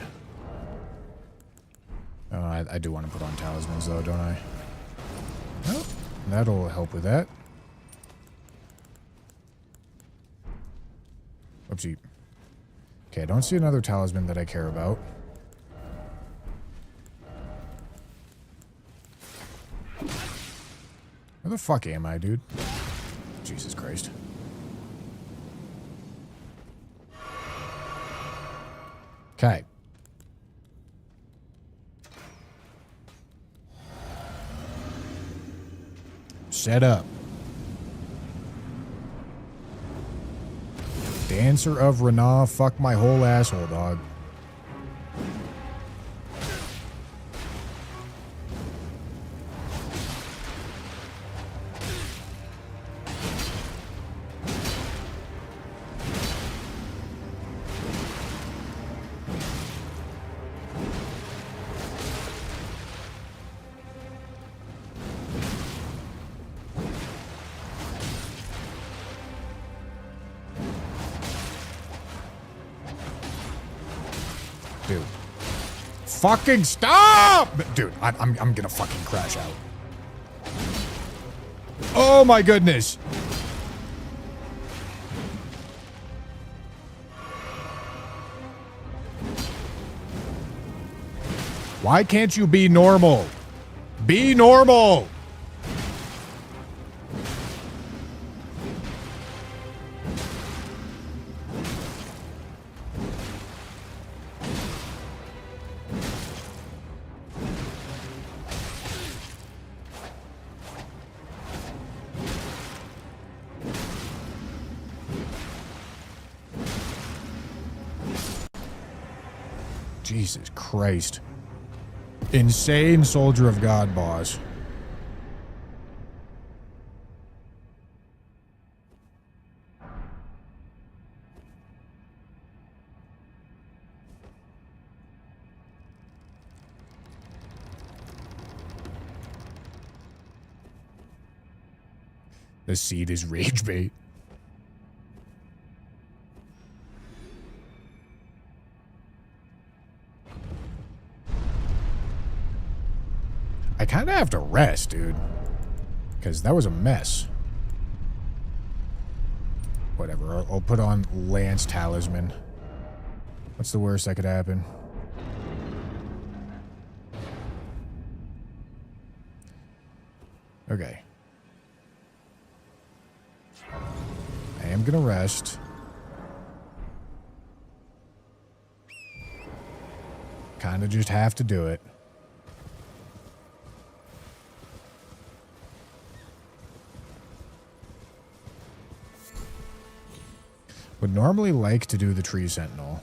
A: Oh, I do want to put on talismans, though, don't I? Oh, that'll help with that. Oopsie. Okay, I don't see another talisman that I care about. Where the fuck am I, dude? Jesus Christ. Okay. Set up. Dancer of Renah, fuck my whole asshole, dog. Dude. Fucking stop! Dude, I'm gonna fucking crash out. Oh my goodness. Why can't you be normal? Be normal! Jesus Christ. Insane Soldier of God boss. The seed is rage bait. I kind of have to rest, dude. Because that was a mess. Whatever, I'll put on Lance Talisman. What's the worst that could happen? Okay. I am gonna rest. Kinda just have to do it. Would normally like to do the Tree Sentinel.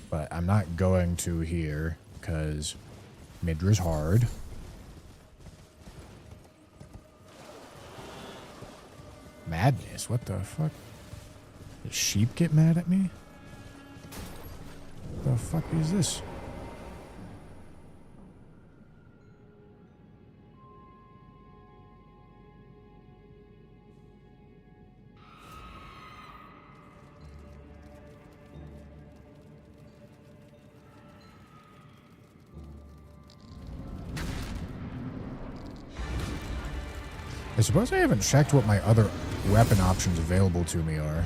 A: But I'm not going to here, because Midra's hard. Madness, what the fuck? Did sheep get mad at me? What the fuck is this? I suppose I haven't checked what my other weapon options available to me are.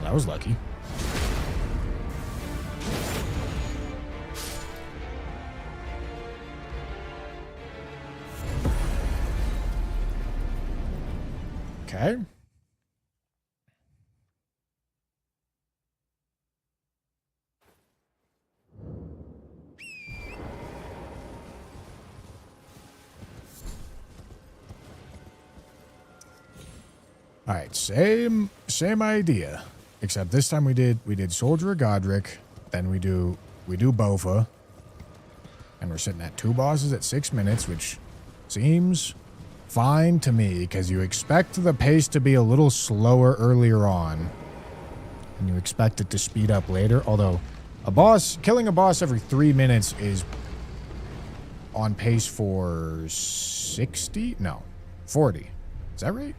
A: I was lucky. Okay. All right, same idea. Except this time we did Soldier of Godric, then we do Bofa. we're sitting at 2 bosses at 6 minutes, which seems fine to me, because you expect the pace to be a little slower earlier on, and you expect it to speed up later. Although, killing a boss every 3 minutes is on pace for 60? No, 40. Is that right?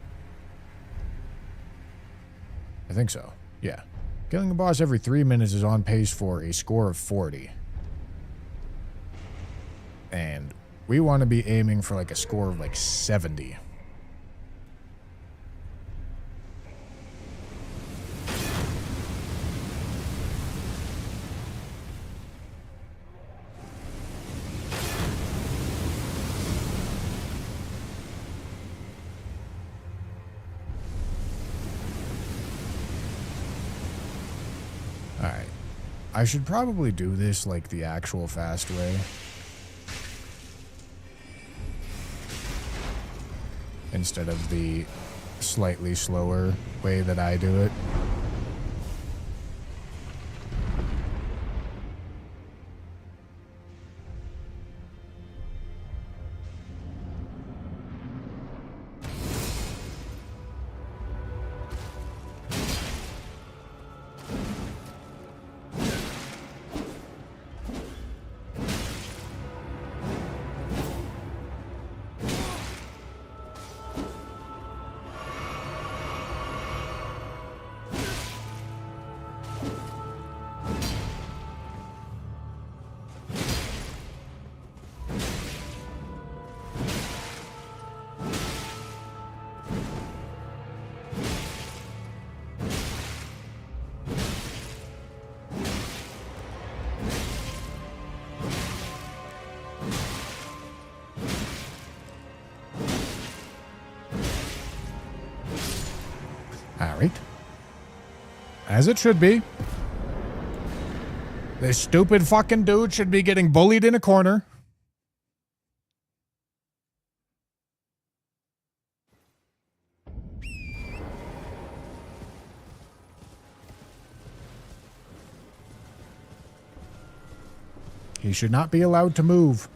A: I think so. Yeah. Killing a boss every 3 minutes is on pace for a score of 40. And we want to be aiming for like a score of like 70. Alright. I should probably do this like the actual fast way. Instead of the slightly slower way that I do it. Alright. As it should be. This stupid fucking dude should be getting bullied in a corner. He should not be allowed to move.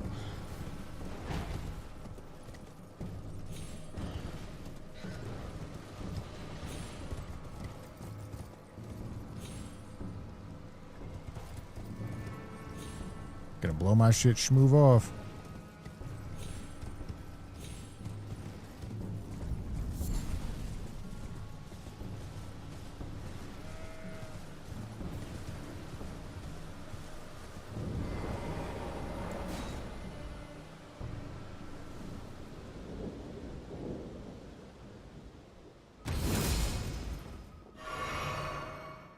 A: Gonna blow my shit schmoove off.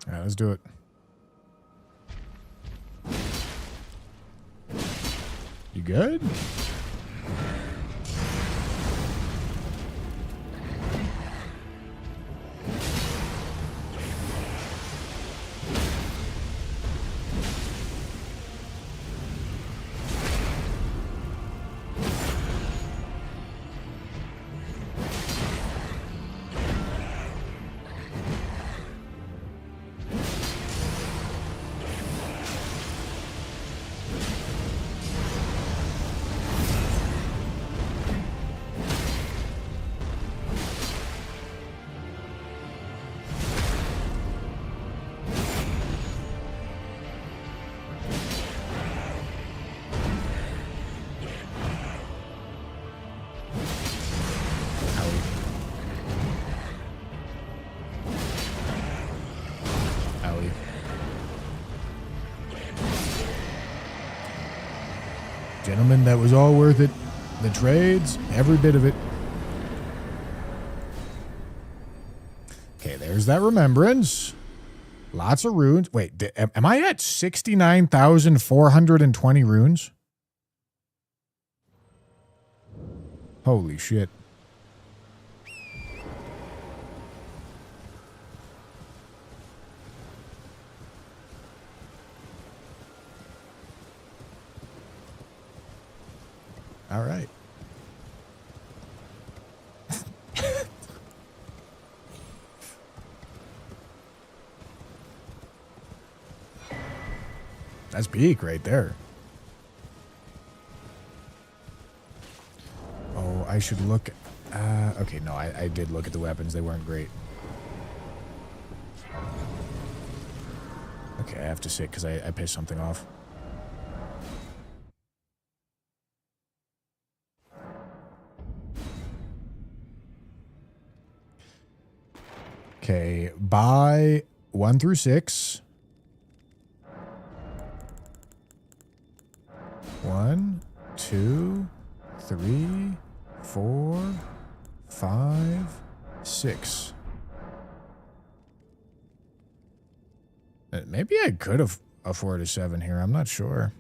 A: All right, let's do it. You good? Gentlemen, that was all worth it. The trades, every bit of it. Okay, there's that remembrance. Lots of runes. Wait, am I at 69,420 runes? Holy shit. All right. That's peak right there. I should look... okay, no, I did look at the weapons. They weren't great. Okay, I have to sit because I pissed something off. Okay, buy 1 through 6. 1, 2, 3, 4, 5, 6. Maybe I could have afforded a 7 here. I'm not sure.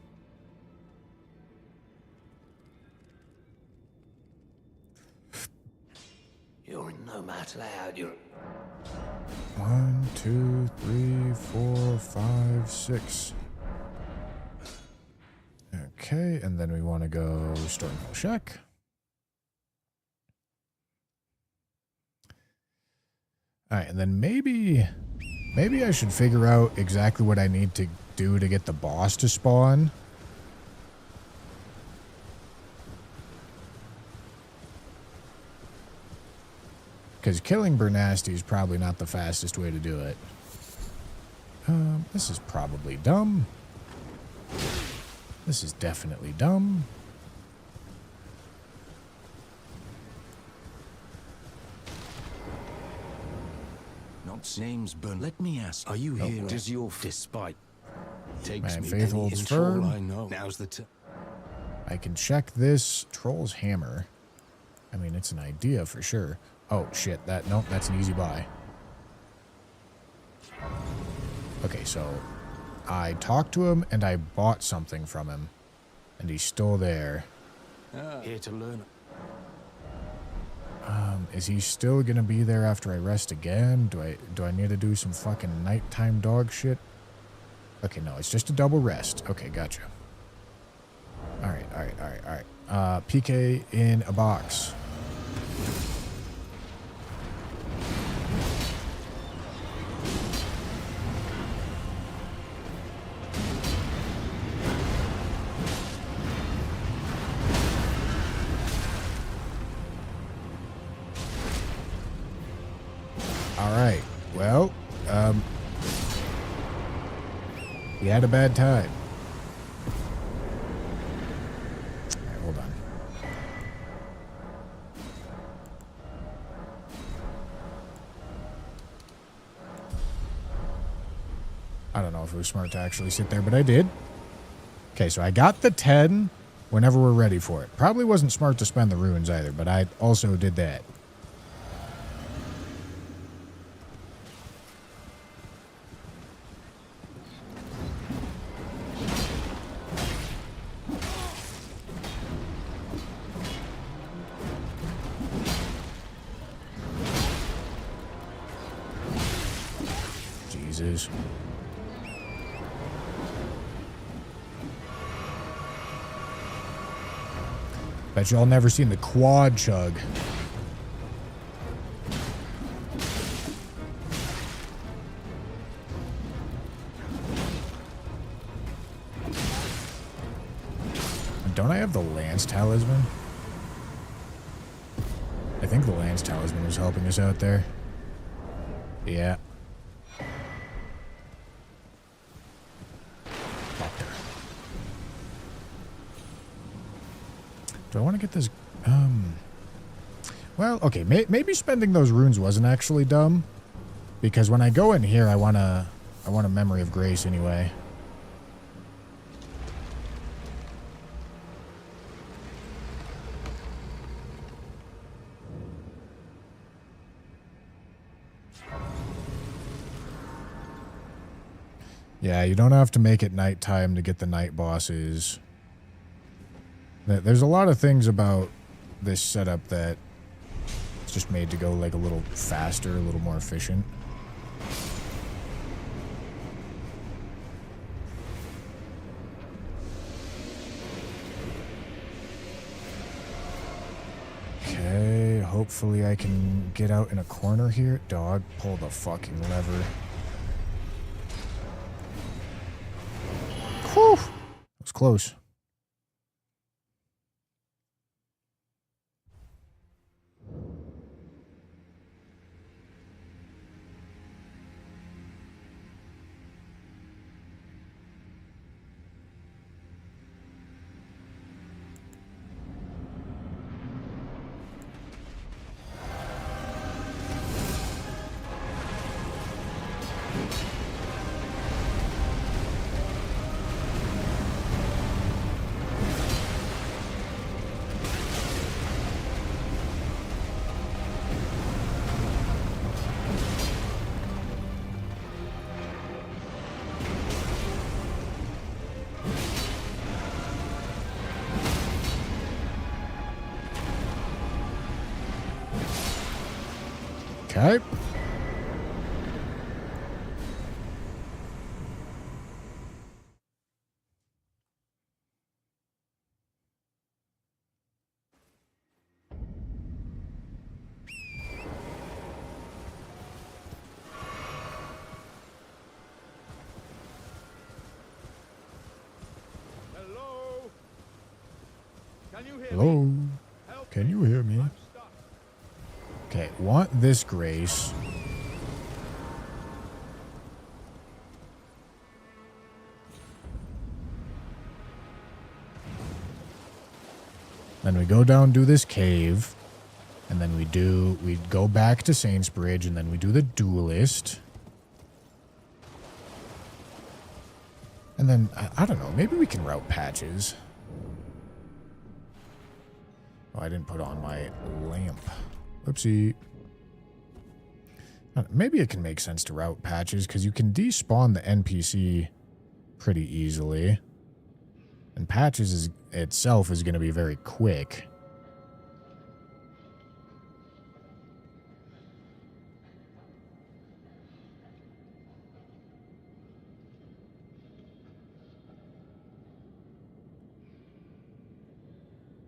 B: You're in no matter loud. You're
A: 1, 2, 3, 4, 5, 6. Okay, and then we want to go Stormhill Shack. Alright, and then maybe I should figure out exactly what I need to do to get the boss to spawn. Because killing Bernasty is probably not the fastest way to do it. This is probably dumb. This is definitely dumb.
E: Not names, Bern. Let me ask. Are you here? Does your despite takes
A: Man,
E: me
A: faith
E: any
A: holds
E: inch
A: firm.
E: all I know. Now's the time.
A: I can check this Troll's Hammer. I mean, it's an idea for sure. Oh, shit. Nope, that's an easy buy. Okay, so I talked to him and I bought something from him. And he's still there.
E: Here to learn.
A: Is he still gonna be there after I rest again? Do I need to do some fucking nighttime dog shit? Okay, no, it's just a double rest. Okay, gotcha. Alright. PK in a box. Alright, well, he had a bad time. Alright, hold on. I don't know if it was smart to actually sit there, but I did. Okay, so I got the 10 whenever we're ready for it. Probably wasn't smart to spend the runes either, but I also did that. Jesus. Bet y'all never seen the quad chug. Don't I have the Lance Talisman? I think the Lance Talisman was helping us out there. Yeah. Do I want to get this? Well, okay. Maybe spending those runes wasn't actually dumb, because when I go in here, I want a Memory of Grace anyway. Yeah, you don't have to make it nighttime to get the night bosses. There's a lot of things about this setup that it's just made to go like a little faster, a little more efficient. Okay, hopefully I can get out in a corner here. Dog, pull the fucking lever. Whew! That was close. Okay.
F: Hello? Can you hear me?
A: Hello?
F: Help
A: Can
F: me.
A: you hear me?
F: I'm stuck.
A: Okay, want this grace. Then we go down, do this cave. And then we go back to Saints Bridge, and then we do the duelist. And then, I don't know, maybe we can route patches. Oh, I didn't put on my lamp. Whoopsie. Maybe it can make sense to route patches, because you can despawn the NPC pretty easily. And patches itself is going to be very quick.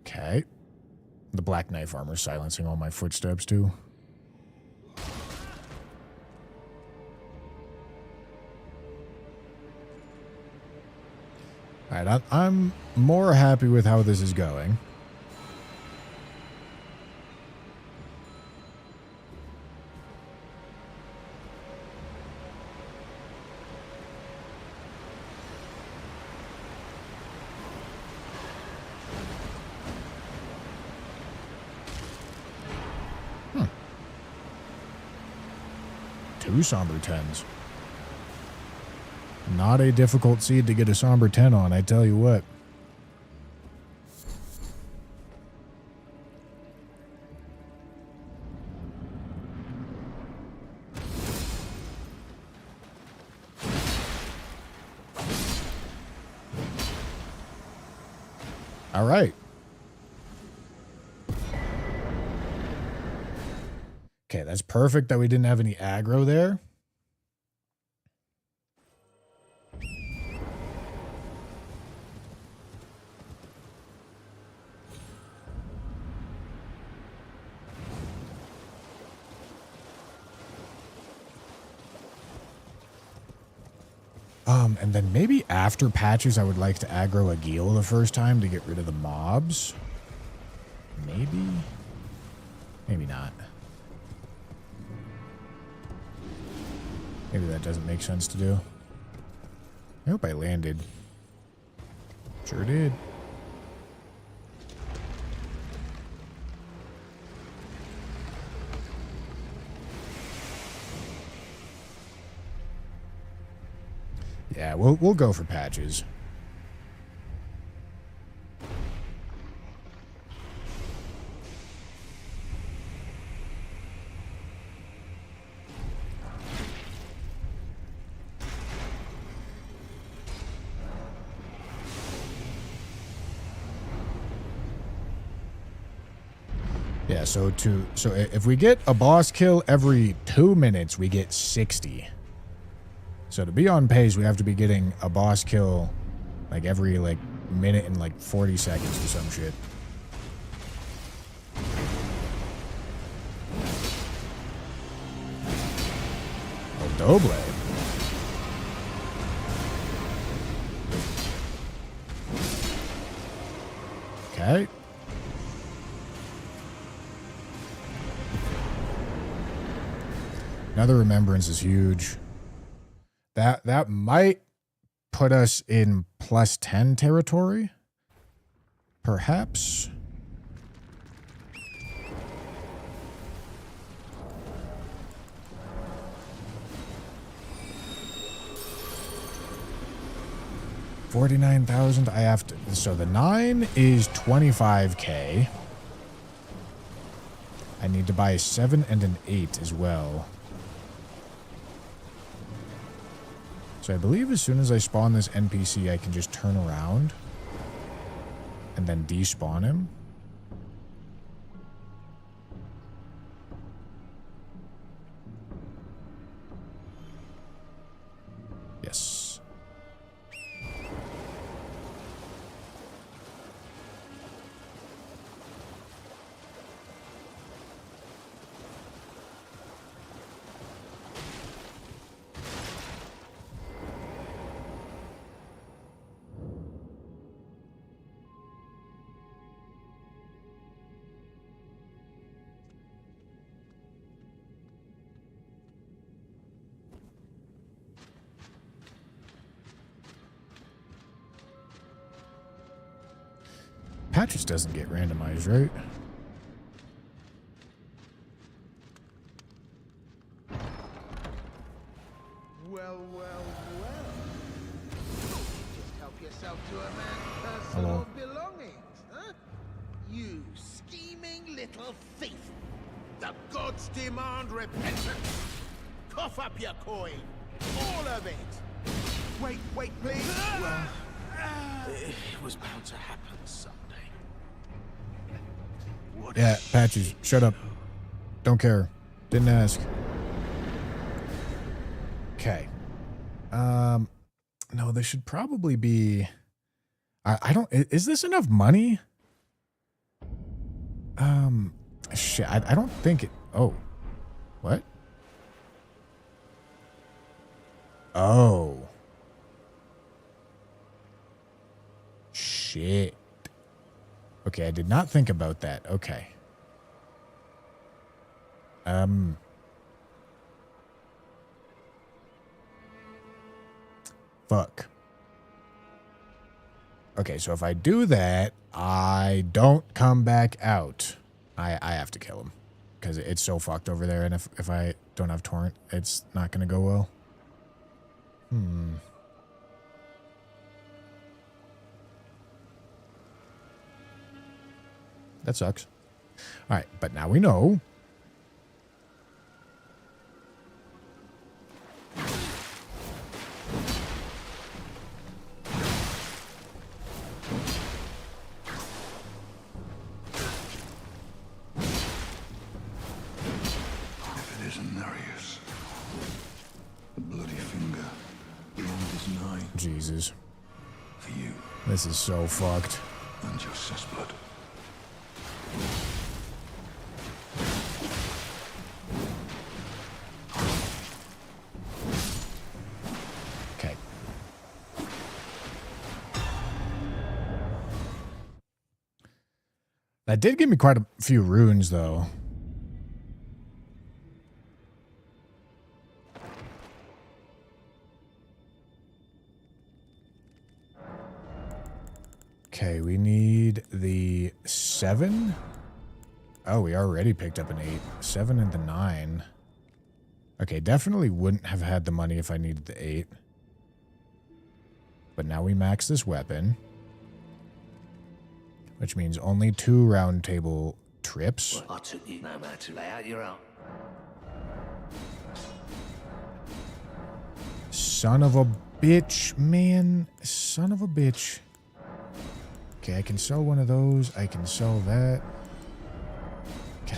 A: Okay. The black knife armor silencing all my footsteps, too. Alright, I'm more happy with how this is going. Two Somber 10s. Not a difficult seed to get a Somber 10 on, I tell you what. All right. Okay, that's perfect that we didn't have any aggro there. And then maybe after patches, I would like to aggro a Gil the first time to get rid of the mobs. Maybe? Maybe not. Maybe that doesn't make sense to do. I hope I landed. Sure did. Yeah, we'll go for patches. Yeah, so if we get a boss kill every 2 minutes, we get 60. So to be on pace, we have to be getting a boss kill like every minute and 40 seconds or some shit. Oh, Doble. Okay. Another remembrance is huge. That might put us in +10 territory, perhaps. $49,000. I have to. So the 9 is 25K. I need to buy a 7 and an 8 as well. So I believe as soon as I spawn this NPC, I can just turn around and then despawn him. Patches doesn't get randomized, right?
F: Well, well, well.
D: Just help yourself to a man's
A: Hello.
D: personal belongings, huh? You scheming little thief.
E: The gods demand repentance. Cough up your coin. All of it.
F: Wait, please.
E: It was bound to happen someday. What
A: Yeah, Patches, shut up. Don't care. Didn't ask. Okay. No, this should probably be... I don't... Is this enough money? Shit, I don't think it... Oh. What? Oh. Shit. Okay, I did not think about that. Okay. Fuck. Okay, so if I do that, I don't come back out. I have to kill him. Because it's so fucked over there, and if I don't have torrent, it's not going to go well. That sucks. Alright, but now we know.
C: If it isn't Nereus, the bloody finger,
E: the end is nigh.
A: Jesus.
C: for you
A: This is so fucked.
C: and your cessblood.
A: Okay. That did give me quite a few runes, though. Okay, we need the 7. Oh, we already picked up an 8. 7 and the 9. Okay, definitely wouldn't have had the money if I needed the 8. But now we max this weapon. Which means only 2 round table trips.
B: I took you no matter lay out your own.
A: Son of a bitch, man. Son of a bitch. Okay, I can sell one of those. I can sell that. Okay.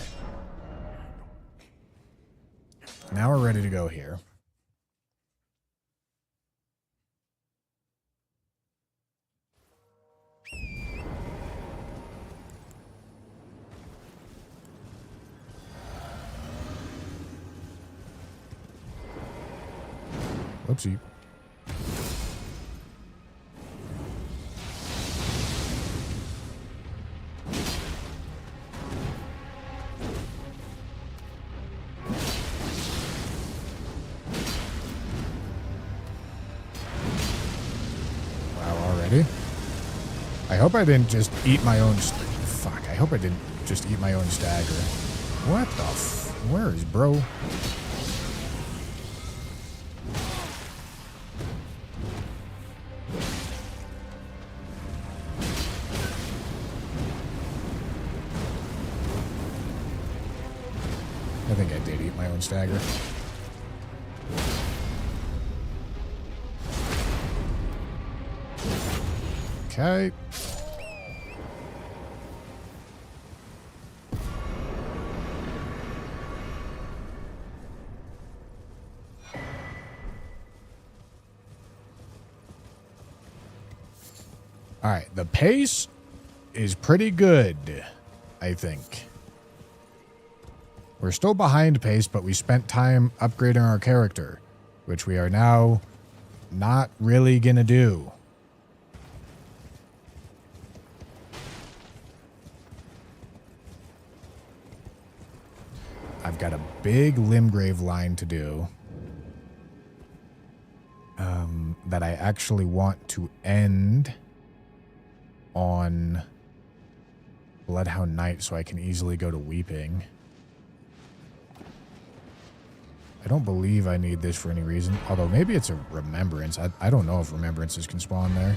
A: Now we're ready to go here. Whoopsie. Wow, already? I hope I didn't just eat my own... Fuck, I hope I didn't just eat my own stagger. What the Where is bro? I think I did eat my own stagger. Okay. All right, the pace is pretty good, I think. We're still behind pace, but we spent time upgrading our character, which we are now not really gonna do. I've got a big Limgrave line to do that I actually want to end on Bloodhound Knight so I can easily go to Weeping. I don't believe I need this for any reason. Although maybe it's a Remembrance. I don't know if Remembrances can spawn there.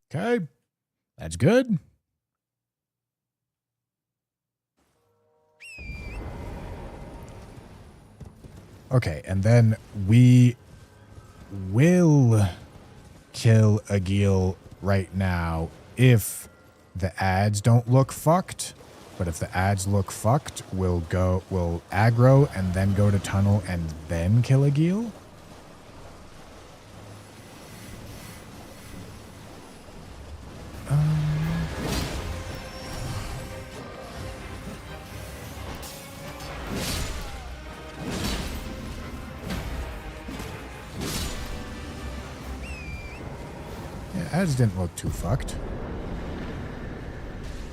A: Okay, that's good. Okay, and then we will kill Agil right now if the ads don't look fucked. But if the ads look fucked, we'll aggro and then go to tunnel and then kill Agil. Ads didn't look too fucked.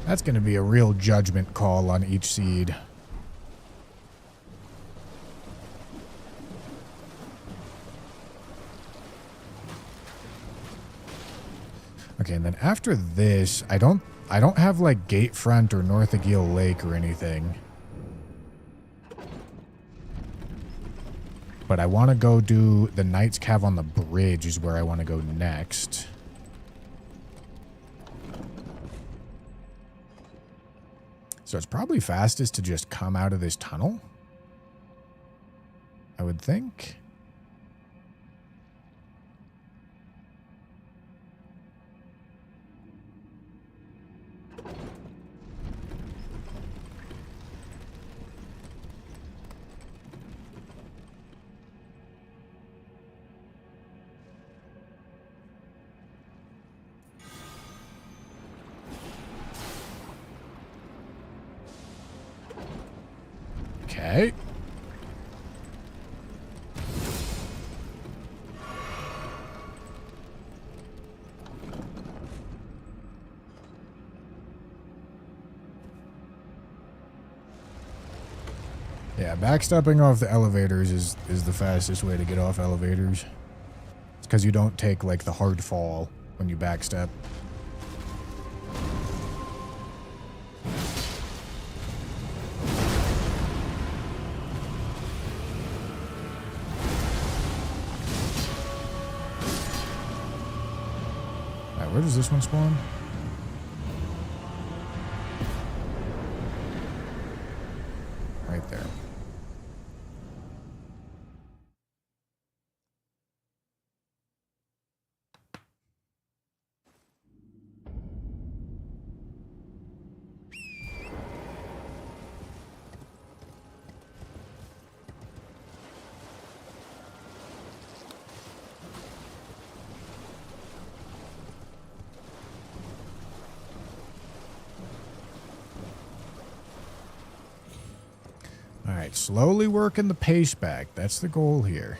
A: That's going to be a real judgment call on each seed. Okay, and then after this, I don't have like Gatefront or North Agil Lake or anything. But I want to go do the Knight's Cav on the bridge is where I want to go next. So it's probably fastest to just come out of this tunnel, I would think. Okay. Yeah, backstepping off the elevators is the fastest way to get off elevators. It's because you don't take, like, the hard fall when you backstep. Where does this one spawn? Right there. Alright, slowly working the pace back. That's the goal here.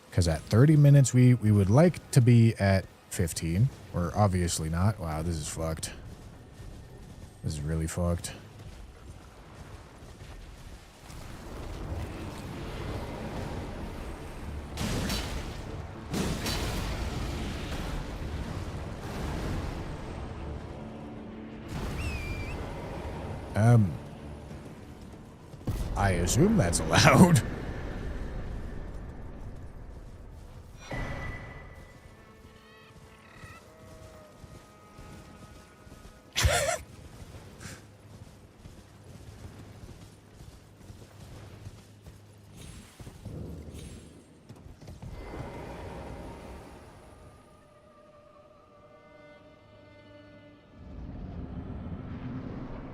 A: Because at 30 minutes, we would like to be at 15. Or obviously not. Wow, this is fucked. This is really fucked. I assume that's allowed.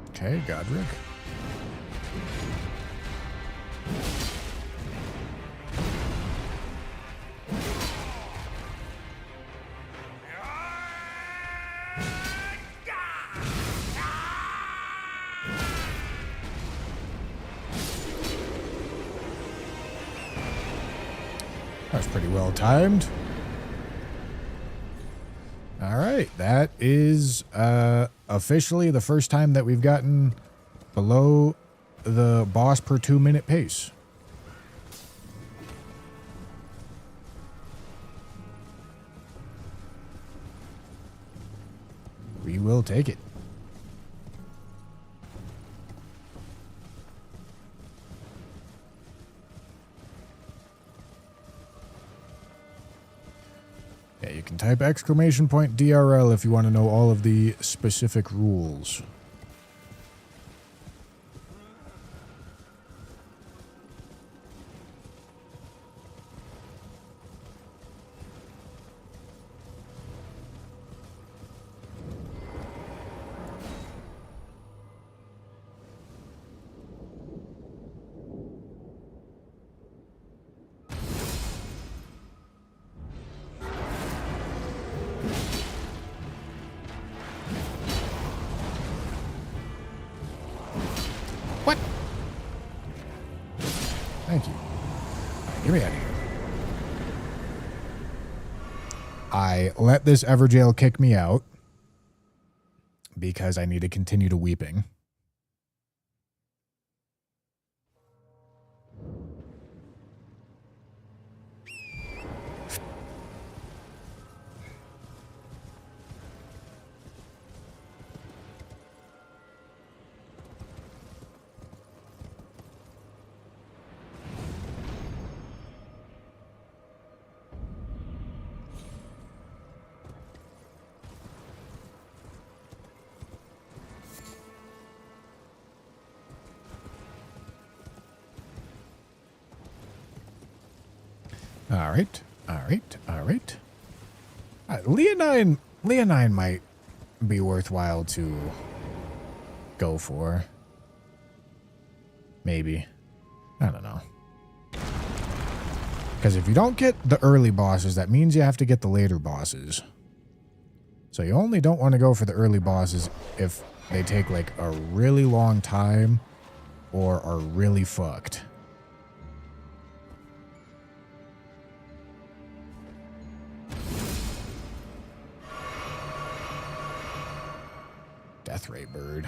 A: Okay, Godric. That was pretty well timed. right, that is officially the first time that we've gotten below the boss per 2-minute pace. We will take it. Yeah, you can type !DRL if you want to know all of the specific rules. What? Thank you. Get me out of here. I let this Everjail kick me out because I need to continue to weeping. All right. Leonine might be worthwhile to go for. Maybe. I don't know. Because if you don't get the early bosses, that means you have to get the later bosses. So you only don't want to go for the early bosses if they take like a really long time or are really fucked. Death Ray Bird.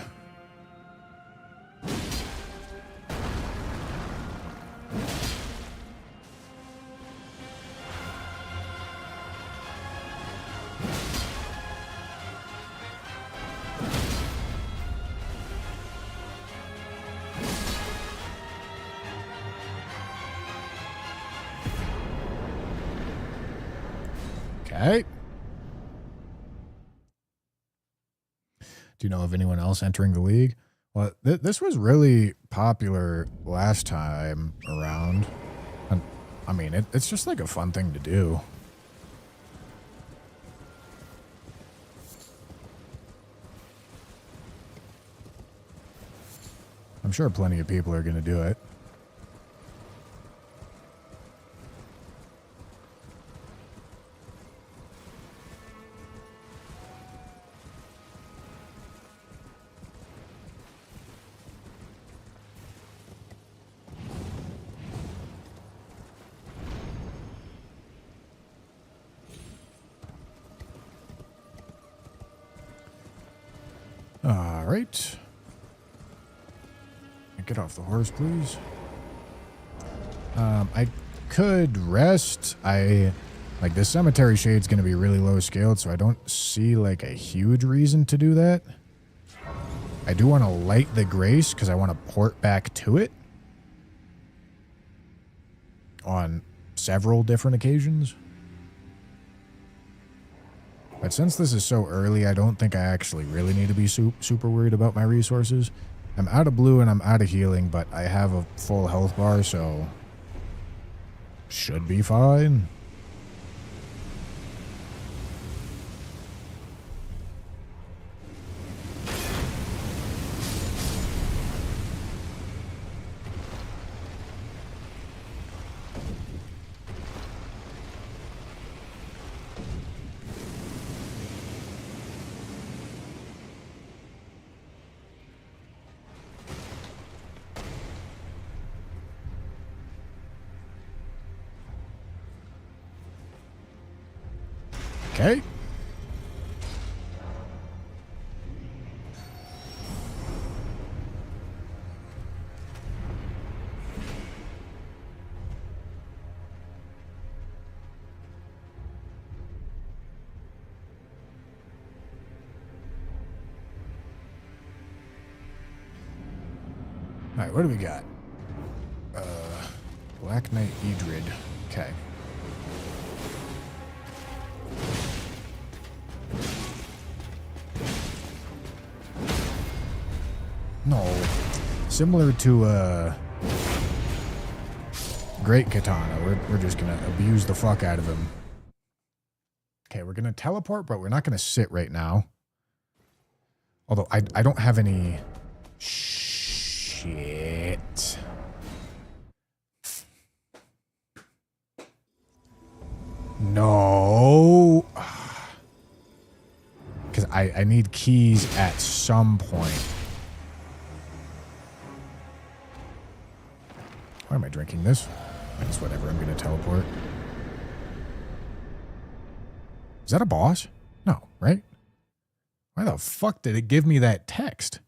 A: Okay. Do you know of anyone else entering the league? Well, this was really popular last time around. And, I mean, it's just like a fun thing to do. I'm sure plenty of people are going to do it. All right. Get off the horse, please. I could rest. Like this cemetery shade's going to be really low scaled, so I don't see like a huge reason to do that. I do want to light the grace because I want to port back to it on several different occasions. But since this is so early, I don't think I actually really need to be super worried about my resources. I'm out of blue and I'm out of healing, but I have a full health bar, so should be fine. Okay. Alright, what do we got? Black Knight Idrid. Okay. No. Similar to Great Katana. We're just gonna abuse the fuck out of him. Okay, we're gonna teleport, but we're not gonna sit right now. Although I don't have any shit. No. Because I need keys at some point. Why am I drinking this? It's whatever, I'm going to teleport. Is that a boss? No, right? Why the fuck did it give me that text?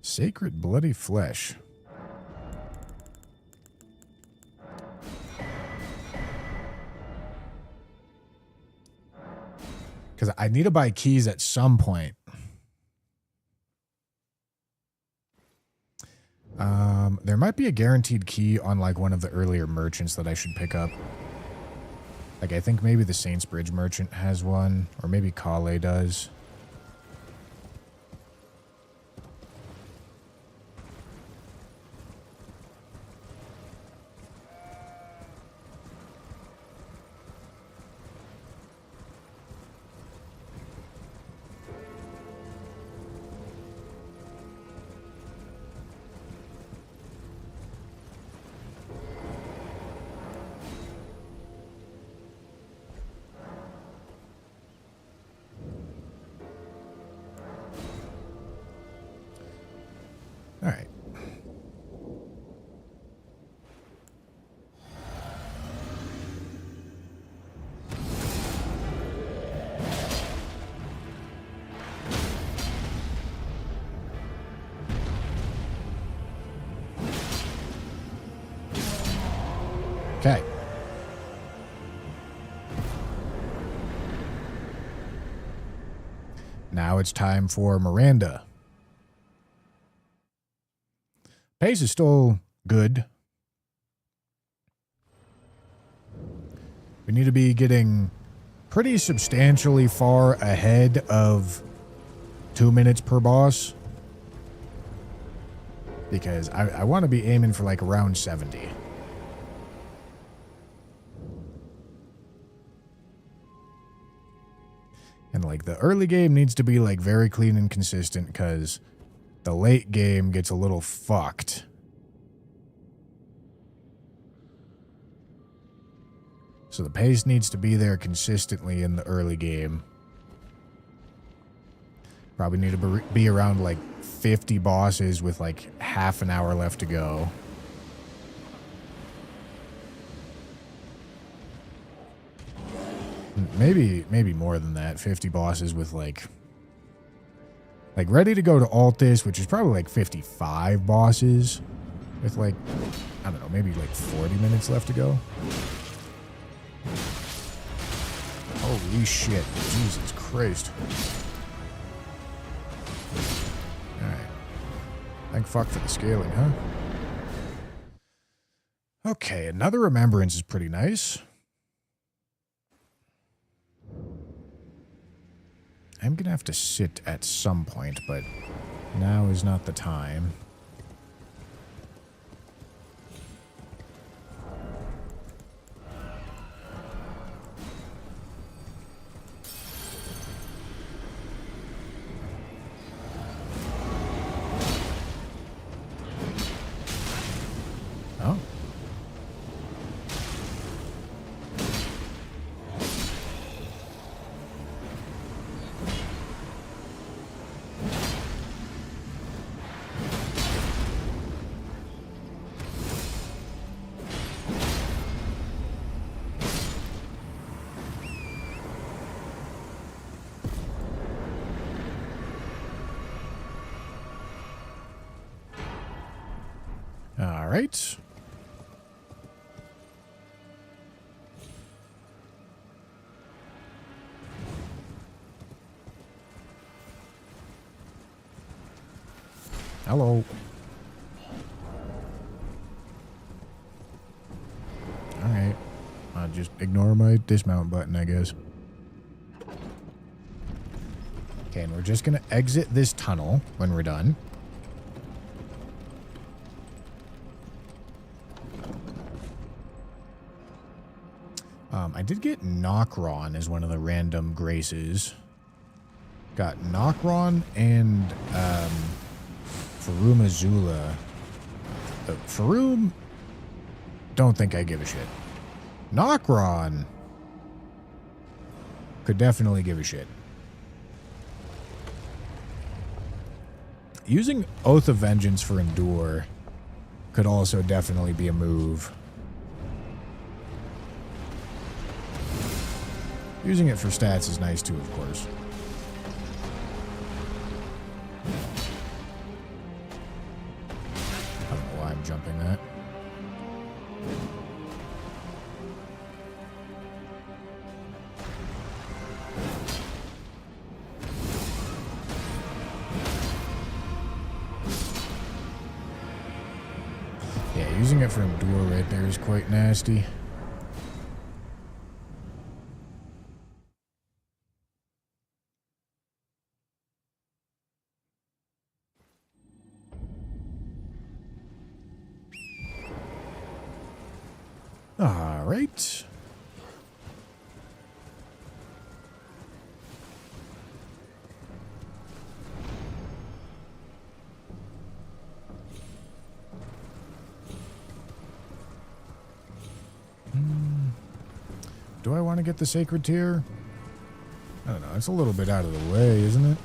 A: Sacred bloody flesh. Because I need to buy keys at some point. There might be a guaranteed key on like one of the earlier merchants that I should pick up. Like I think maybe the Saints Bridge merchant has one, or maybe Kale does. All right. Okay. Now it's time for Miranda. Pace is still good. We need to be getting pretty substantially far ahead of 2 minutes per boss. Because I want to be aiming for like around 70. And like the early game needs to be like very clean and consistent because the late game gets a little fucked. So the pace needs to be there consistently in the early game. Probably need to be around like 50 bosses with like half an hour left to go. Maybe more than that. 50 bosses with like ready to go to Altus, which is probably like 55 bosses with like, I don't know, maybe like 40 minutes left to go. Holy shit. Jesus Christ. Alright. Thank fuck for the scaling, huh? Okay, another remembrance is pretty nice. I'm going to have to sit at some point, but now is not the time. Oh. All right. Hello. Alright. I'll just ignore my dismount button, I guess. Okay, and we're just going to exit this tunnel when we're done. I did get Knockron as one of the random graces. Got Knockron and Farum Azula. Farum, don't think I give a shit. Knockron could definitely give a shit. Using Oath of Vengeance for Endure could also definitely be a move. Using it for stats is nice too, of course. I don't know why I'm jumping that. Yeah, using it for Endure right there is quite nasty. All right. Do I want to get the Sacred Tear? I don't know. It's a little bit out of the way, isn't it?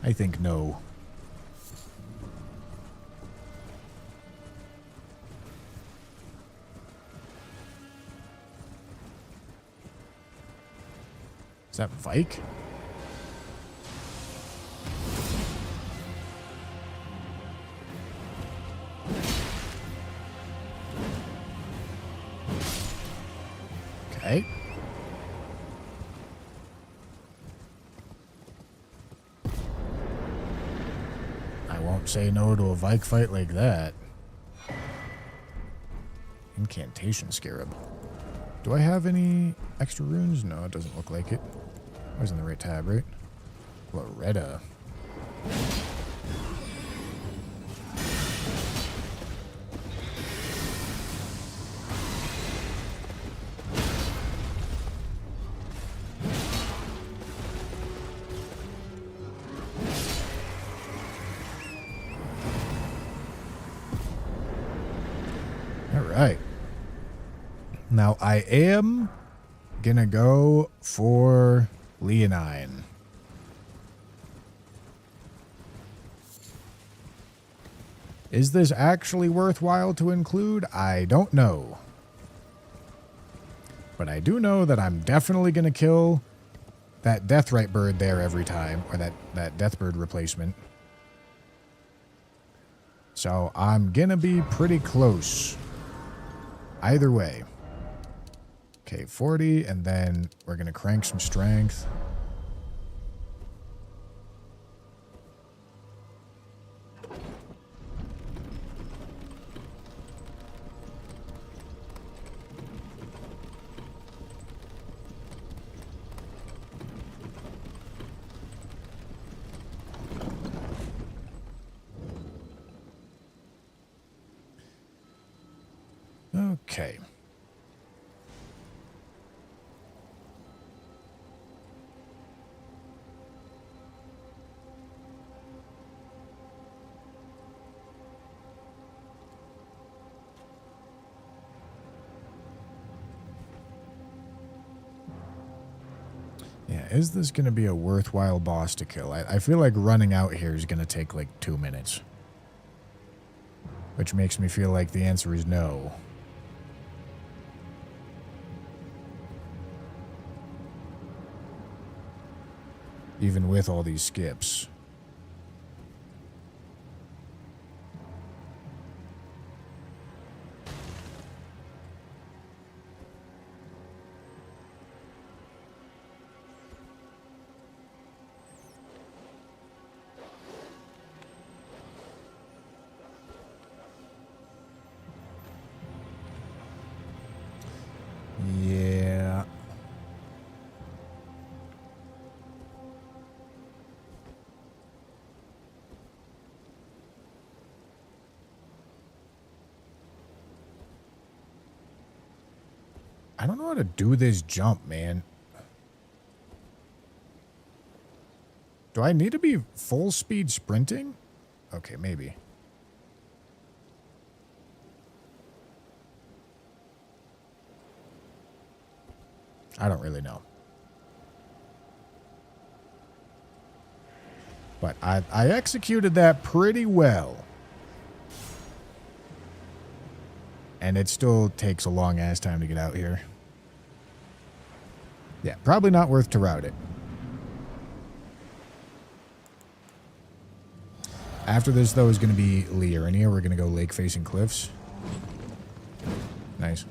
A: I think no. Is that Vike? Okay. I won't say no to a Vike fight like that. Incantation Scarab. Do I have any extra runes? No, it doesn't look like it. I was in the right tab, right? Loretta. Alright. Now, I am gonna go for Leonine. Is this actually worthwhile to include? I don't know. But I do know that I'm definitely gonna kill that Deathrite bird there every time, or that Deathbird replacement. So I'm gonna be pretty close. Either way. Okay, 40, and then we're going to crank some strength. Okay. Yeah, is this going to be a worthwhile boss to kill? I feel like running out here is going to take like 2 minutes. Which makes me feel like the answer is no. Even with all these skips. I don't know how to do this jump, man. Do I need to be full speed sprinting? Okay, maybe. I don't really know. But I executed that pretty well. And it still takes a long ass time to get out here. Yeah, probably not worth to route it. After this, though, is going to be Liurnia. We're going to go lake-facing cliffs. Nice.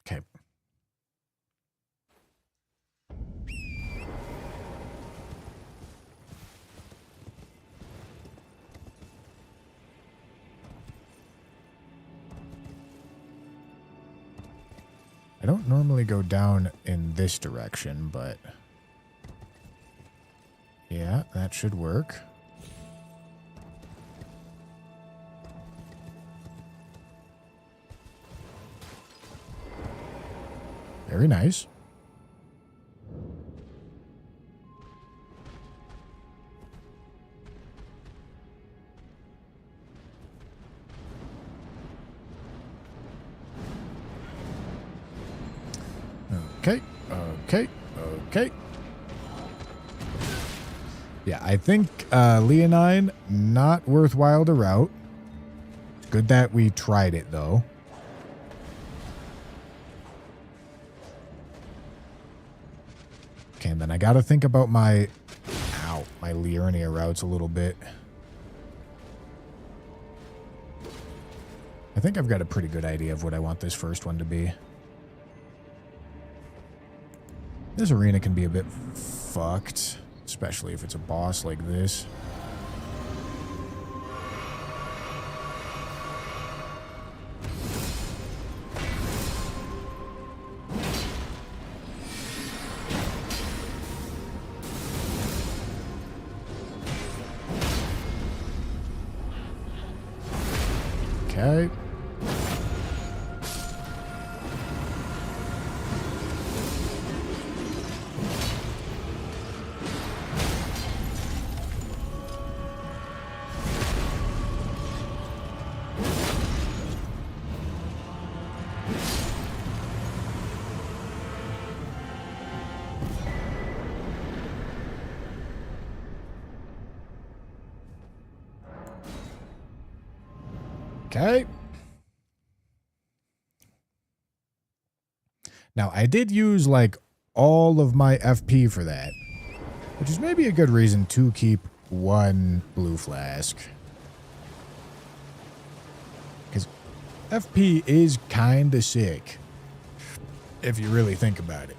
A: Okay. I don't normally go down in this direction, but yeah, that should work. Very nice. Okay, okay, okay. Yeah, I think Leonine, not worthwhile to route. It's good that we tried it, though. Okay, and then I got to think about my Liurnia routes a little bit. I think I've got a pretty good idea of what I want this first one to be. This arena can be a bit fucked, especially if it's a boss like this. Okay. Okay. Now, I did use, like, all of my FP for that, which is maybe a good reason to keep one blue flask. Because FP is kind of sick, if you really think about it.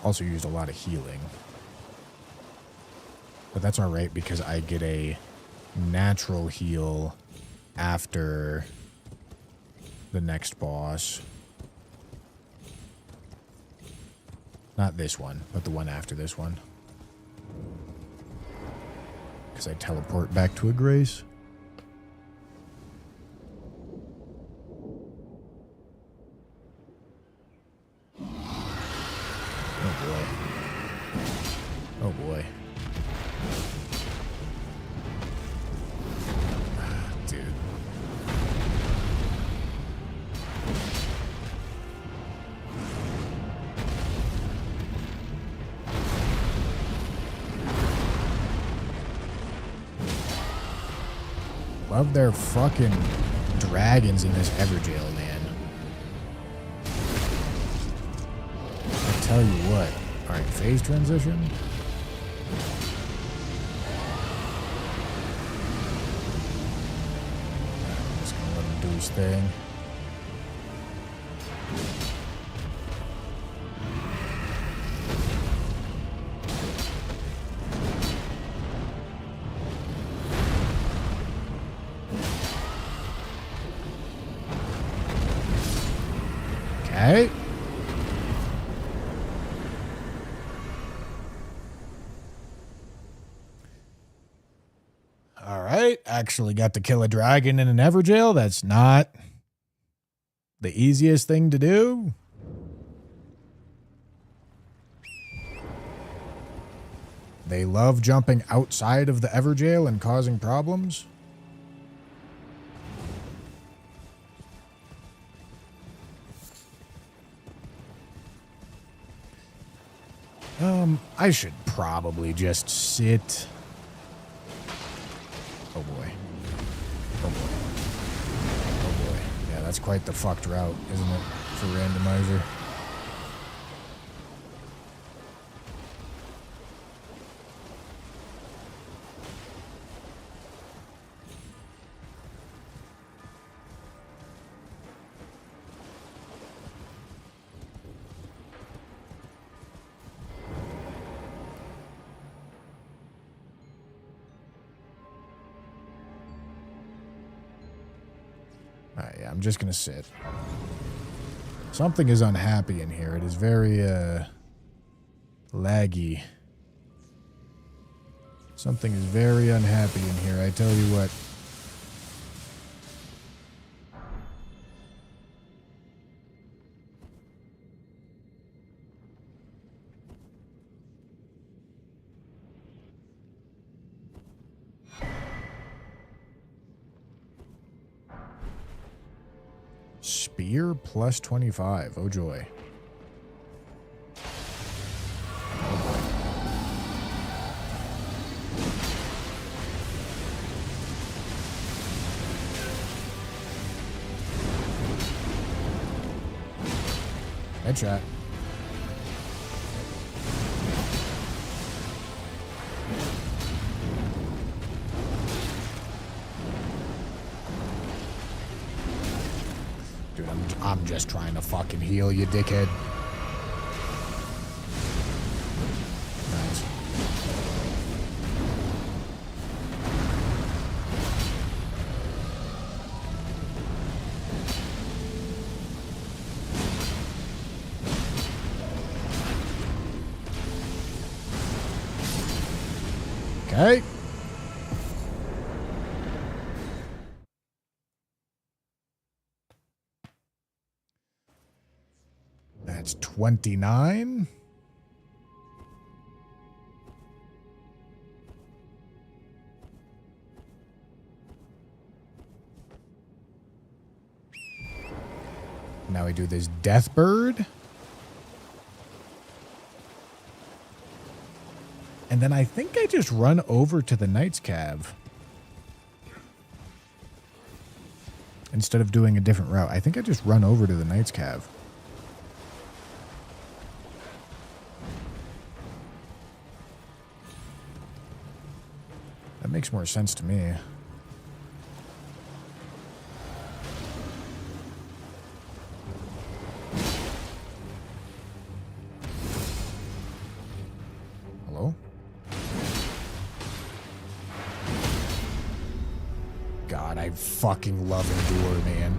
A: Also used a lot of healing. But that's alright because I get a natural heal after the next boss. Not this one, but the one after this one. Because I teleport back to a grace. Oh boy. Dude. Love their fucking dragons in this Everjail, man. I tell you what. Alright, phase transition. I'm just gonna let him do his thing. Okay. All right. Actually got to kill a dragon in an Everjail. That's not the easiest thing to do. They love jumping outside of the Everjail and causing problems. I should probably just sit. Oh boy. Oh boy. Oh boy. Yeah, that's quite the fucked route, isn't it, for Randomizer? Alright, yeah, I'm just gonna sit. Something is unhappy in here. It is very, laggy. Something is very unhappy in here, I tell you what. Spear plus 25. Oh, joy. Headshot. Dude, I'm just trying to fucking heal you, dickhead. Nice. Okay. That's 29. Now we do this Deathbird. And then I think I just run over to the Knight's Cave. Instead of doing a different route. I think I just run over to the Knight's Cave. That makes more sense to me. Hello? God, I fucking love Endure, man.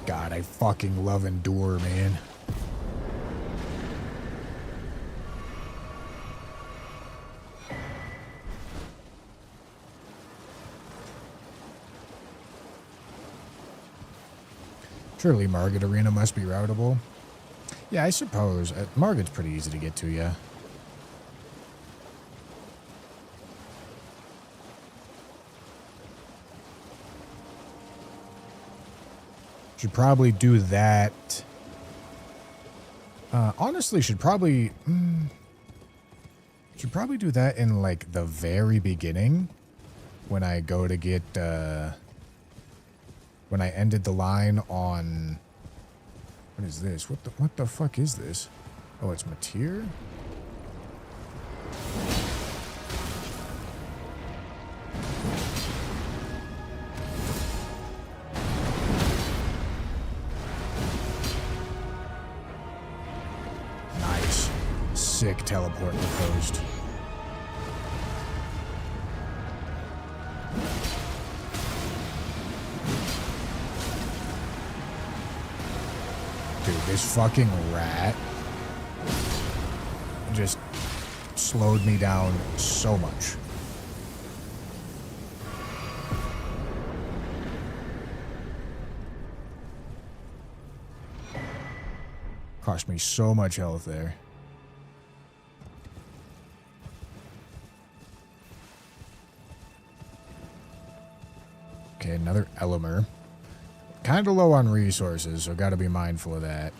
A: God, I fucking love Endure, man. Surely Margit Arena must be routable. Yeah, I suppose. Margit's pretty easy to get to, yeah. Should probably do that. Honestly, should probably do that in, like, the very beginning. When I go to get, when I ended the line on... What is this? What the fuck is this? Oh, it's Mateer? sick teleport in the coast. Dude, this fucking rat just slowed me down so much. Cost me so much health there. Okay, another Elemer. Kind of low on resources, so gotta be mindful of that.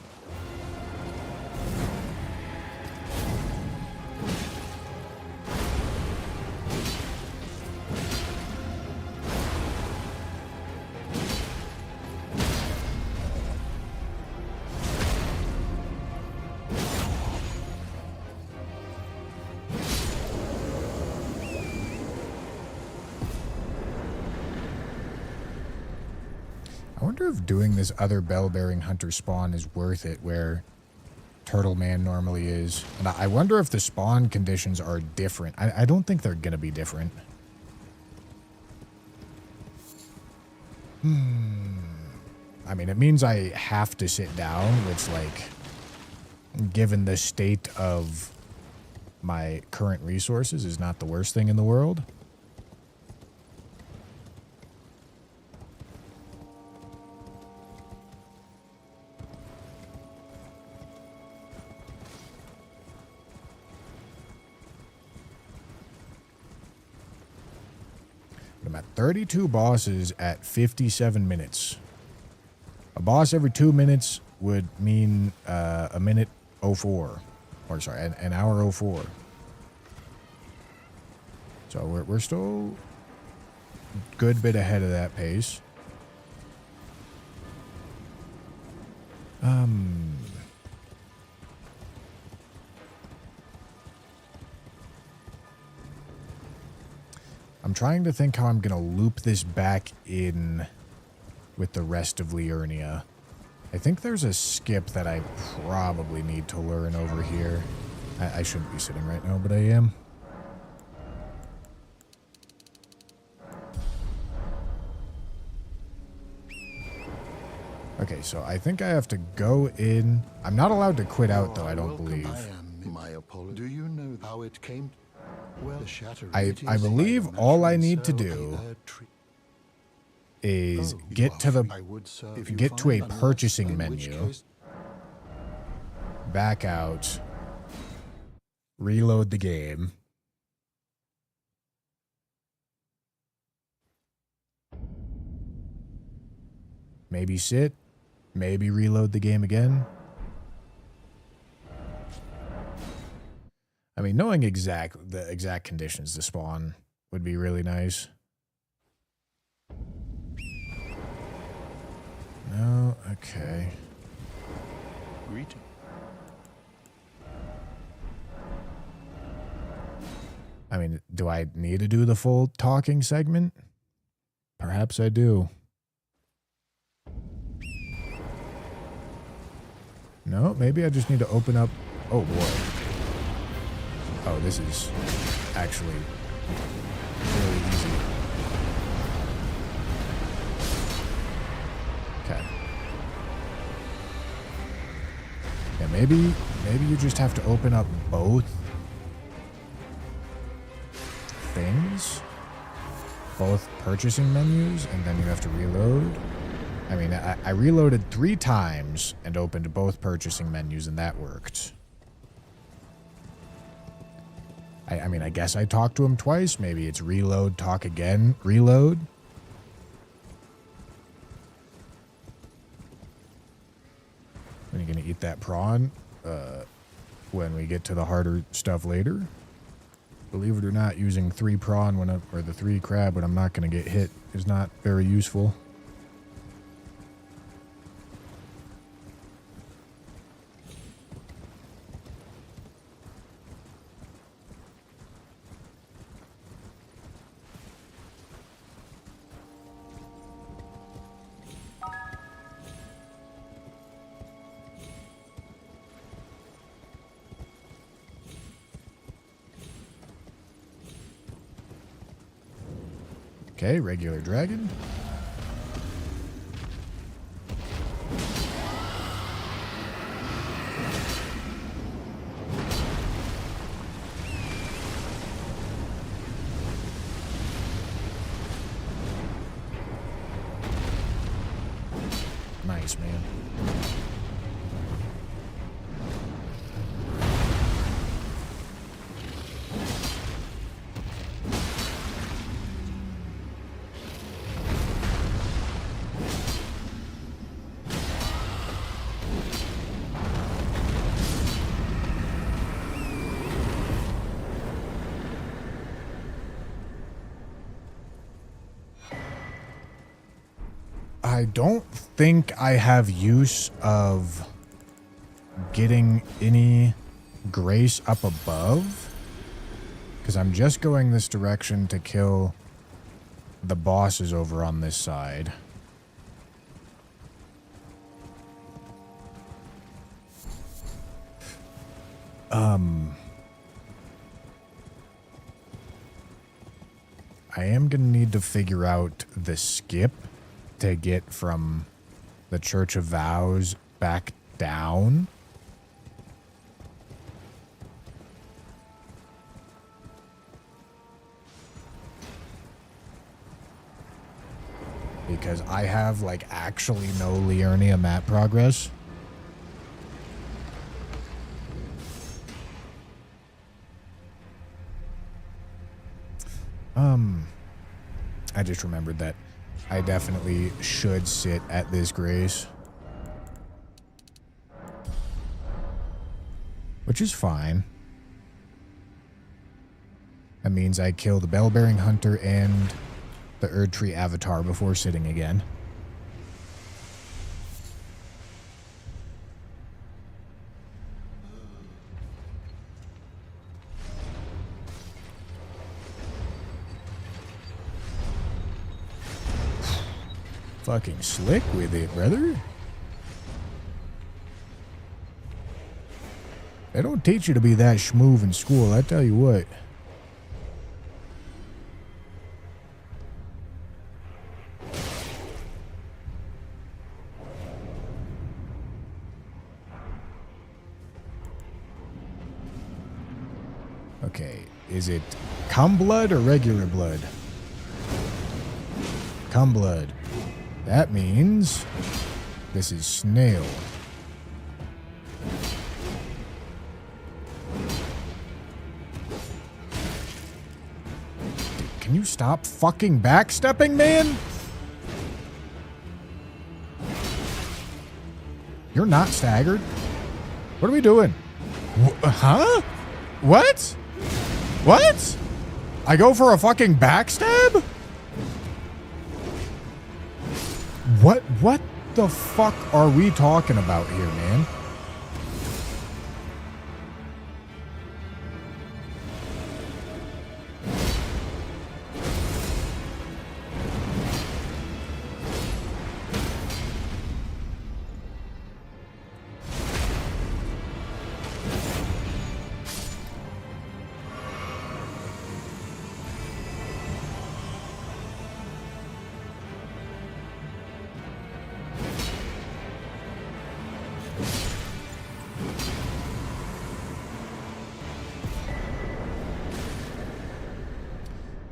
A: I wonder if doing this other bell-bearing hunter spawn is worth it where Turtle Man normally is. And I wonder if the spawn conditions are different. I don't think they're going to be different. I mean, it means I have to sit down, which, like, given the state of my current resources, is not the worst thing in the world. I'm at 32 bosses at 57 minutes. A boss every 2 minutes would mean a minute 04. Or sorry, an hour 04. So we're still a good bit ahead of that pace. I'm trying to think how I'm going to loop this back in with the rest of Liurnia. I think there's a skip that I probably need to learn over here. I shouldn't be sitting right now, but I am. Okay, so I think I have to go in. I'm not allowed to quit out, though, I don't believe.
C: My apology. Do you know how it came? Well,
A: I believe all I need to do is get to a purchasing menu, back out, reload the game, maybe sit, maybe reload the game again. I mean, knowing the exact conditions to spawn would be really nice. No, okay.
C: Greeting.
A: I mean, do I need to do the full talking segment? Perhaps I do. No, maybe I just need to open up. Oh boy. Oh, this is actually really easy. Okay. Yeah, maybe you just have to open up both things, both purchasing menus, and then you have to reload. I mean, I reloaded 3 times and opened both purchasing menus, and that worked. I mean, I guess I talked to him twice. Maybe it's reload, talk again, reload. When are you going to eat that prawn? When we get to the harder stuff later. Believe it or not, using 3 prawn or the 3 crab when I'm not going to get hit is not very useful. Okay, regular dragon. Nice, man. I don't think I have use of getting any grace up above, because I'm just going this direction to kill the bosses over on this side. I am going to need to figure out the skip to get from the Church of Vows back down. Because I have, like, actually no Liurnia map progress. I just remembered that I definitely should sit at this grace. Which is fine. That means I kill the Bell-Bearing Hunter and the Erdtree Avatar before sitting again. Fucking slick with it, brother. They don't teach you to be that schmoove in school, I tell you what. Okay, is it cum blood or regular blood? Cum blood. That means this is snail. Can you stop fucking backstepping, man? You're not staggered. What are we doing? Huh? What? What? I go for a fucking backstab? What the fuck are we talking about here, man?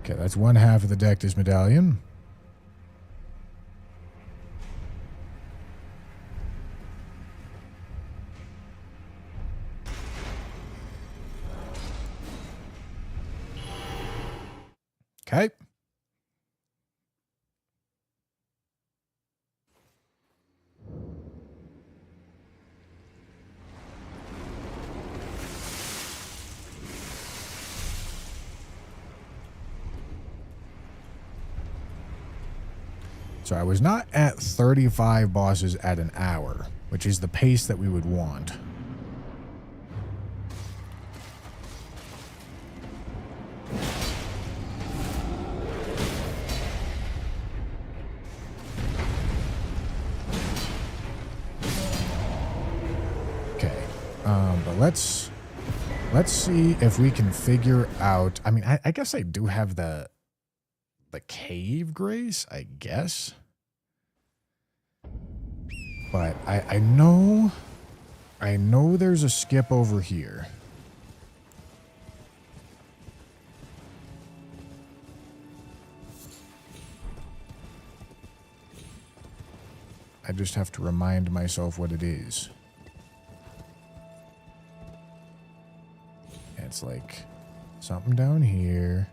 A: Okay, that's one half of the Deathless medallion. Okay. So I was not at 35 bosses at an hour, which is the pace that we would want. Okay, but let's see if we can figure out. I mean, I guess I do have the the cave grace, I guess. But I know there's a skip over here. I just have to remind myself what it is. It's like something down here.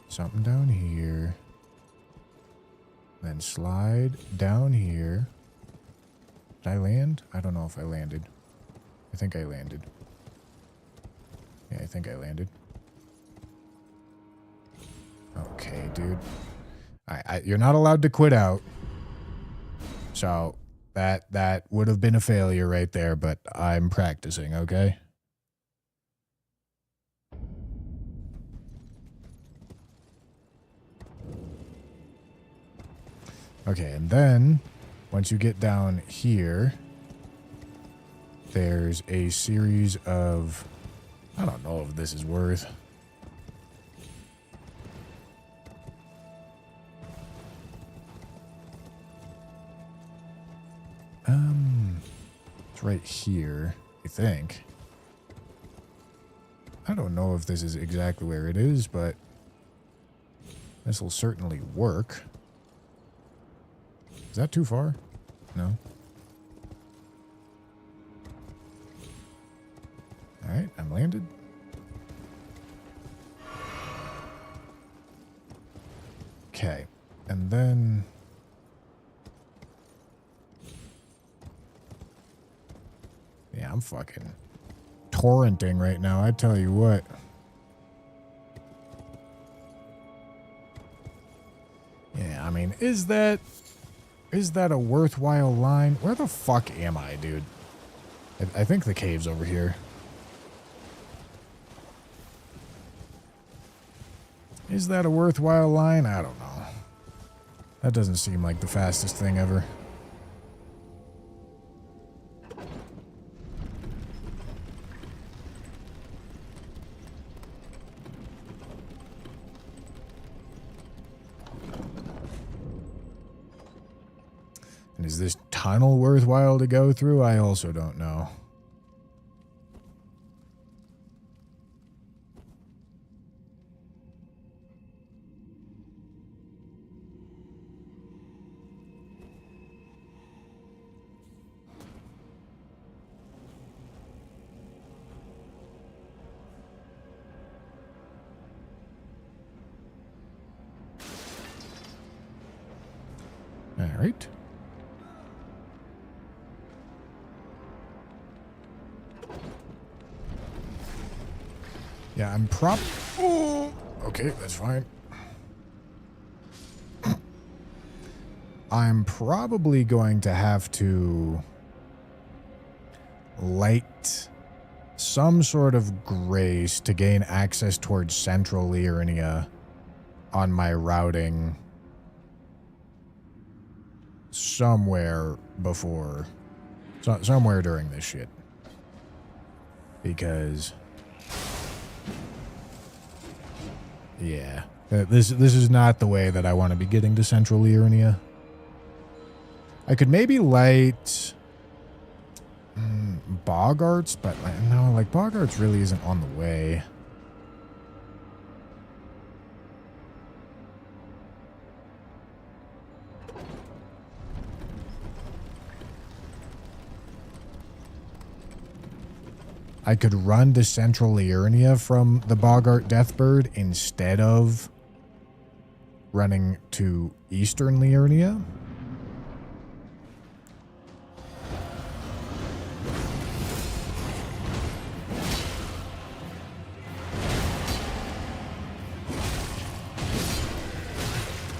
A: Something down here. Then slide down here. Did I land? I don't know if I landed. I think I landed. Yeah, I think I landed. Okay, dude. You're not allowed to quit out. So that would have been a failure right there, but I'm practicing, okay? Okay, and then once you get down here, there's a series of, I don't know if this is worth. It's right here, I think. I don't know if this is exactly where it is, but this will certainly work. Is that too far? No. Alright, I'm landed. Okay, and then... Yeah, I'm fucking torrenting right now, I tell you what. Yeah, I mean, is that a worthwhile line? Where the fuck am I, dude? I think the cave's over here. Is that a worthwhile line? I don't know. That doesn't seem like the fastest thing ever. And is this tunnel worthwhile to go through? I also don't know. All right. Yeah, I'm Oh, okay, that's fine. I'm probably going to have to light some sort of grace to gain access towards Central Liurnia on my routing somewhere before, somewhere during this shit. Because... yeah, this is not the way that I want to be getting to Central Liurnia. I could maybe light Bogarts, but no, like Bogarts really isn't on the way. I could run to Central Liurnia from the Bogart Deathbird instead of running to Eastern Liurnia.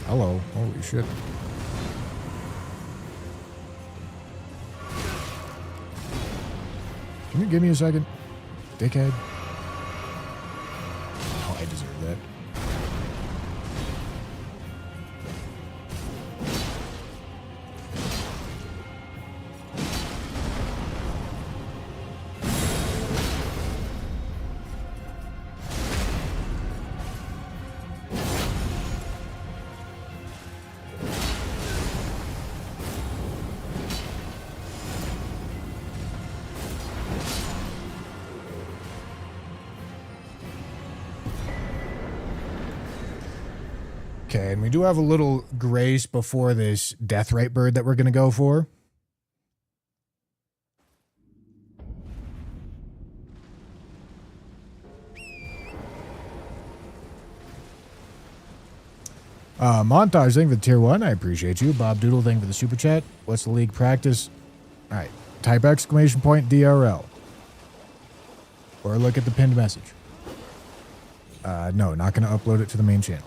A: Hello. Holy shit. Can you give me a second? Dickhead. Oh, I deserve that. Okay, and we do have a little grace before this death rate bird that we're going to go for. Montage, thank you for the tier 1. I appreciate you. Bob Doodle, thank you for the super chat. What's the league practice? All right. Type exclamation point DRL. Or look at the pinned message. No, not going to upload it to the main channel.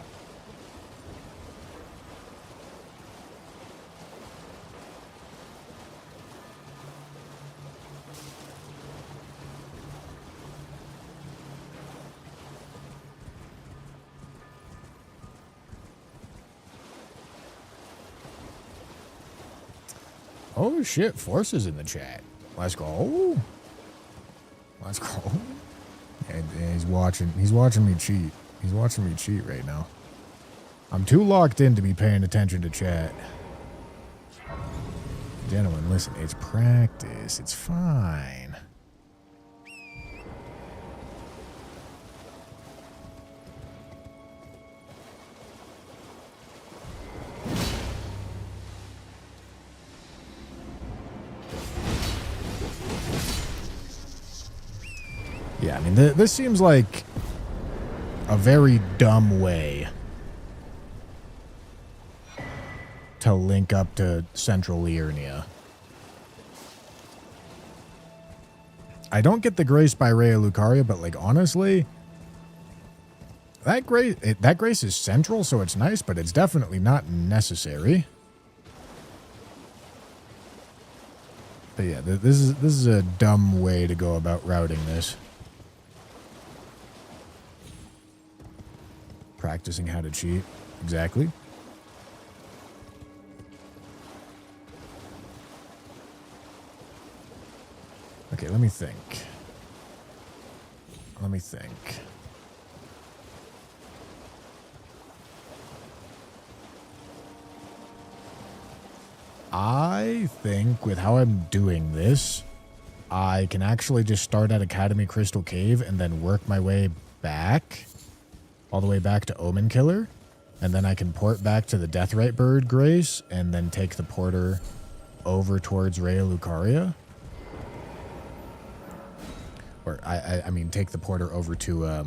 A: Oh shit, Force is in the chat. Let's go. Let's go. And he's watching me cheat. He's watching me cheat right now. I'm too locked in to be paying attention to chat. Gentlemen, listen, it's practice. It's fine. Yeah, I mean, this seems like a very dumb way to link up to Central Liurnia. I don't get the grace by Rhea Lucaria, but, like, honestly, that grace is central, so it's nice, but it's definitely not necessary. But yeah, this is a dumb way to go about routing this. Practicing how to cheat. Exactly. Okay, let me think. I think with how I'm doing this, I can actually just start at Academy Crystal Cave and then work my way back. All the way back to Omen Killer, and then I can port back to the Deathrite Bird Grace, and then take the porter over towards Rhea Lucaria. Or, I mean, take the porter over to,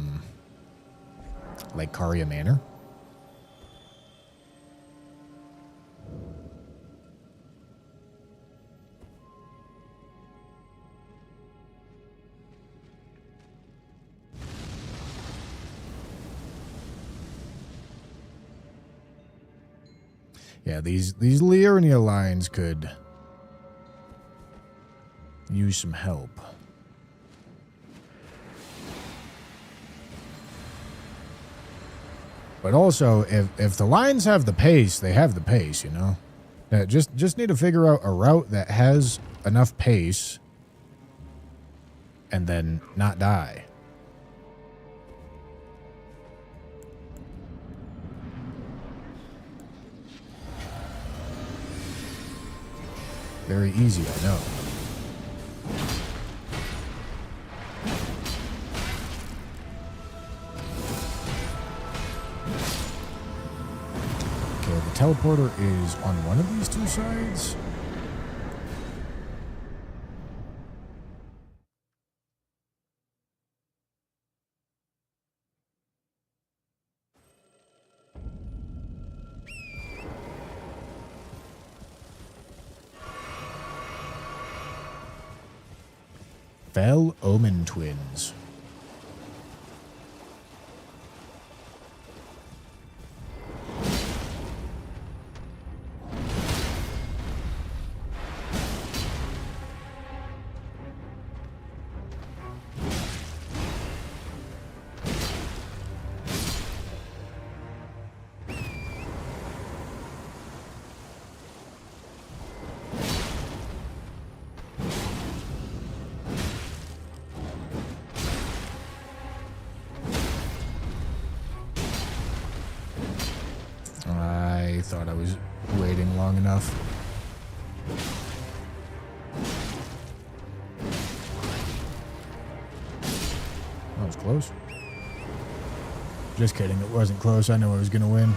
A: like, Caria Manor. Yeah, these Liurnia lines could use some help. But also, if the lines have the pace, they have the pace, you know? Just need to figure out a route that has enough pace and then not die. Very easy, I know. Okay, the teleporter is on one of these two sides. Fell Omen Twins. I thought I was waiting long enough. That was close. Just kidding, it wasn't close. I knew I was going to win.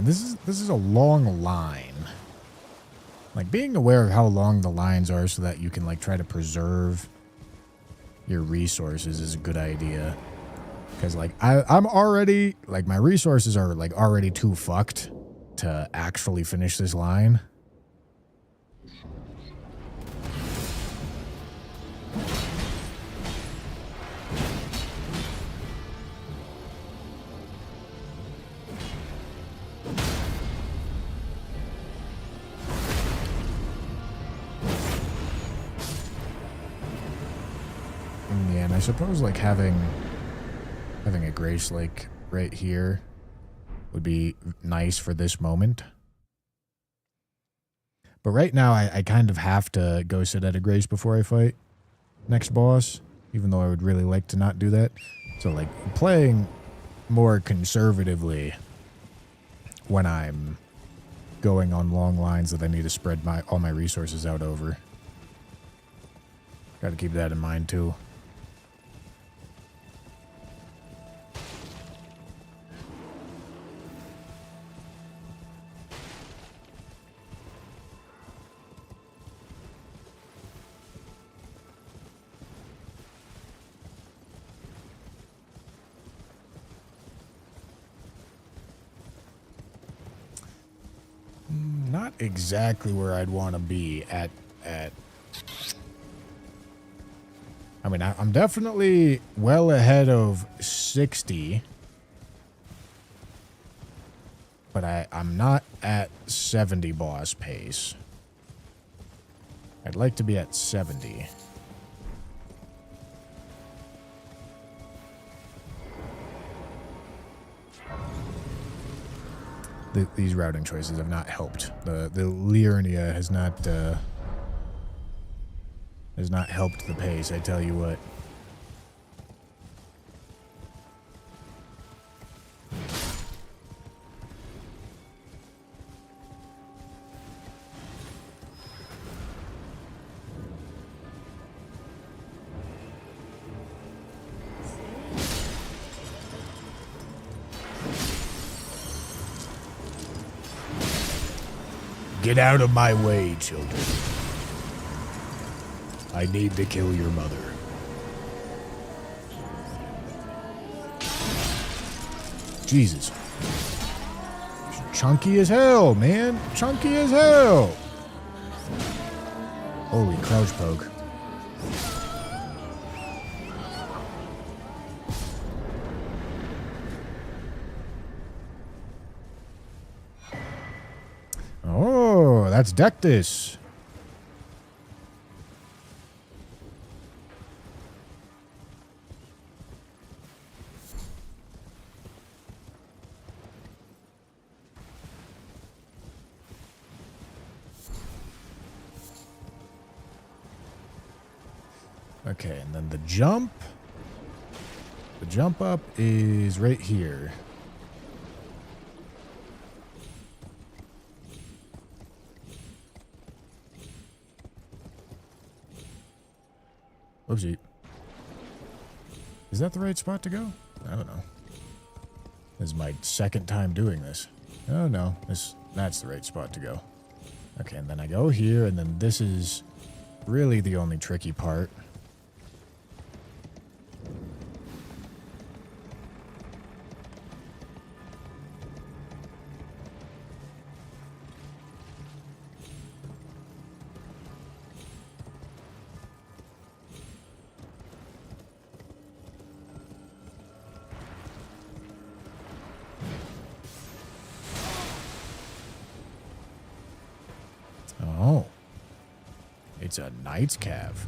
A: mean, this is a long line. Like, being aware of how long the lines are so that you can, like, try to preserve your resources is a good idea. Because, like, I'm already, like, my resources are, like, already too fucked to actually finish this line. Yeah, and I suppose, like, having a Grace Lake right here would be nice for this moment. But right now, I kind of have to go sit at a Grace before I fight next boss, even though I would really like to not do that. So, like, playing more conservatively when I'm going on long lines that I need to spread all my resources out over. Got to keep that in mind, too. Not exactly where I'd want to be at. I mean, I'm definitely well ahead of 60. But I'm not at 70 boss pace. I'd like to be at 70. These routing choices have not helped. The Liurnia has not helped the pace, I tell you what. Get out of my way, children. I need to kill your mother. Jesus. Chunky as hell, man. Chunky as hell. Holy crouch poke. Oh, that's Deathless. Okay, and then the jump. The jump up is right here. Oopsie. Is that the right spot to go? I don't know. This is my second time doing this. Oh no, that's the right spot to go. Okay, and then I go here, and then this is really the only tricky part. Oh. It's a Knight's Calf.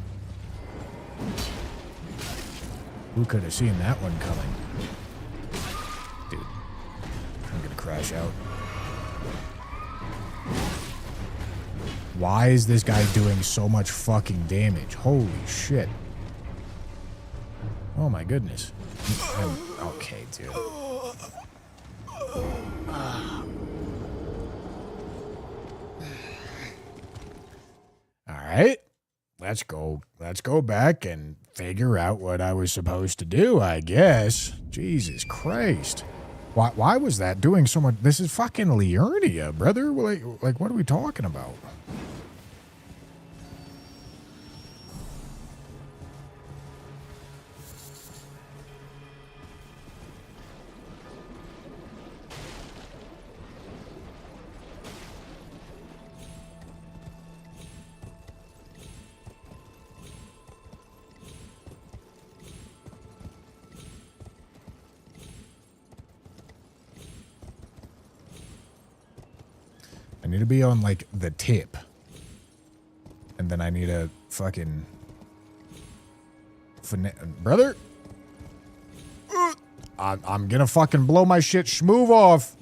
A: Who could have seen that one coming? Dude. I'm gonna crash out. Why is this guy doing so much fucking damage? Holy shit. Oh my goodness. Okay, dude. Alright. Let's go back and figure out what I was supposed to do, I guess. Jesus Christ. Why was that doing so much? This is fucking Liurnia, brother. Like, what are we talking about? I need to be on, like, the tip. And then I need a fucking... Brother? I'm gonna fucking blow my shit schmoove off.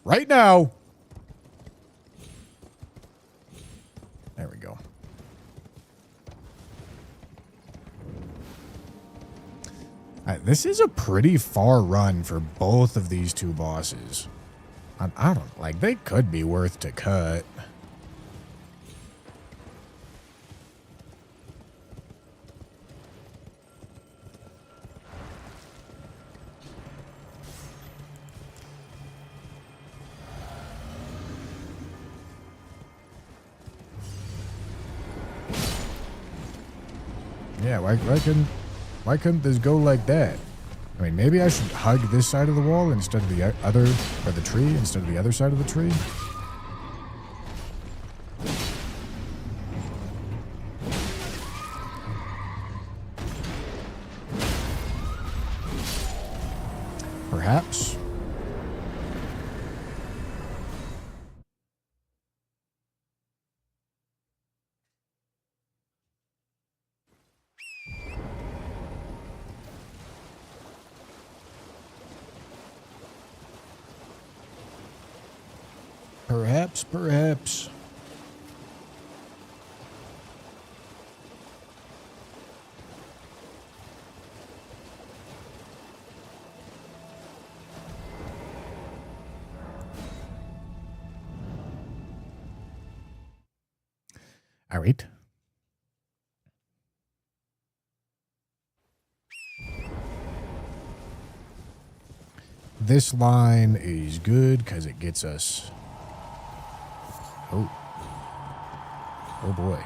A: Right now. There we go. Alright, this is a pretty far run for both of these two bosses. I don't, like, they could be worth to cut. Yeah, why couldn't this go like that? I mean, maybe I should hug this side of the wall instead of the other, or the tree instead of the other side of the tree. Perhaps. Perhaps. All right. This line is good because it gets us... Oh boy.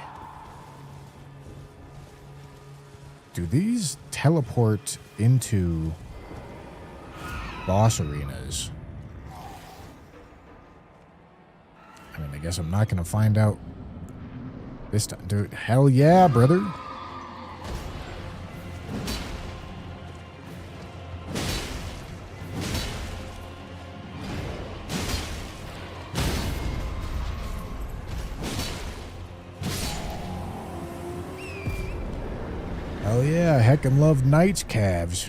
A: Do these teleport into boss arenas? I mean, I guess I'm not going to find out this time. Dude, hell yeah, brother. Hell yeah, heckin' love Knight's calves.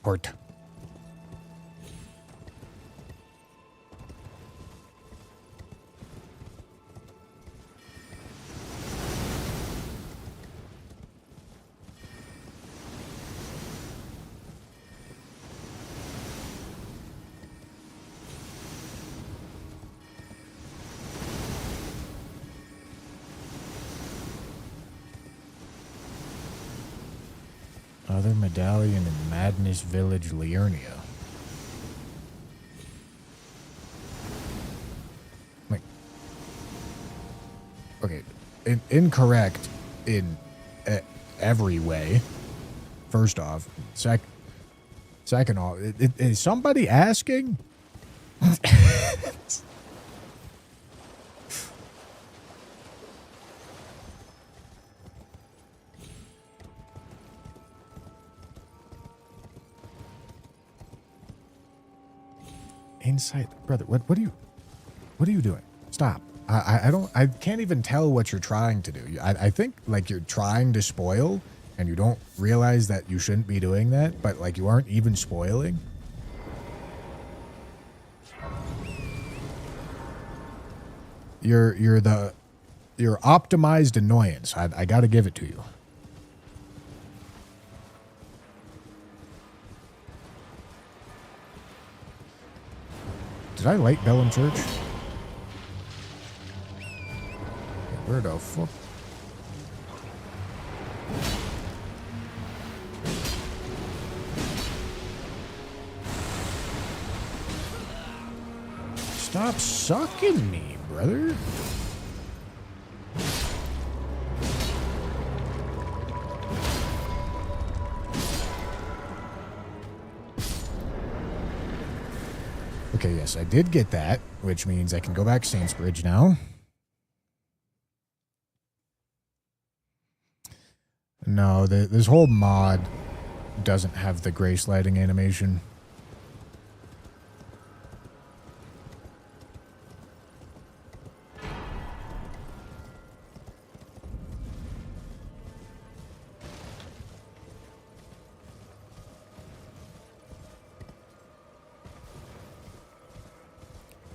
A: Port. Other medallion in Madness Village, Liurnia. Like, okay, incorrect in every way. First off, second off, is somebody asking? Inside, brother, what are you doing? Stop. I can't even tell what you're trying to do. I think like you're trying to spoil and you don't realize that you shouldn't be doing that, but like you aren't even spoiling. You're optimized annoyance. I got to give it to you. Did I light Bellum Church? Where the fuck? stop sucking me, brother. Okay, yes, I did get that, which means I can go back Saints Bridge now. No, this whole mod doesn't have the gray sliding animation.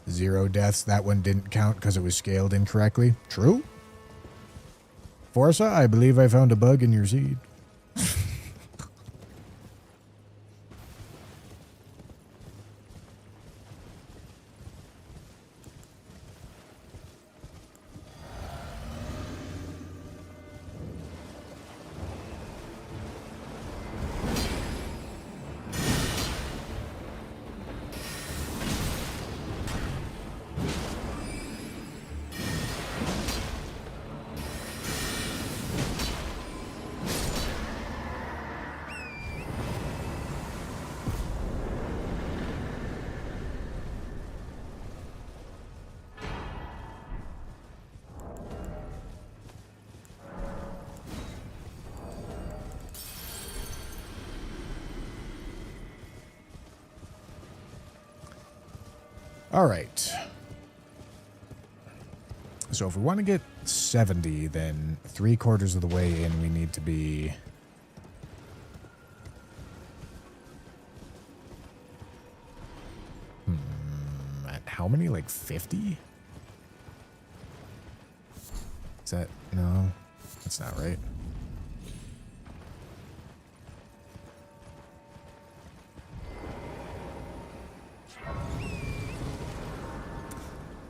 A: Zero deaths. That one didn't count because it was scaled incorrectly. True. Forza, I believe I found a bug in your seed. All right. So if we want to get 70, then 3/4 of the way in, we need to be... at how many? Like 50? Is that... No, that's not right.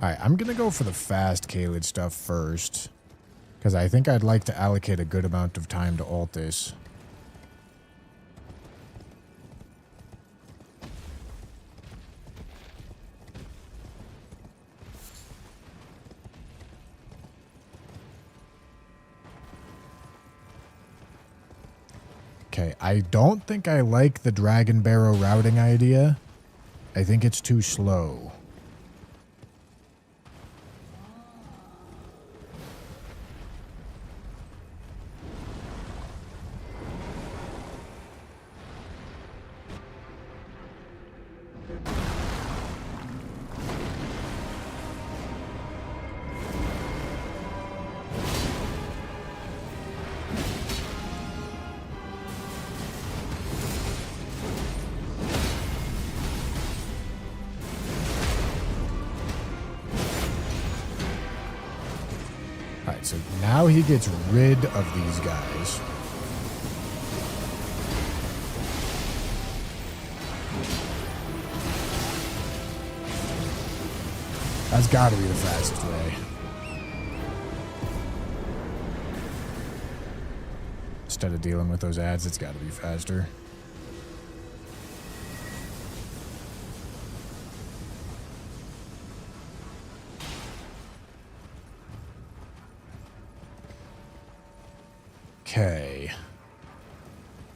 A: Alright, I'm going to go for the fast Caelid stuff first, because I think I'd like to allocate a good amount of time to Altus. Okay, I don't think I like the Dragon Barrow routing idea. I think it's too slow. So now he gets rid of these guys. That's got to be the fastest way. Instead of dealing with those ads, it's got to be faster. Okay.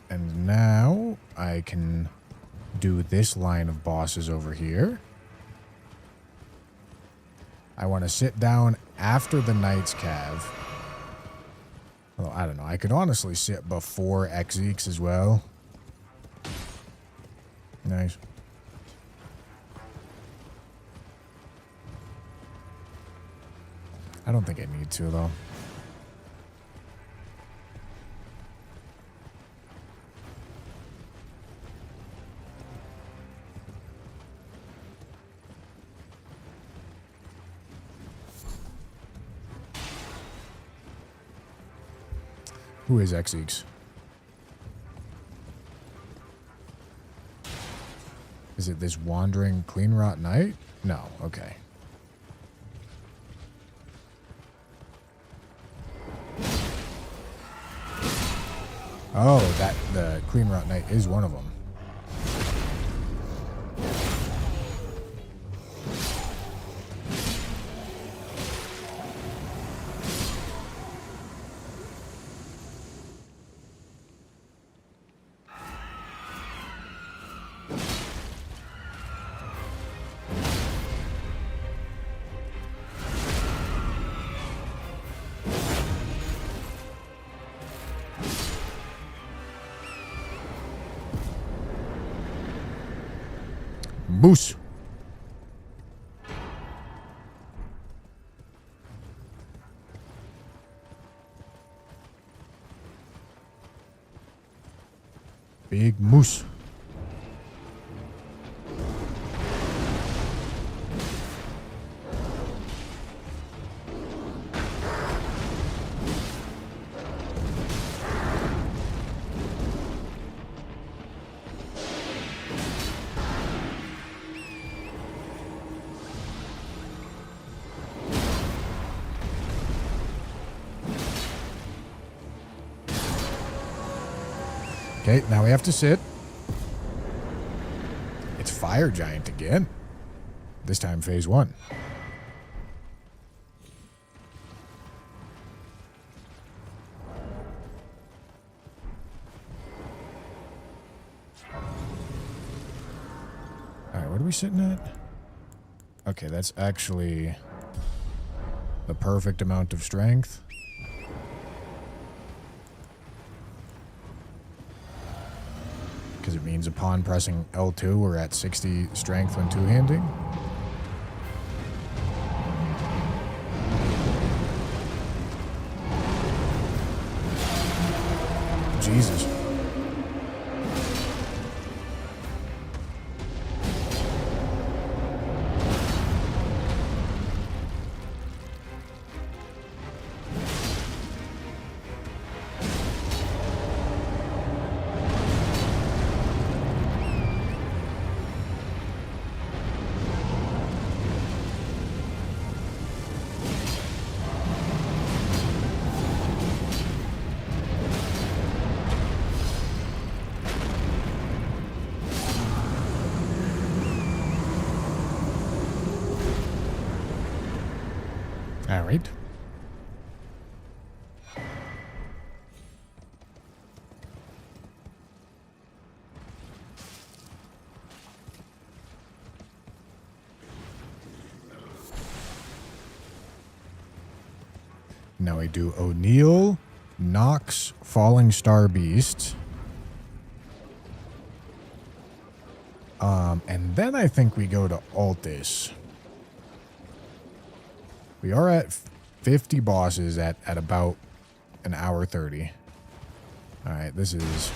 A: And now I can do this line of bosses over here. I want to sit down after the Knight's Cav. Well, I don't know. I could honestly sit before Exeeks as well. Nice. I don't think I need to, though. Who is Exeeks? Is it this wandering clean rot knight? No, okay. Oh, the clean rot knight is one of them. moose. Big moose. Okay, now we have to sit. It's Fire Giant again. This time phase 1. Alright, what are we sitting at? Okay, that's actually the perfect amount of strength. Because it means upon pressing L2, we're at 60 strength when two-handing. Jesus. All right. Now we do O'Neill, Nox, Falling Star Beast. And then I think we go to Altus. We are at 50 bosses at about an hour 30. Alright, this is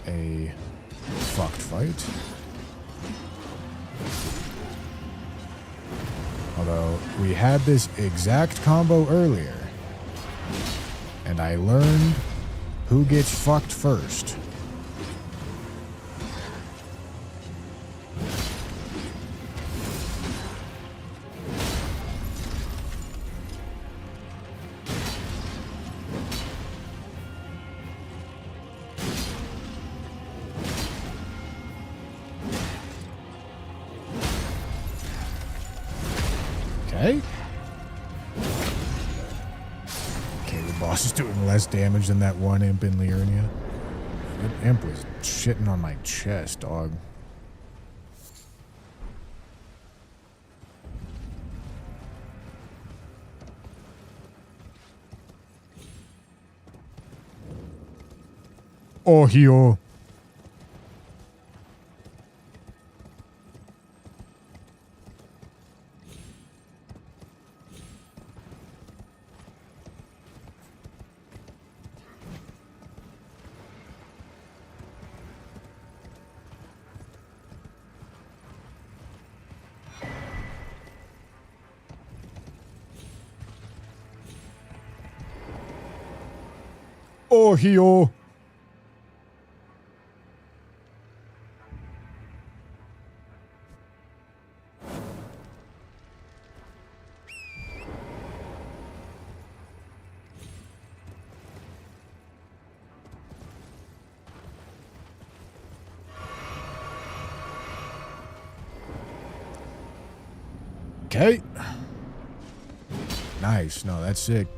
A: a fucked fight. Although, we had this exact combo earlier. And I learned who gets fucked first. Okay. Okay, the boss is doing less damage than that one imp in Liurnia. That imp was shitting on my chest, dog. Oh, Hio. Oh, Hio. Okay. Nice. No, that's sick.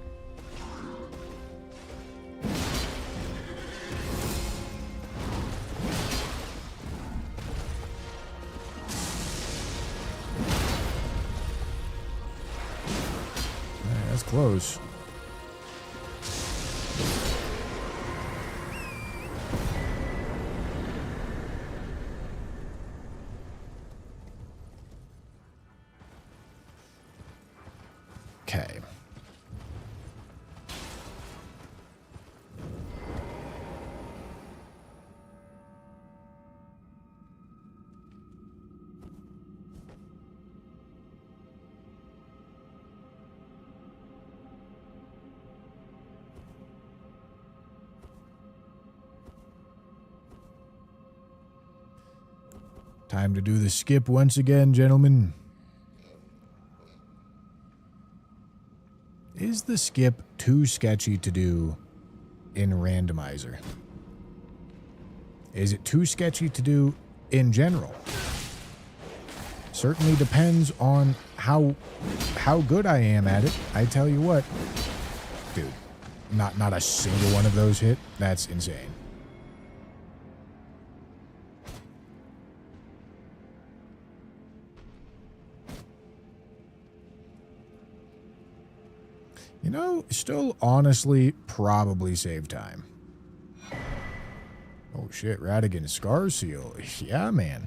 A: Man, that's close. Time to do the skip once again, gentlemen. Is the skip too sketchy to do in Randomizer? Is it too sketchy to do in general? Certainly depends on how good I am at it. I tell you what, dude, not a single one of those hit. That's insane. You know, still honestly probably save time. Oh shit, Radigan Scar Seal. Yeah, man.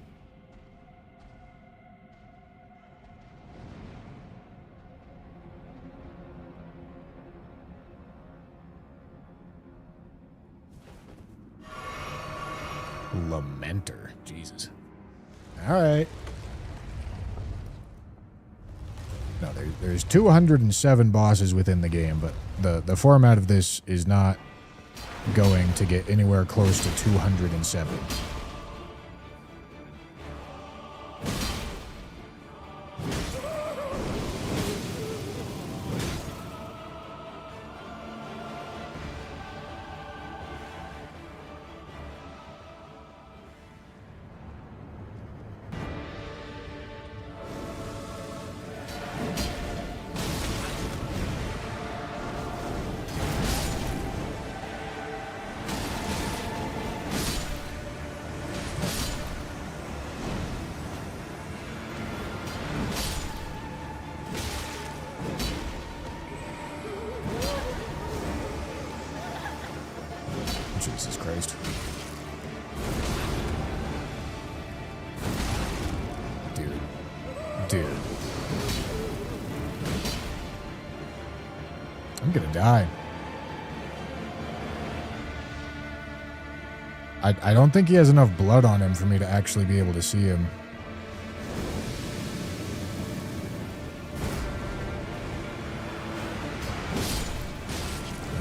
A: Lamenter. Jesus. Alright. No, there's 207 bosses within the game, but the format of this is not going to get anywhere close to 207. Jesus Christ. Dude. I'm gonna die. I don't think he has enough blood on him for me to actually be able to see him.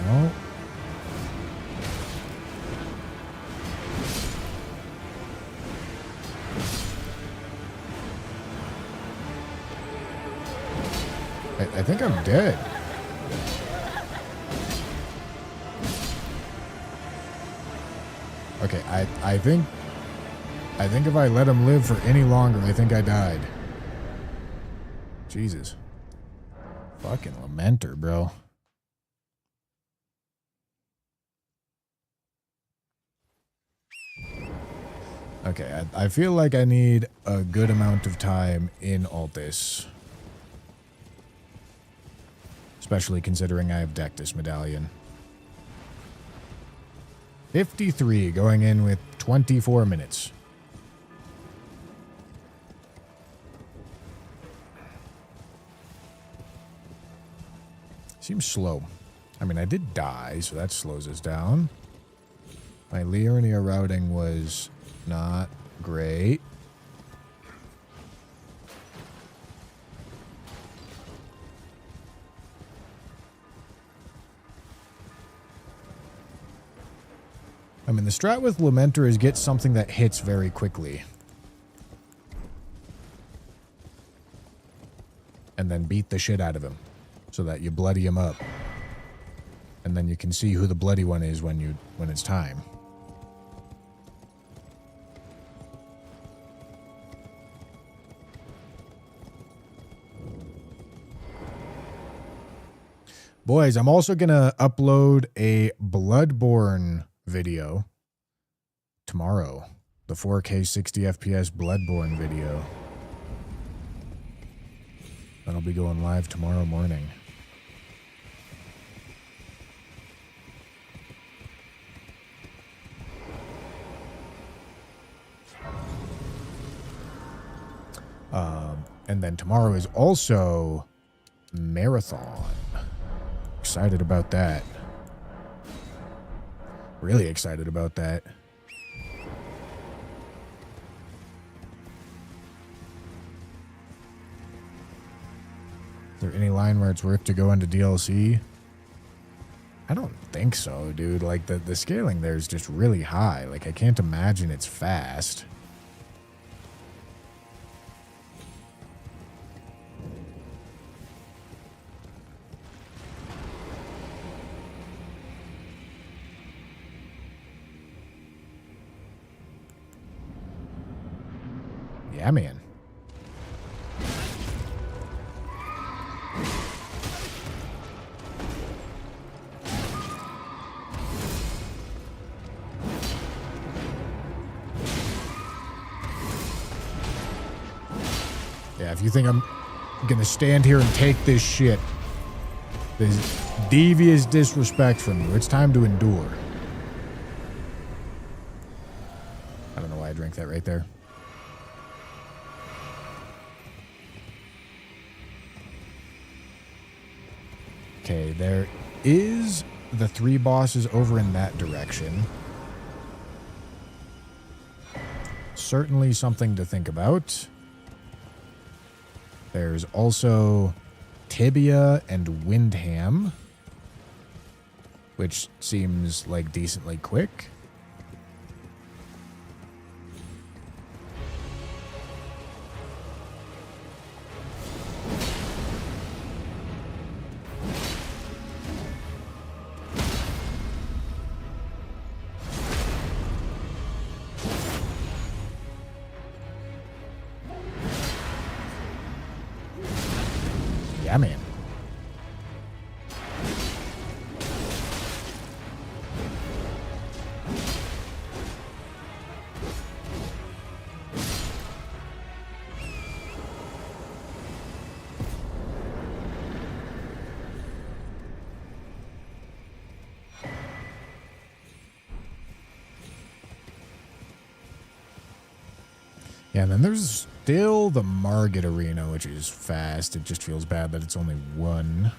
A: No. I think I'm dead. Okay, I think if I let him live for any longer, I think I died. Jesus. Fucking Lamenter, bro. Okay, I feel like I need a good amount of time in all this. Especially considering I have Deathless Medallion. 53 going in with 24 minutes. Seems slow. I mean, I did die, so that slows us down. My linear routing was not great. I mean, the strat with Lamenter is get something that hits very quickly. And then beat the shit out of him. So that you bloody him up. And then you can see who the bloody one is when it's time. Boys, I'm also gonna upload a Bloodborne video tomorrow. The 4K 60 FPS Bloodborne video. That'll be going live tomorrow morning. And then tomorrow is also Marathon. Excited about that. Really excited about that. Is there any line where it's worth to go into DLC? I don't think so, dude. Like, the scaling there is just really high. Like, I can't imagine it's fast. Yeah, man. Yeah, if you think I'm gonna stand here and take this shit, this devious disrespect from you, it's time to endure. I don't know why I drank that right there. Okay, there is the 3 bosses over in that direction. Certainly something to think about. There's also Tibia and Windham, which seems like decently quick. Yeah, man. Yeah, and then there's still the Margit Arena, which is fast. It just feels bad that it's only 1.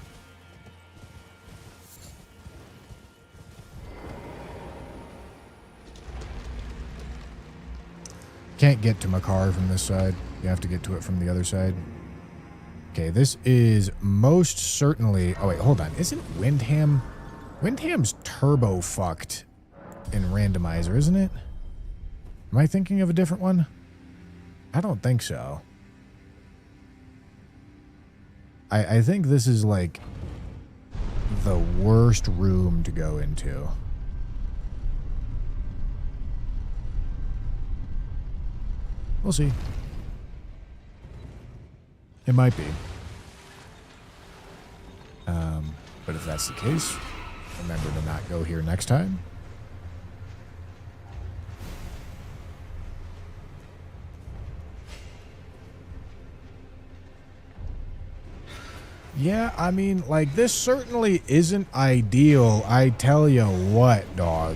A: Can't get to Makar from this side. You have to get to it from the other side. Okay, this is most certainly... Oh, wait, hold on. Isn't Windham... Windham's turbo fucked in Randomizer, isn't it? Am I thinking of a different one? I don't think so. I think this is like the worst room to go into. We'll see. It might be. But if that's the case, remember to not go here next time. Yeah, I mean, like, this certainly isn't ideal. I tell you what, dog.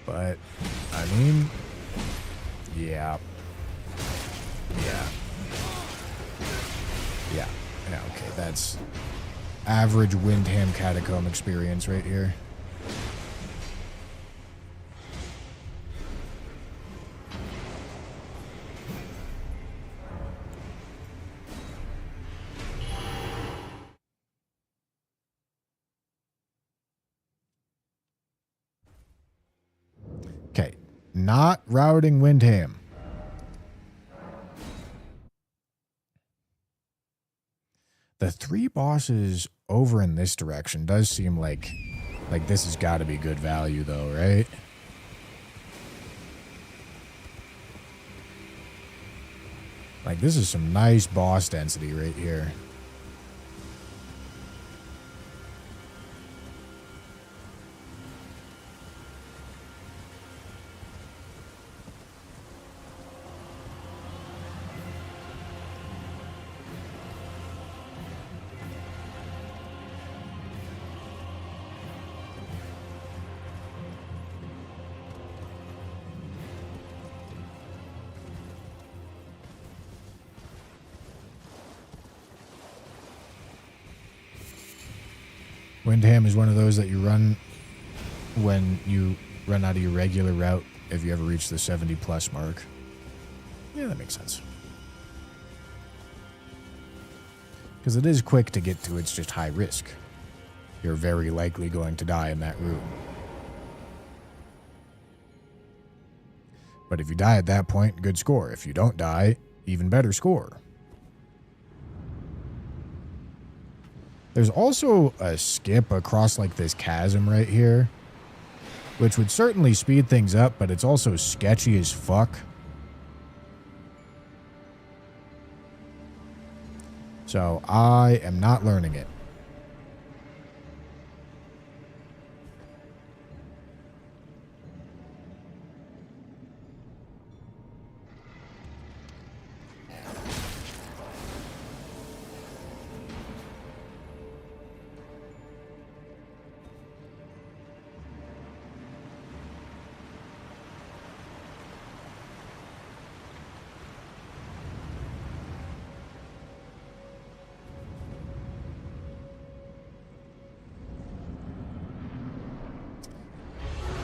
A: But, I mean, yeah. Yeah, okay, that's average Windham Catacomb experience right here. Okay, not routing Windham. The 3 bosses over in this direction does seem like this has got to be good value though, right? Like, this is some nice boss density right here. Windham is one of those that you run when you run out of your regular route if you ever reach the 70+ mark. Yeah, that makes sense. Because it is quick to get to, it's just high risk. You're very likely going to die in that room. But if you die at that point, good score. If you don't die, even better score. There's also a skip across like this chasm right here. which would certainly speed things up, but it's also sketchy as fuck. So I am not learning it.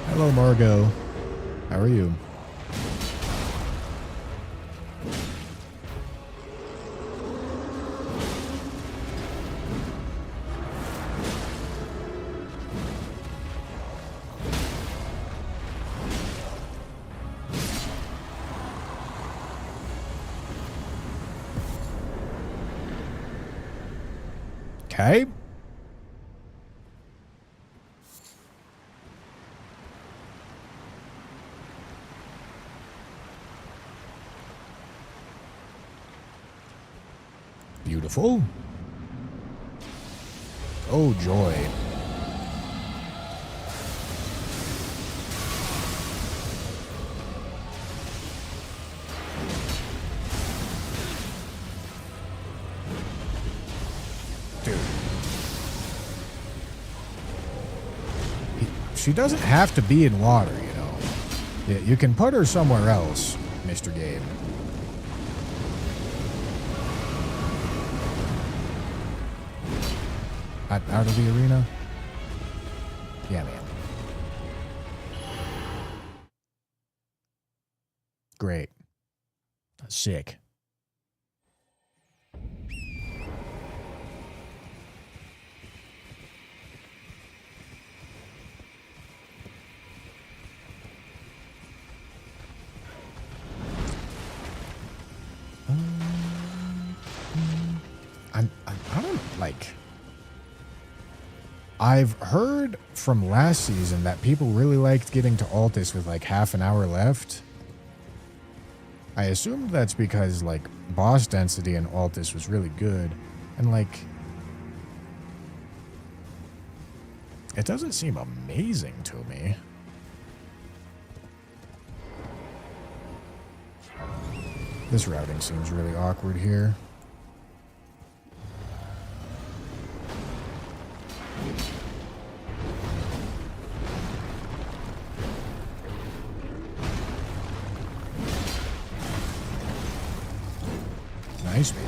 A: Hello, Margot. How are you? Okay. Beautiful. Oh, joy. Dude. She doesn't have to be in water, you know. Yeah, you can put her somewhere else, Mr. Game. Out of the arena? Yeah, man. Great. Sick. I don't like. I've heard from last season that people really liked getting to Altus with like half an hour left. I assumed that's because like boss density in Altus was really good, and like it doesn't seem amazing to me. This routing seems really awkward here. Nice, man.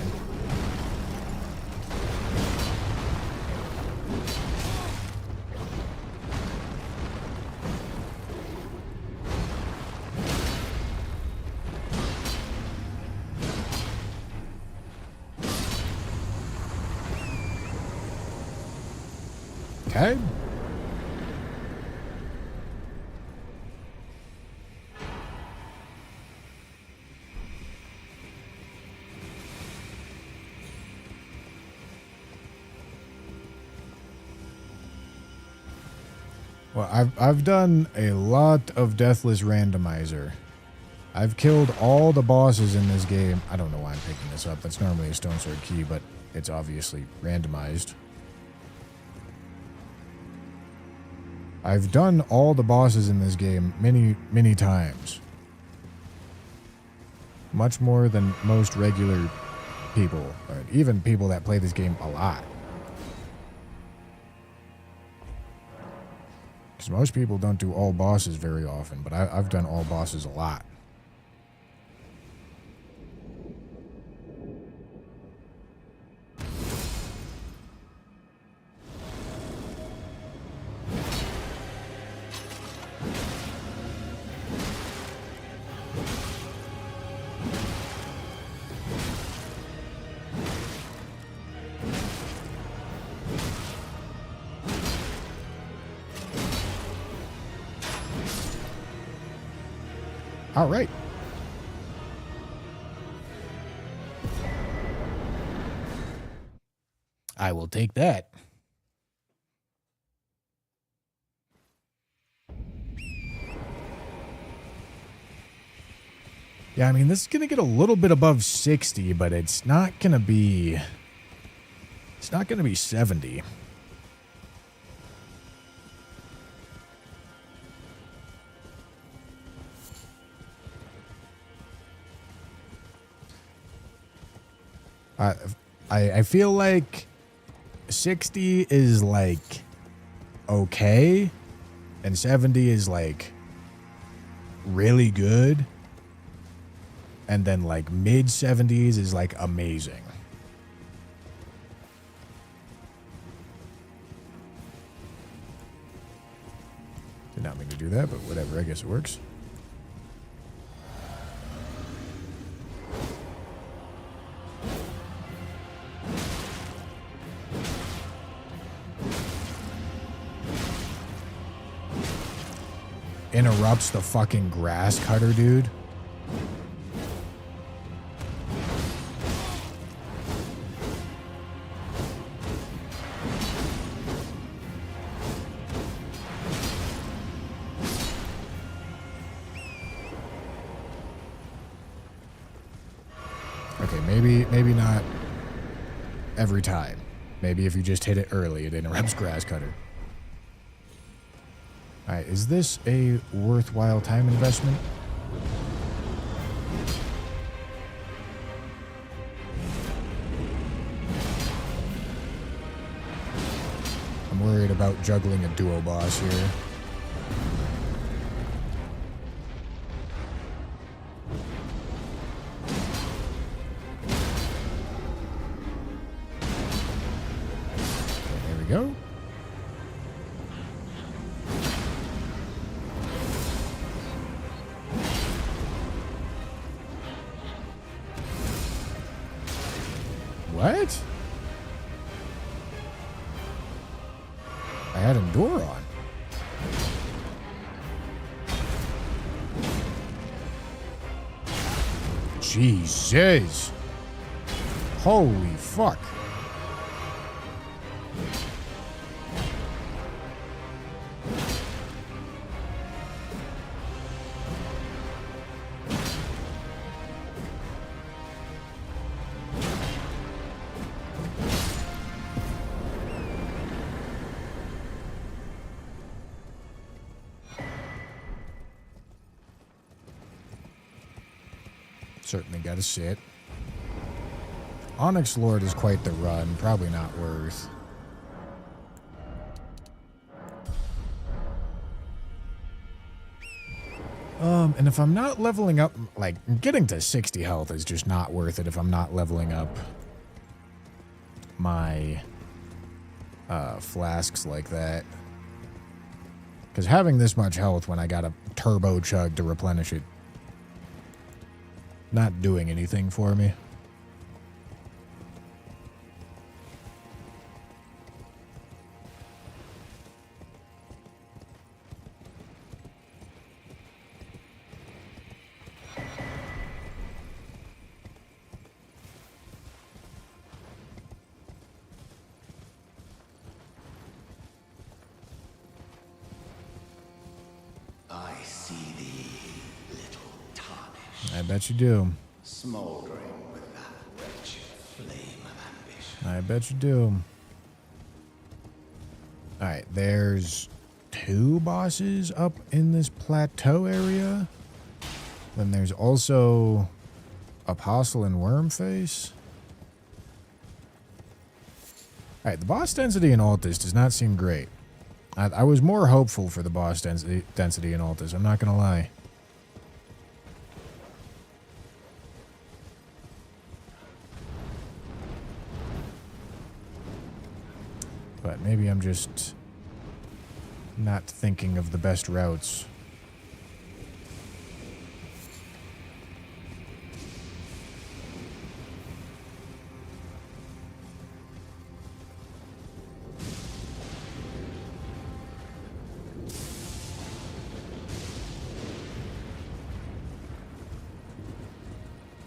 A: Okay. Well, I've done a lot of Deathless Randomizer. I've killed all the bosses in this game. I don't know why I'm picking this up. That's normally a Stone Sword key, but it's obviously randomized. I've done all the bosses in this game many, many times. Much more than most regular people, or even people that play this game a lot. Because most people don't do all bosses very often, but I've done all bosses a lot. All right. I will take that. Yeah, I mean, this is going to get a little bit above 60, but it's not going to be... It's not going to be 70. I feel like 60 is like okay, and 70 is like really good, and then like mid 70s is like amazing. Did not mean to do that, but whatever, I guess it works. Interrupts the fucking grass cutter, dude. Okay, maybe not every time. Maybe if you just hit it early, it interrupts grass cutter. Alright, is this a worthwhile time investment? I'm worried about juggling a duo boss here. There we go. What? I had Endure on. Jesus. Holy fuck. Certainly gotta sit. Onyx Lord is quite the run. Probably not worth. And if I'm not leveling up, like, getting to 60 health is just not worth it if I'm not leveling up my flasks like that. Because having this much health when I got a turbo chug to replenish it, not doing anything for me.
B: I see thee, little tarnish,
A: I bet you do.
B: smouldering with that wretched flame of ambition.
A: I bet you do. Alright, there's 2 bosses up in this plateau area. Then there's also Apostle and Wormface. Alright, the boss density in Altus does not seem great. I was more hopeful for the boss density in Altus, I'm not gonna lie. But maybe I'm just not thinking of the best routes.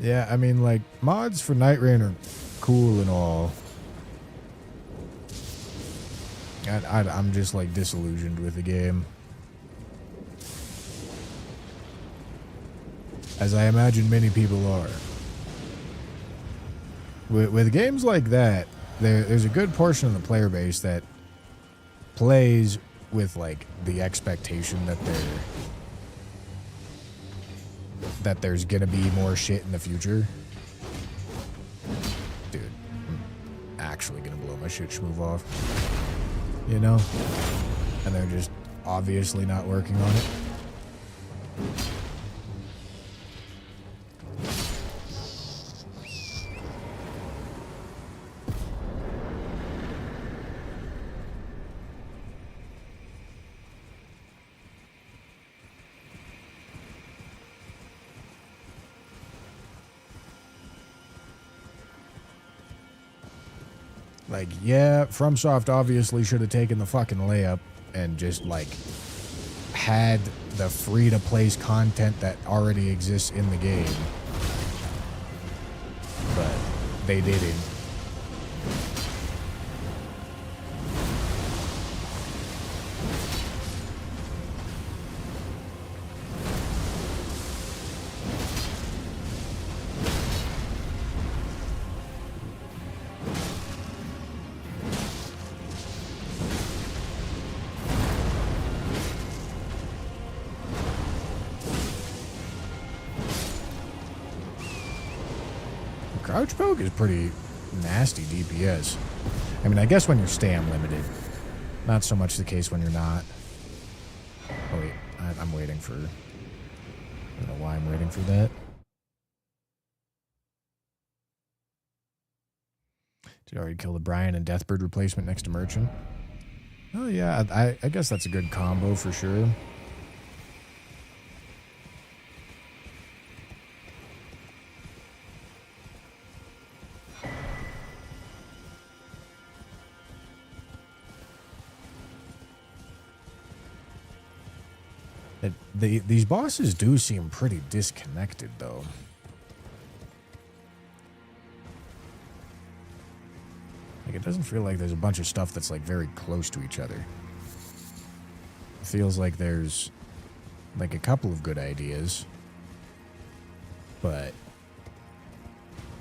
A: Yeah, I mean, like, mods for Night Rain are cool and all. I'm just, like, disillusioned with the game. as I imagine many people are. With games like that, there's a good portion of the player base that plays with like the expectation that there's gonna be more shit in the future. Dude, I'm actually gonna blow my shit schmoove off. You know? And they're just obviously not working on it. Like, yeah, FromSoft obviously should have taken the fucking layup and just, like, had the free-to-place content that already exists in the game. But they didn't. Crouch poke is pretty nasty DPS. I mean, I guess when you're stam limited. Not so much the case when you're not. Oh wait, I'm waiting for... I don't know why I'm waiting for that. Did you already kill the Brian and Deathbird replacement next to Merchant? Oh yeah, I guess that's a good combo for sure. These bosses do seem pretty disconnected, though. Like, it doesn't feel like there's a bunch of stuff that's, like, very close to each other. It feels like there's, like, a couple of good ideas, but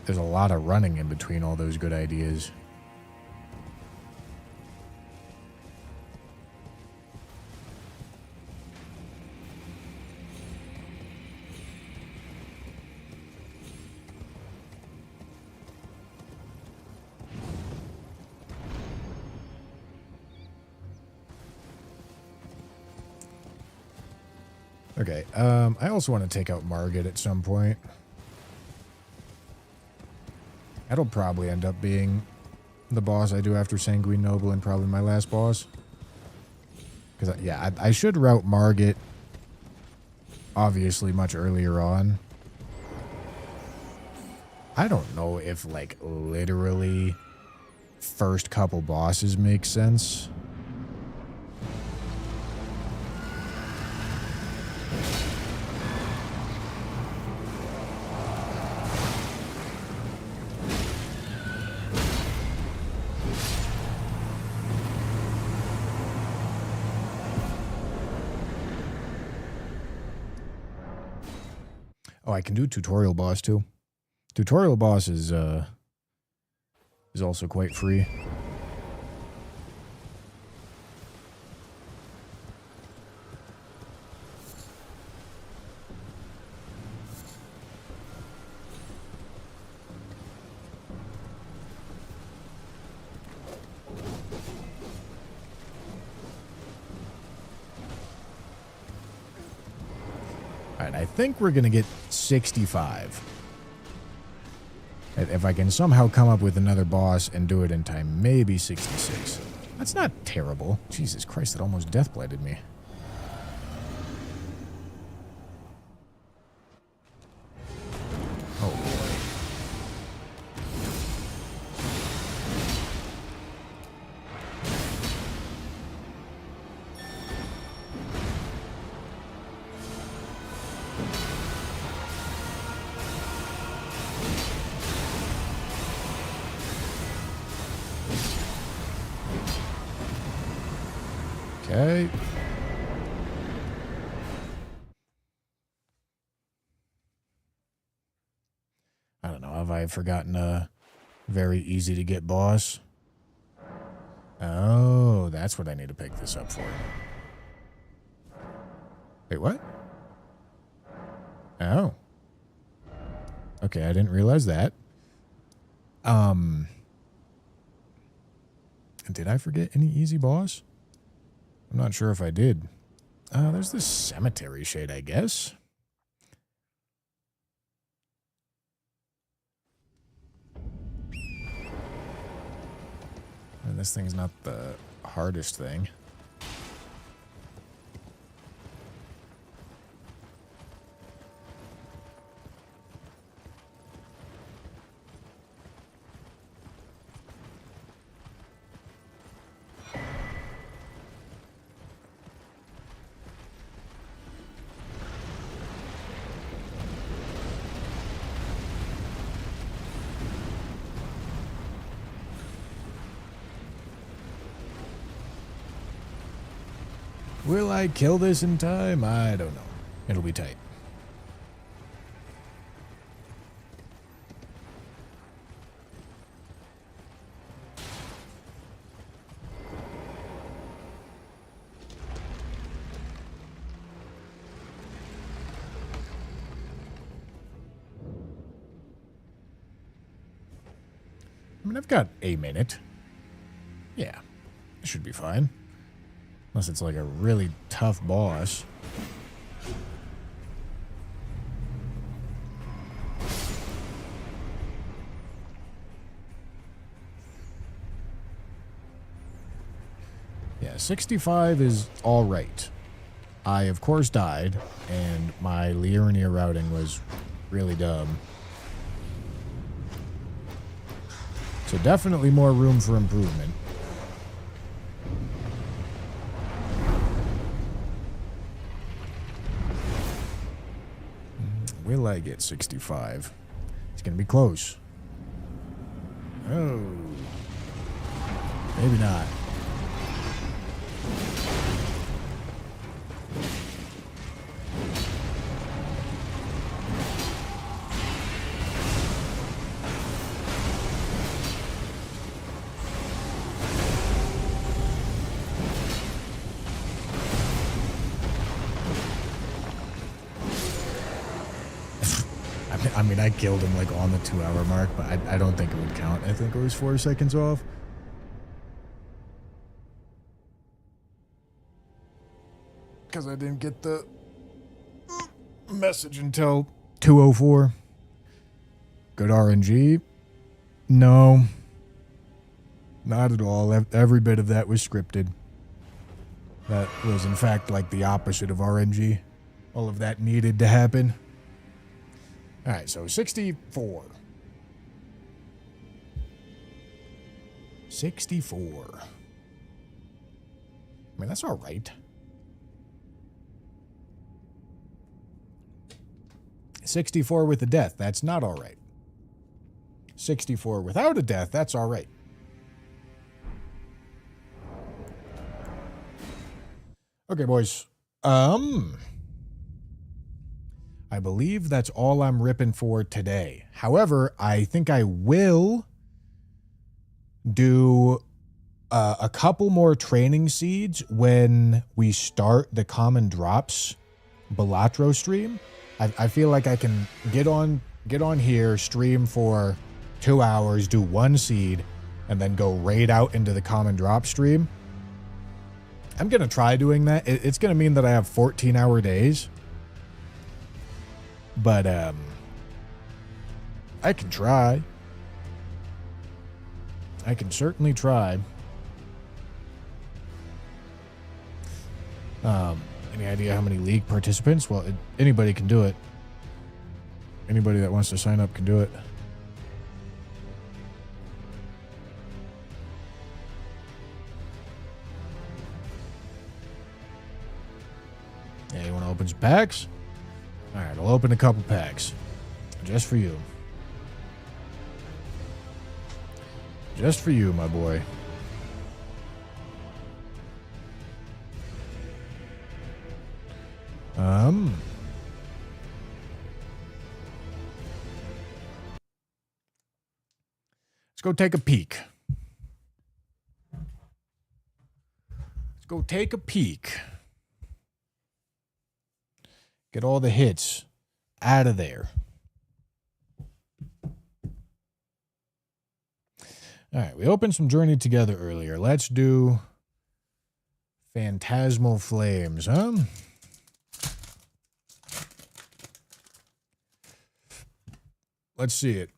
A: there's a lot of running in between all those good ideas. Okay, I also want to take out Margit at some point. That'll probably end up being the boss I do after Sanguine Noble and probably my last boss. Because, yeah, I should route Margit, obviously, much earlier on. I don't know if, like, literally first couple bosses make sense. Oh, I can do tutorial boss too. Tutorial boss is also quite free. Alright, I think we're gonna get 65. If I can somehow come up with another boss and do it in time, maybe 66. That's not terrible. Jesus Christ, that almost deathblighted me. Oh boy. Okay. I've forgotten a very easy to get boss. Oh, that's what I need to pick this up for. Wait, what? Oh. Okay, I didn't realize that. Did I forget any easy boss? I'm not sure if I did. There's this cemetery shade, I guess. And this thing's not the hardest thing. Will I kill this in time? I don't know. It'll be tight. I mean, I've got a minute. Yeah, it should be fine. Unless it's like a really tough boss. Yeah, 65 is all right. I, of course, died, and my Liurnia routing was really dumb. So definitely more room for improvement. Will I get 65? It's going to be close. Oh. Maybe not. I mean, I killed him like on the 2-hour mark, but I don't think it would count. I think it was 4 seconds off. Because I didn't get the message until 2:04. Good RNG? No. Not at all. Every bit of that was scripted. That was, in fact, like the opposite of RNG. All of that needed to happen. All right, so 64. 64. I mean, that's all right. 64 with a death, that's not all right. 64 without a death, that's all right. Okay, boys. I believe that's all I'm ripping for today. However, I think I will do a couple more training seeds when we start the Common Drops Balatro stream. I feel like I can get on here, stream for 2 hours, do one seed, and then go raid out into the Common Drop stream. I'm going to try doing that. It's going to mean that I have 14-hour days. But, I can try. I can certainly try. Any idea how many league participants? Well, anybody can do it. Anybody that wants to sign up can do it. Yeah, you want to open some packs? All right, I'll open a couple packs. Just for you. Just for you, my boy. Let's go take a peek. Let's go take a peek. Get all the hits out of there. All right, we opened some Journey Together earlier. Let's do Phantasmal Flames, huh? Let's see it.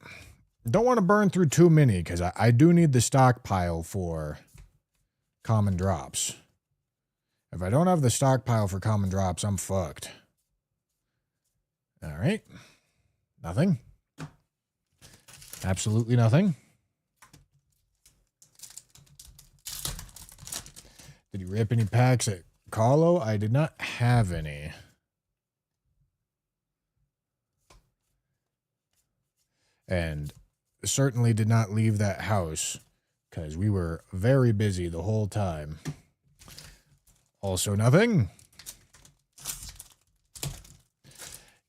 A: Don't want to burn through too many because I do need the stockpile for common drops. If I don't have the stockpile for common drops, I'm fucked. All right. Nothing. Absolutely nothing. Did he rip any packs at Carlo? I did not have any. And certainly did not leave that house because we were very busy the whole time. Also nothing.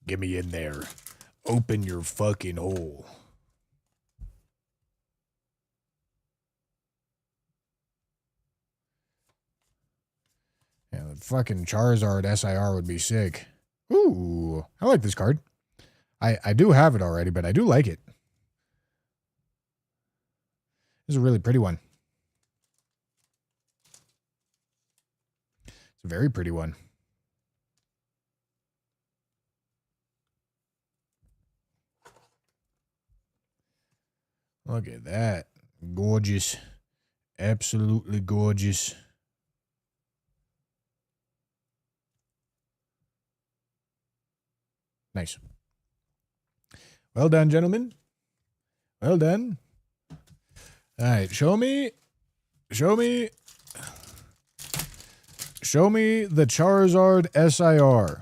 A: Get me in there. Open your fucking hole. Yeah, the fucking Charizard SIR would be sick. Ooh, I like this card. I do have it already, but I do like it. This is a really pretty one. It's a very pretty one. Look at that. Gorgeous. Absolutely gorgeous. Nice. Well done, gentlemen. Well done. All right, show me the Charizard SIR.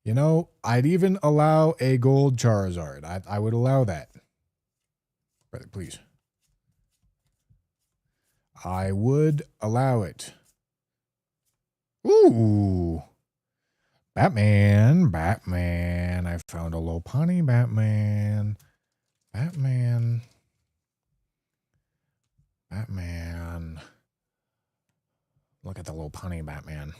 A: You know, I'd even allow a gold Charizard. I would allow that. Brother, please. I would allow it. Ooh. Batman. I found a Lopunny Batman. Look at the Lopunny Batman.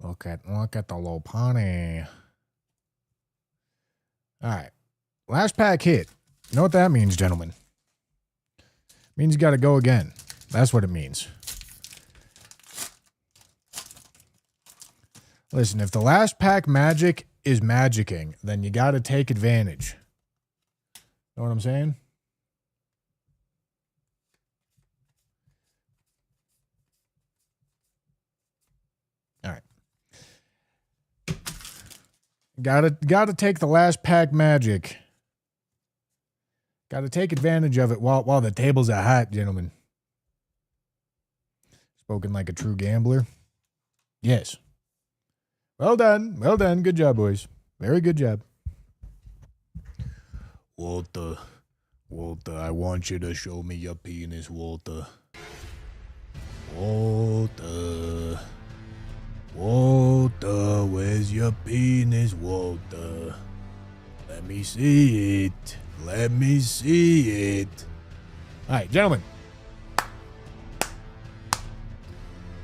A: Look at the Lopunny. All right. Last pack hit. You know what that means, gentlemen? Means you got to go again. That's what it means. Listen, if the last pack magic is magicking, then you got to take advantage. Know what I'm saying? All right. Gotta take the last pack magic. Gotta take advantage of it while the tables are hot, gentlemen. Spoken like a true gambler. Yes. Well done. Well done. Good job, boys. Very good job. Walter, I want you to show me your penis, Walter. Walter, where's your penis, Walter? Let me see it. Let me see it. All right, gentlemen.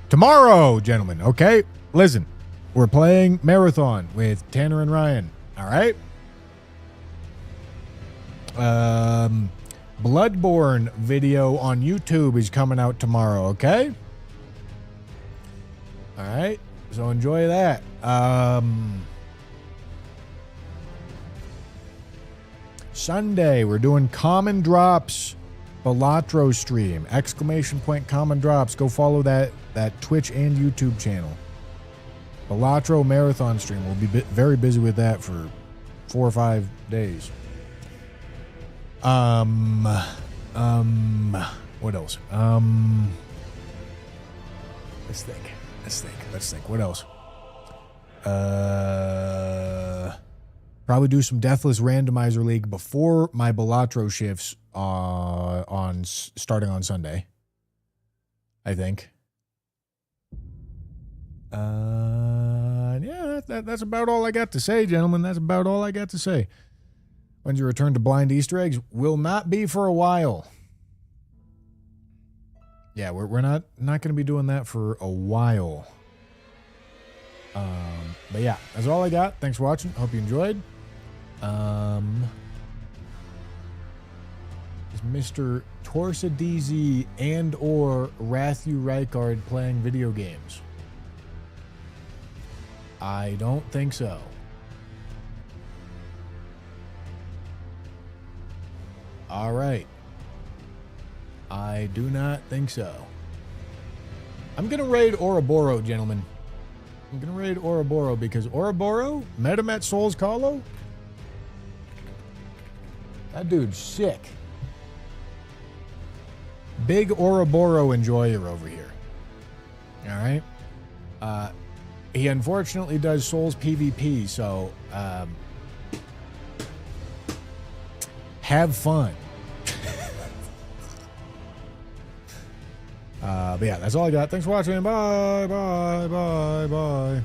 A: Tomorrow, gentlemen, okay? Listen, we're playing Marathon with Tanner and Ryan, all right? Bloodborne video on YouTube is coming out tomorrow, okay? All right, so enjoy that. Sunday, we're doing Common Drops Balatro stream. ! Common Drops. Go follow that Twitch and YouTube channel. Balatro Marathon stream. We'll be very busy with that for 4 or 5 days. What else? Let's think. What else? Probably do some Deathless Randomizer League before my Balatro shifts starting on Sunday. I think. Yeah, that's about all I got to say, gentlemen. That's about all I got to say. When's your return to blind Easter eggs? Will not be for a while. Yeah, we're not going to be doing that for a while. But yeah, that's all I got. Thanks for watching. Hope you enjoyed. Is Mr. Torsadz and or Rathu Rykard playing video games? I don't think so. All right. I do not think so. I'm going to raid Ouroboros, gentlemen. I'm going to raid Ouroboros because Ouroboros met him at Souls Hollow. That dude's sick. Big Ouroboros enjoyer over here. All right. He unfortunately does Souls PvP, so have fun. But yeah, that's all I got. Thanks for watching. Bye, bye, bye, bye.